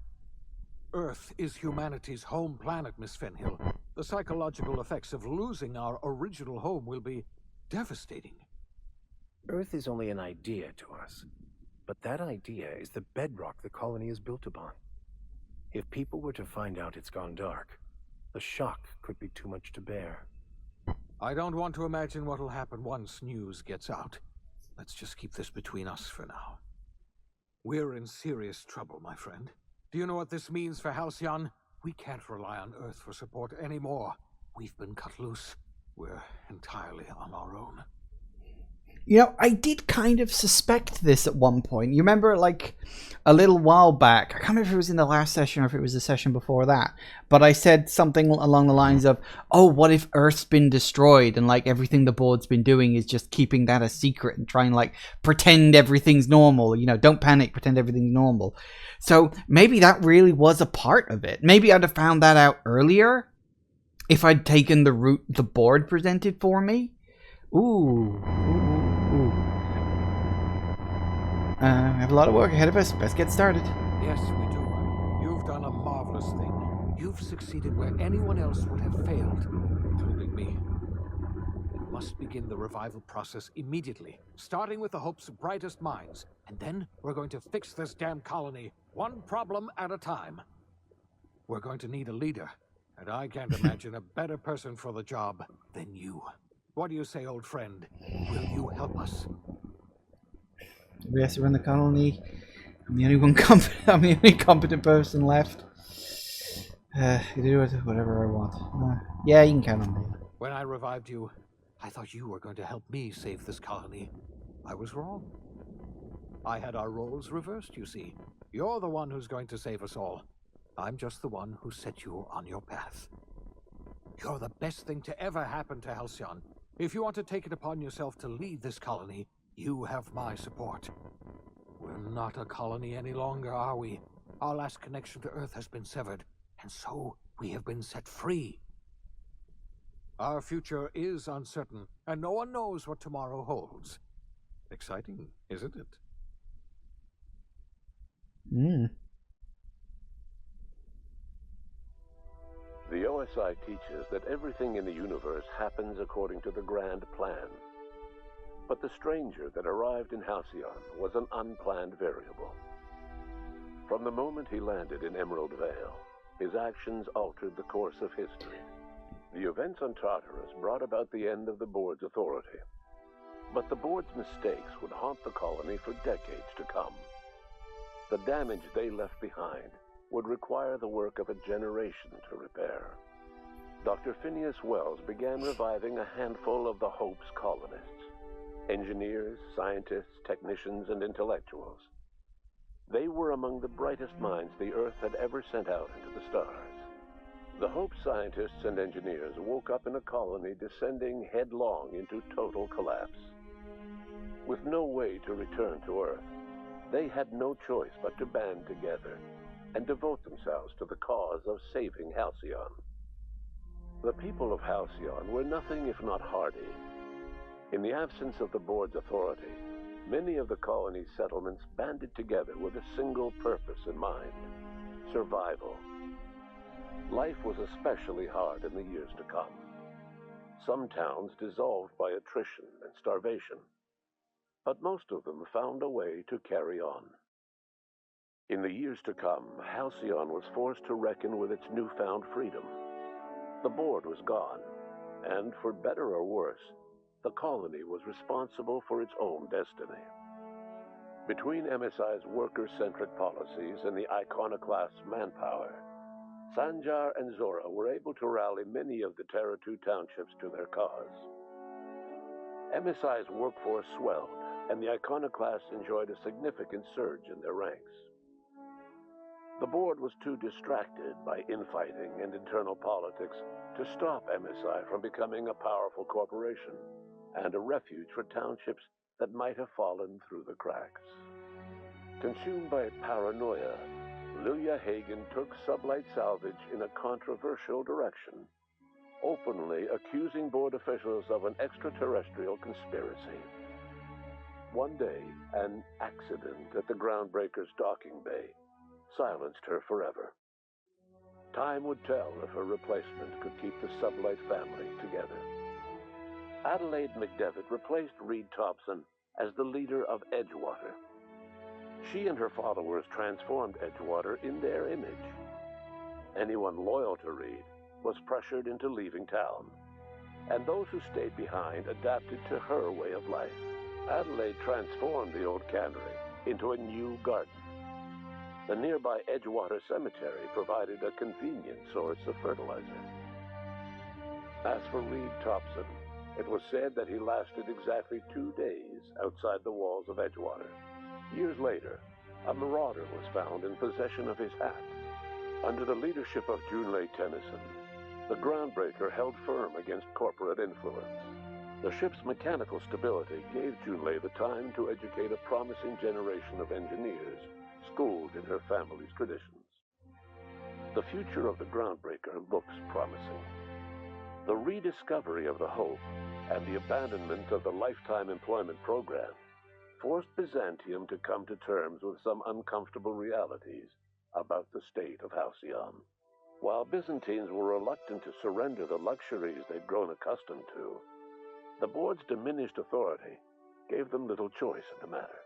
Earth is humanity's home planet, Miss Fenhill. The psychological effects of losing our original home will be devastating. Earth is only an idea to us. But that idea is the bedrock the colony is built upon. If people were to find out it's gone dark, the shock could be too much to bear. I don't want to imagine what'll happen once news gets out. Let's just keep this between us for now. We're in serious trouble, my friend. Do you know what this means for Halcyon? We can't rely on Earth for support anymore. We've been cut loose. We're entirely on our own. You know, I did kind of suspect this at one point. You remember, like, a little while back, I can't remember if it was in the last session or if it was the session before that, but I said something along the lines of, oh, what if Earth's been destroyed and, like, everything the board's been doing is just keeping that a secret and trying, like, pretend everything's normal. You know, don't panic, pretend everything's normal. So maybe that really was a part of it. Maybe I'd have found that out earlier if I'd taken the route the board presented for me. Ooh. We have a lot of work ahead of us. Best get started. Yes, we do. You've done a marvelous thing. You've succeeded where anyone else would have failed, including me. We must begin the revival process immediately, starting with the Hope's brightest minds. And then we're going to fix this damn colony, one problem at a time. We're going to need a leader, and I can't imagine a better person for the job than you. What do you say, old friend? Will you help us? We have to run the colony. I'm the only one I'm the only competent person left. You do whatever I want. Yeah, you can count on me. When I revived you, I thought you were going to help me save this colony. I was wrong. I had our roles reversed, you see. You're the one who's going to save us all. I'm just the one who set you on your path. You're the best thing to ever happen to Halcyon. If you want to take it upon yourself to lead this colony, you have my support. We're not a colony any longer, are we? Our last connection to Earth has been severed, and so we have been set free. Our future is uncertain, and no one knows what tomorrow holds. Exciting, isn't it? The OSI teaches that everything in the universe happens according to the grand plan. But the stranger that arrived in Halcyon was an unplanned variable. From the moment he landed in Emerald Vale, his actions altered the course of history. The events on Tartarus brought about the end of the board's authority. But the board's mistakes would haunt the colony for decades to come. The damage they left behind would require the work of a generation to repair. Dr. Phineas Wells began reviving a handful of the Hope's colonists: engineers, scientists, technicians, and intellectuals. They were among the brightest minds the Earth had ever sent out into the stars. The Hope scientists and engineers woke up in a colony descending headlong into total collapse. With no way to return to Earth, they had no choice but to band together and devote themselves to the cause of saving Halcyon. The people of Halcyon were nothing if not hardy. In the absence of the board's authority, many of the colony's settlements banded together with a single purpose in mind: survival. Life was especially hard in the years to come. Some towns dissolved by attrition and starvation, but most of them found a way to carry on. In the years to come, Halcyon was forced to reckon with its newfound freedom. The board was gone, and for better or worse, the colony was responsible for its own destiny. Between MSI's worker-centric policies and the iconoclast's manpower, Sanjar and Zora were able to rally many of the Terra 2 townships to their cause. MSI's workforce swelled, and the iconoclasts enjoyed a significant surge in their ranks. The board was too distracted by infighting and internal politics to stop MSI from becoming a powerful corporation and a refuge for townships that might have fallen through the cracks. Consumed by paranoia, Lilia Hagen took Sublight Salvage in a controversial direction, openly accusing board officials of an extraterrestrial conspiracy. One day, an accident at the Groundbreaker's docking bay silenced her forever. Time would tell if a replacement could keep the Sublight family together. Adelaide McDevitt replaced Reed Thompson as the leader of Edgewater. She and her followers transformed Edgewater in their image. Anyone loyal to Reed was pressured into leaving town, and those who stayed behind adapted to her way of life. Adelaide transformed the old cannery into a new garden. The nearby Edgewater Cemetery provided a convenient source of fertilizer. As for Reed Thompson, it was said that he lasted exactly 2 days outside the walls of Edgewater. Years later, a marauder was found in possession of his hat. Under the leadership of Junlei Tennyson, the Groundbreaker held firm against corporate influence. The ship's mechanical stability gave Junlei the time to educate a promising generation of engineers schooled in her family's traditions. The future of the Groundbreaker looks promising. The rediscovery of the Hope and the abandonment of the lifetime employment program forced Byzantium to come to terms with some uncomfortable realities about the state of Halcyon. While Byzantines were reluctant to surrender the luxuries they'd grown accustomed to, the board's diminished authority gave them little choice in the matter.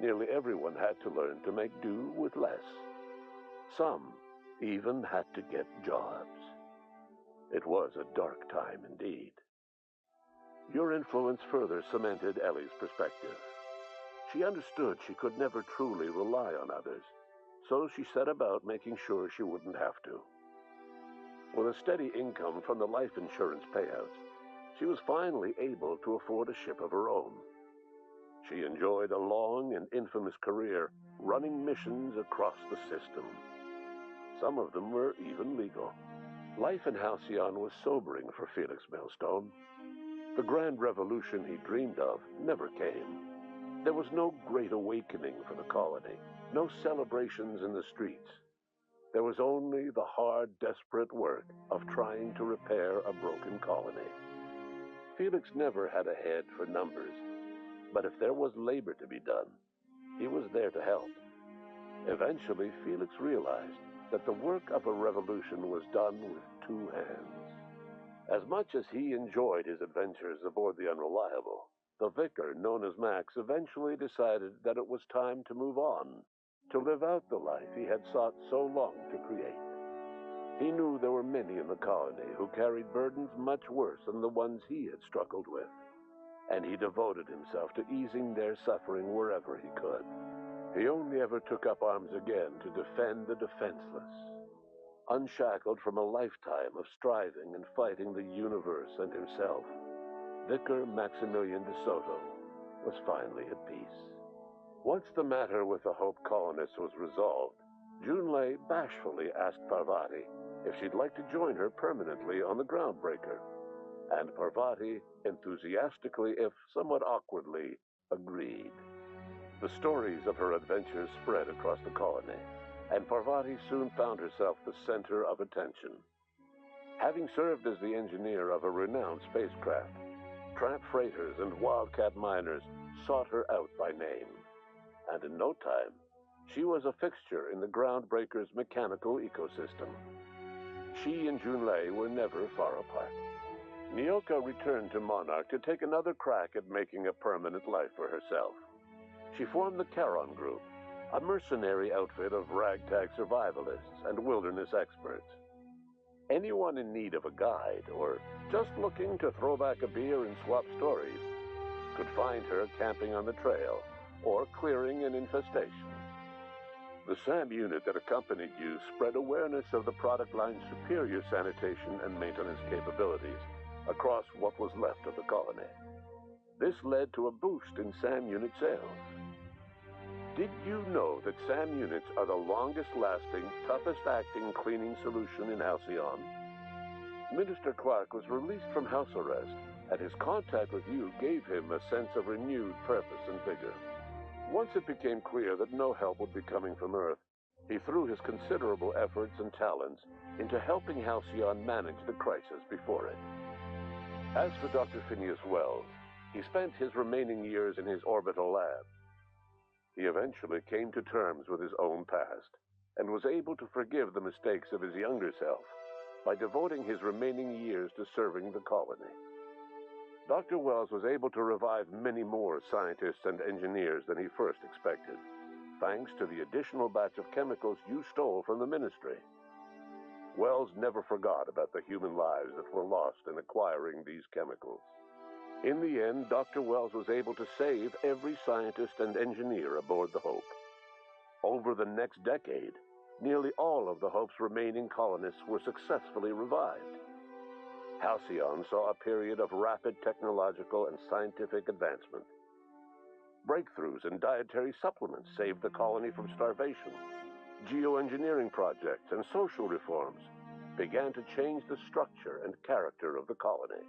Nearly everyone had to learn to make do with less. Some even had to get jobs. It was a dark time indeed. Your influence further cemented Ellie's perspective. She understood she could never truly rely on others, so she set about making sure she wouldn't have to. With a steady income from the life insurance payouts, she was finally able to afford a ship of her own. She enjoyed a long and infamous career running missions across the system. Some of them were even legal. Life in Halcyon was sobering for Felix Millstone. The grand revolution he dreamed of never came. There was no great awakening for the colony, no celebrations in the streets. There was only the hard, desperate work of trying to repair a broken colony. Felix never had a head for numbers, but if there was labor to be done, he was there to help. Eventually, Felix realized that the work of a revolution was done with 2 hands. As much as he enjoyed his adventures aboard the Unreliable, the vicar, known as Max, eventually decided that it was time to move on, to live out the life he had sought so long to create. He knew there were many in the colony who carried burdens much worse than the ones he had struggled with, and he devoted himself to easing their suffering wherever he could. He only ever took up arms again to defend the defenseless. Unshackled from a lifetime of striving and fighting the universe and himself, Vicar Maximilian de Soto was finally at peace. Once the matter with the Hope colonists was resolved, Junlei bashfully asked Parvati if she'd like to join her permanently on the Groundbreaker, and Parvati enthusiastically, if somewhat awkwardly, agreed. The stories of her adventures spread across the colony, and Parvati soon found herself the center of attention. Having served as the engineer of a renowned spacecraft, tramp freighters and wildcat miners sought her out by name, and in no time, she was a fixture in the Groundbreaker's mechanical ecosystem. She and Junlei were never far apart. Nyoka returned to Monarch to take another crack at making a permanent life for herself. She formed the Charon Group, a mercenary outfit of ragtag survivalists and wilderness experts. Anyone in need of a guide, or just looking to throw back a beer and swap stories, could find her camping on the trail or clearing an infestation. The SAM unit that accompanied you spread awareness of the product line's superior sanitation and maintenance capabilities across what was left of the colony. This led to a boost in SAM unit sales. Did you know that SAM units are the longest-lasting, toughest-acting cleaning solution in Halcyon? Minister Clark was released from house arrest, and his contact with you gave him a sense of renewed purpose and vigor. Once it became clear that no help would be coming from Earth, he threw his considerable efforts and talents into helping Halcyon manage the crisis before it. As for Dr. Phineas Wells, he spent his remaining years in his orbital lab. He eventually came to terms with his own past and was able to forgive the mistakes of his younger self by devoting his remaining years to serving the colony. Dr. Wells was able to revive many more scientists and engineers than he first expected, thanks to the additional batch of chemicals you stole from the ministry. Wells never forgot about the human lives that were lost in acquiring these chemicals. In the end, Dr. Wells was able to save every scientist and engineer aboard the Hope. Over the next decade, nearly all of the Hope's remaining colonists were successfully revived. Halcyon saw a period of rapid technological and scientific advancement. Breakthroughs in dietary supplements saved the colony from starvation. Geoengineering projects and social reforms began to change the structure and character of the colony.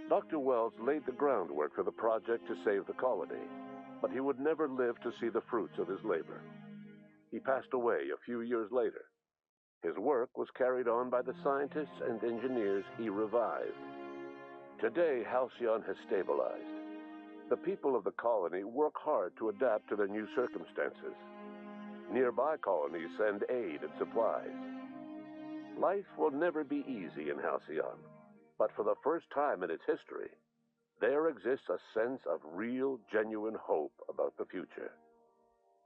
Dr. Wells laid the groundwork for the project to save the colony, but he would never live to see the fruits of his labor. He passed away a few years later. His work was carried on by the scientists and engineers he revived. Today, Halcyon has stabilized. The people of the colony work hard to adapt to their new circumstances. Nearby colonies send aid and supplies. Life will never be easy in Halcyon, but for the first time in its history, there exists a sense of real, genuine hope about the future.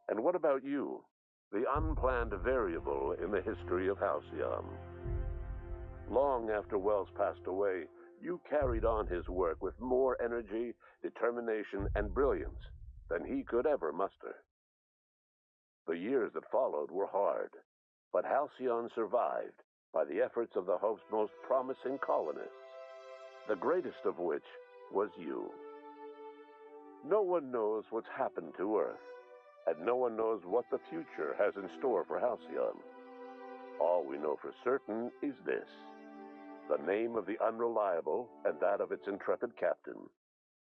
And what about you? The unplanned variable in the history of Halcyon. Long after Wells passed away, you carried on his work with more energy, determination, and brilliance than he could ever muster. The years that followed were hard, but Halcyon survived by the efforts of the Hope's most promising colonists, the greatest of which was you. No one knows what's happened to Earth, and no one knows what the future has in store for Halcyon. All we know for certain is this: the name of the Unreliable and that of its intrepid captain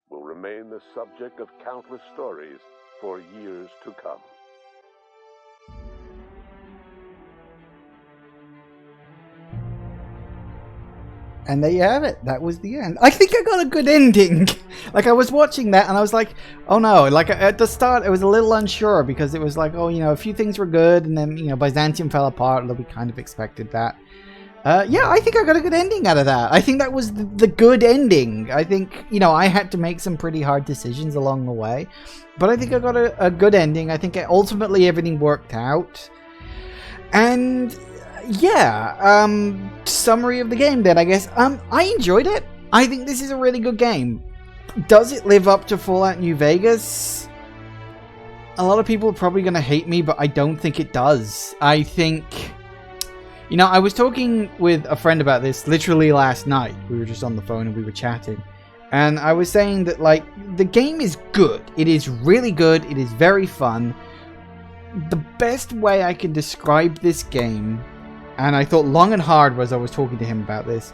will remain the subject of countless stories for years to come. And there you have it. That was the end. I think I got a good ending. Like, I was watching that and I was like, oh no. Like, at the start, I was a little unsure because it was like, oh, you know, a few things were good and then, you know, Byzantium fell apart, although we kind of expected that. Yeah, I think I got a good ending out of that. I think that was the good ending. I think, you know, I had to make some pretty hard decisions along the way, but I think I got a good ending. I think ultimately everything worked out. And yeah, summary of the game then, I guess. I enjoyed it. I think this is a really good game. Does it live up to Fallout New Vegas? A lot of people are probably going to hate me, but I don't think it does. I think... You know, I was talking with a friend about this literally last night. We were just on the phone and we were chatting. And I was saying that, like, the game is good. It is really good. It is very fun. The best way I can describe this game, and I thought long and hard as I was talking to him about this,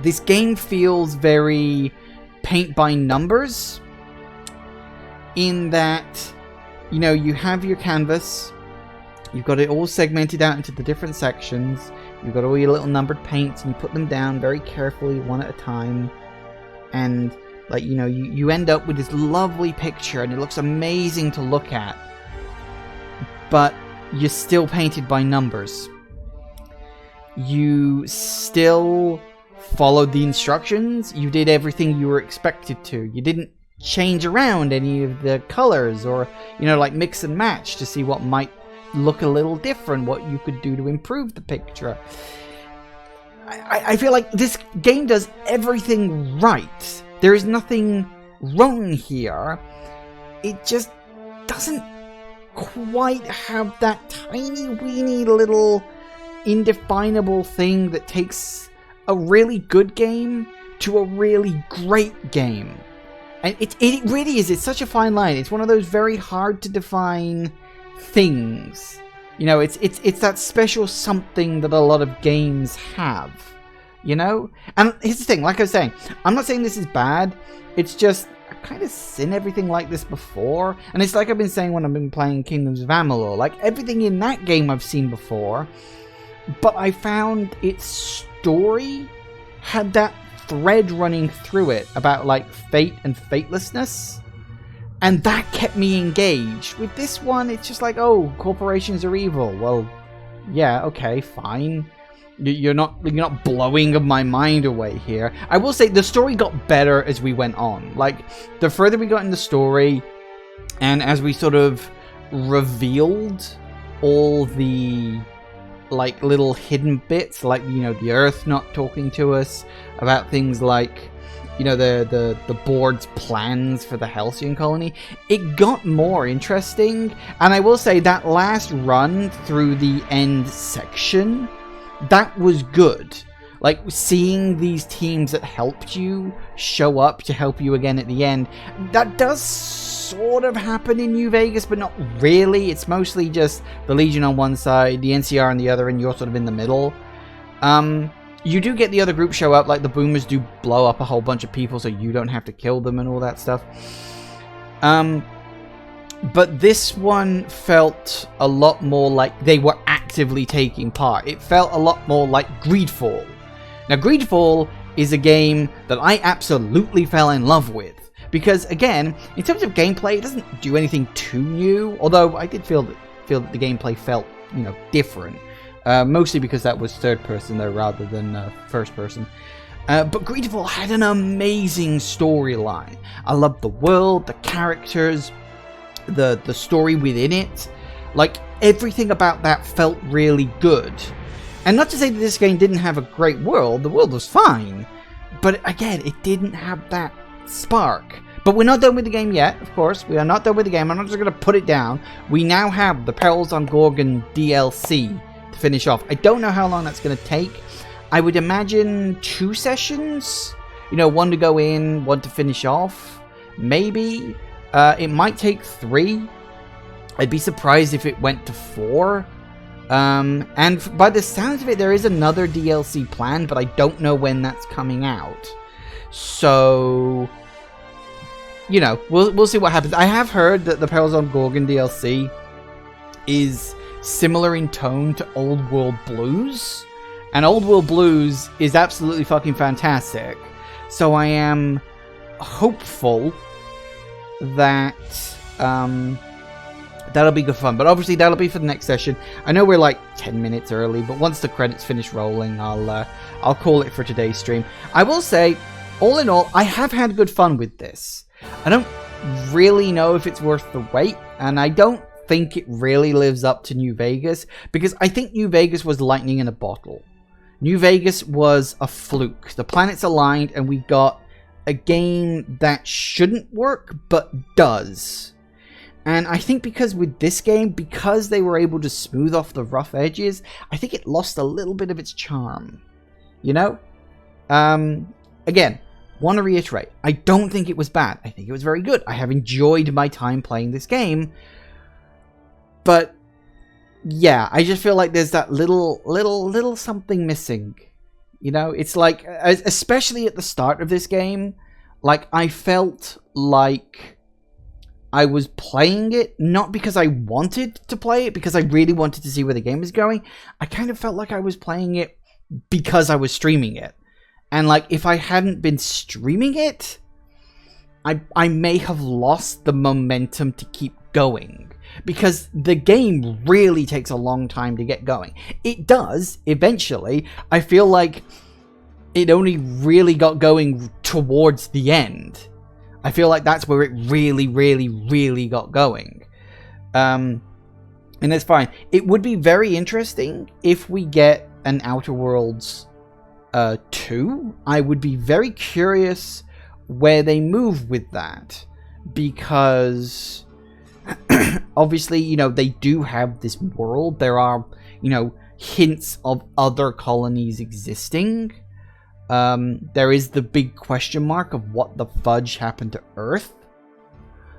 this game feels very paint by numbers. In that, you know, you have your canvas. You've got it all segmented out into the different sections. You've got all your little numbered paints, and you put them down very carefully, one at a time. And, like, you know, you end up with this lovely picture, and it looks amazing to look at. But you're still painted by numbers. You still followed the instructions. You did everything you were expected to. You didn't change around any of the colors, or, you know, like mix and match to see what might look a little different, what you could do to improve the picture. I feel like this game does everything right. There is nothing wrong here. It just doesn't quite have that tiny weeny little indefinable thing that takes a really good game to a really great game. And it really is. It's such a fine line. It's one of those very hard to define things. You know, it's that special something that a lot of games have. You know? And here's the thing, like I was saying, I'm not saying this is bad. It's just, I've kind of seen everything like this before. And it's like I've been saying when I've been playing Kingdoms of Amalur. Like, everything in that game I've seen before. But I found its story had that thread running through it about, like, fate and fatelessness. And that kept me engaged. With this one, it's just like, oh, corporations are evil. Well, yeah, okay, fine. You're not blowing my mind away here. I will say the story got better as we went on. Like, the further we got in the story, and as we sort of revealed all the, like, little hidden bits, like, you know, the Earth not talking to us about things like, you know, the board's plans for the Halcyon colony, it got more interesting. And I will say that last run through the end section, that was good. Like, seeing these teams that helped you show up to help you again at the end, that does sort of happen in New Vegas, but not really. It's mostly just the Legion on one side, the NCR on the other, and you're sort of in the middle. You do get the other group show up, like the boomers do blow up a whole bunch of people so you don't have to kill them and all that stuff. But this one felt a lot more like they were actively taking part. It felt a lot more like Greedfall. Now, Greedfall is a game that I absolutely fell in love with. Because, again, in terms of gameplay, it doesn't do anything too new. Although, I did feel that the gameplay felt, you know, different. Mostly because that was third person though, rather than first person. But Greedfall had an amazing storyline. I loved the world, the characters, the story within it. Like, everything about that felt really good. And not to say that this game didn't have a great world. The world was fine. But again, it didn't have that spark. But we're not done with the game yet, of course. We are not done with the game. I'm not just going to put it down. We now have the Perils on Gorgon DLC to finish off. I don't know how long that's going to take. I would imagine 2 sessions. You know, 1 to go in, 1 to finish off. Maybe. It might take 3. I'd be surprised if it went to 4. And by the sounds of it, there is another DLC planned, but I don't know when that's coming out. So, you know, we'll see what happens. I have heard that the Perils on Gorgon DLC is similar in tone to Old World Blues. And Old World Blues is absolutely fucking fantastic. So I am hopeful that That'll be good fun, but obviously that'll be for the next session. I know we're like 10 minutes early, but once the credits finish rolling, I'll call it for today's stream. I will say, all in all, I have had good fun with this. I don't really know if it's worth the wait, and I don't think it really lives up to New Vegas, because I think New Vegas was lightning in a bottle. New Vegas was a fluke. The planets aligned, and we got a game that shouldn't work, but does. And I think because with this game, because they were able to smooth off the rough edges, I think it lost a little bit of its charm. You know? Again, want to reiterate, I don't think it was bad. I think it was very good. I have enjoyed my time playing this game. But, yeah, I just feel like there's that little something missing. You know? It's like, especially at the start of this game, like, I felt like I was playing it, not because I wanted to play it, because I really wanted to see where the game is going. I kind of felt like I was playing it because I was streaming it. And, like, if I hadn't been streaming it, I may have lost the momentum to keep going. Because the game really takes a long time to get going. It does, eventually. I feel like it only really got going towards the end. I feel like that's where it really got going. And that's fine. It would be very interesting if we get an Outer Worlds 2. I would be very curious where they move with that. Because obviously, you know, they do have this world. There are, you know, hints of other colonies existing. There is the big question mark of what the fudge happened to Earth.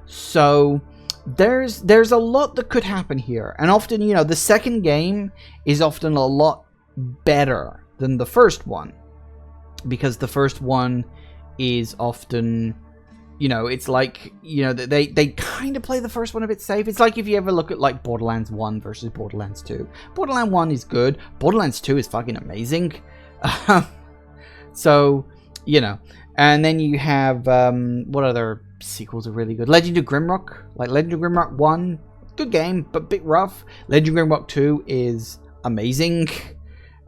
So there's a lot that could happen here. And often, you know, the second game is often a lot better than the first one. Because the first one is often, you know, it's like, you know, they kind of play the first one a bit safe. It's like if you ever look at like Borderlands 1 versus Borderlands 2. Borderlands 1 is good. Borderlands 2 is fucking amazing. So, you know, and then you have, what other sequels are really good? Legend of Grimrock, like Legend of Grimrock 1, good game, but a bit rough. Legend of Grimrock 2 is amazing,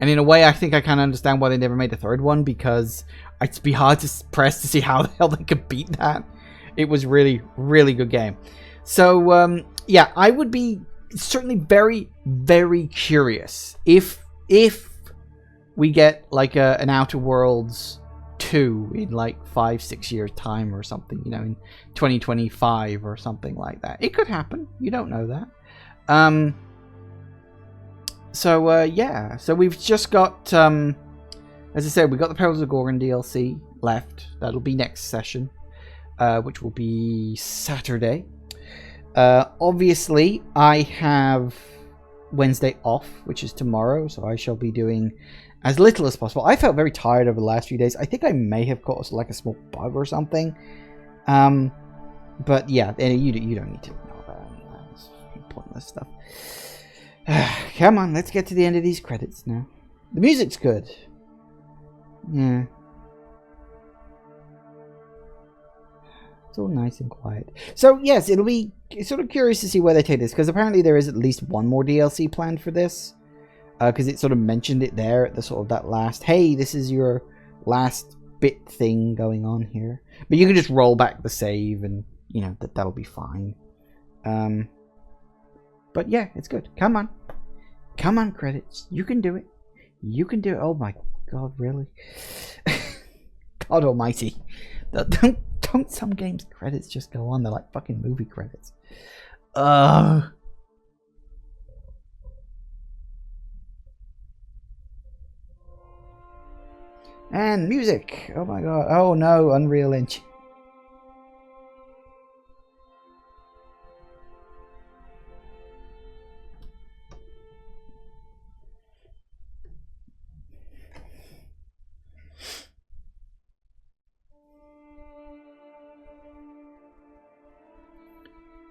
and in a way, I think I kind of understand why they never made a third one, because it'd be hard to press to see how the hell they could beat that. It was really good game. So, yeah, I would be certainly very curious if we get like an Outer Worlds 2 in like 5-6 years time or something, you know, in 2025 or something like that. It could happen. You don't know that. So yeah, so we've just got, as I said, we got the Perils of Gorgon DLC left. That'll be next session, which will be Saturday. Obviously, I have Wednesday off, which is tomorrow, so I shall be doing as little as possible. I felt very tired over the last few days. I think I may have caught like a small bug or something. But yeah, you don't need to know about any of that. It's pointless stuff. Come on, let's get to the end of these credits now. The music's good. Yeah. It's all nice and quiet. So yes, it'll be sort of curious to see where they take this, because apparently there is at least one more DLC planned for this. Because it sort of mentioned it there at the sort of that last, hey, this is your last bit thing going on here. But you can just roll back the save and, you know, that'll be fine. But yeah, it's good. Come on. Come on, credits. You can do it. You can do it. Oh my god, really? God almighty. Don't some games credits just go on? They're like fucking movie credits. And music. Oh my god. Oh no, Unreal Engine.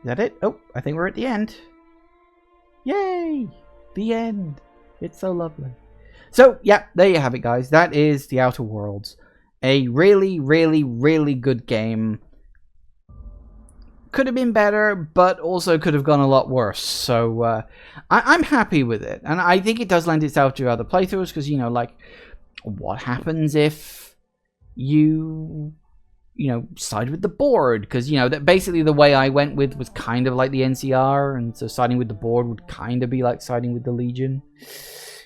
Is that it? Oh, I think we're at the end. Yay! The end. It's so lovely. So, yeah, there you have it, guys. That is The Outer Worlds. A really good game. could have been better, but also could have gone a lot worse. So I'm happy with it, and I think it does lend itself to other playthroughs because, you know, like, what happens if you know, side with the board? Because, you know, that basically the way I went with was kind of like the NCR, and so siding with the board would kind of be like siding with the Legion.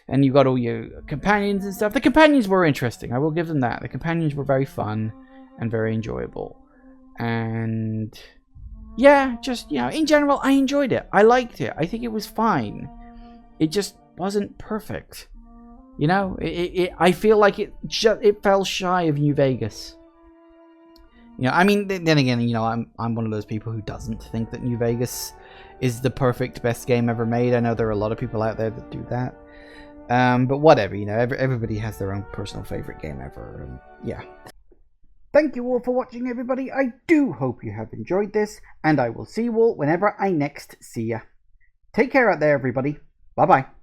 And you got all your companions and stuff. The companions were interesting, I will give them that. The companions were very fun and very enjoyable. And yeah, just, you know, in general, I enjoyed it. I liked it. I think it was fine. It just wasn't perfect. You know, I feel like it fell shy of New Vegas. You know, I mean, then again, you know, I'm one of those people who doesn't think that New Vegas is the perfect best game ever made. I know there are a lot of people out there that do that. But whatever, you know, everybody has their own personal favorite game ever. Yeah. Thank you all for watching, everybody. I do hope you have enjoyed this, and I will see you all whenever I next see ya. Take care out there, everybody. Bye-bye.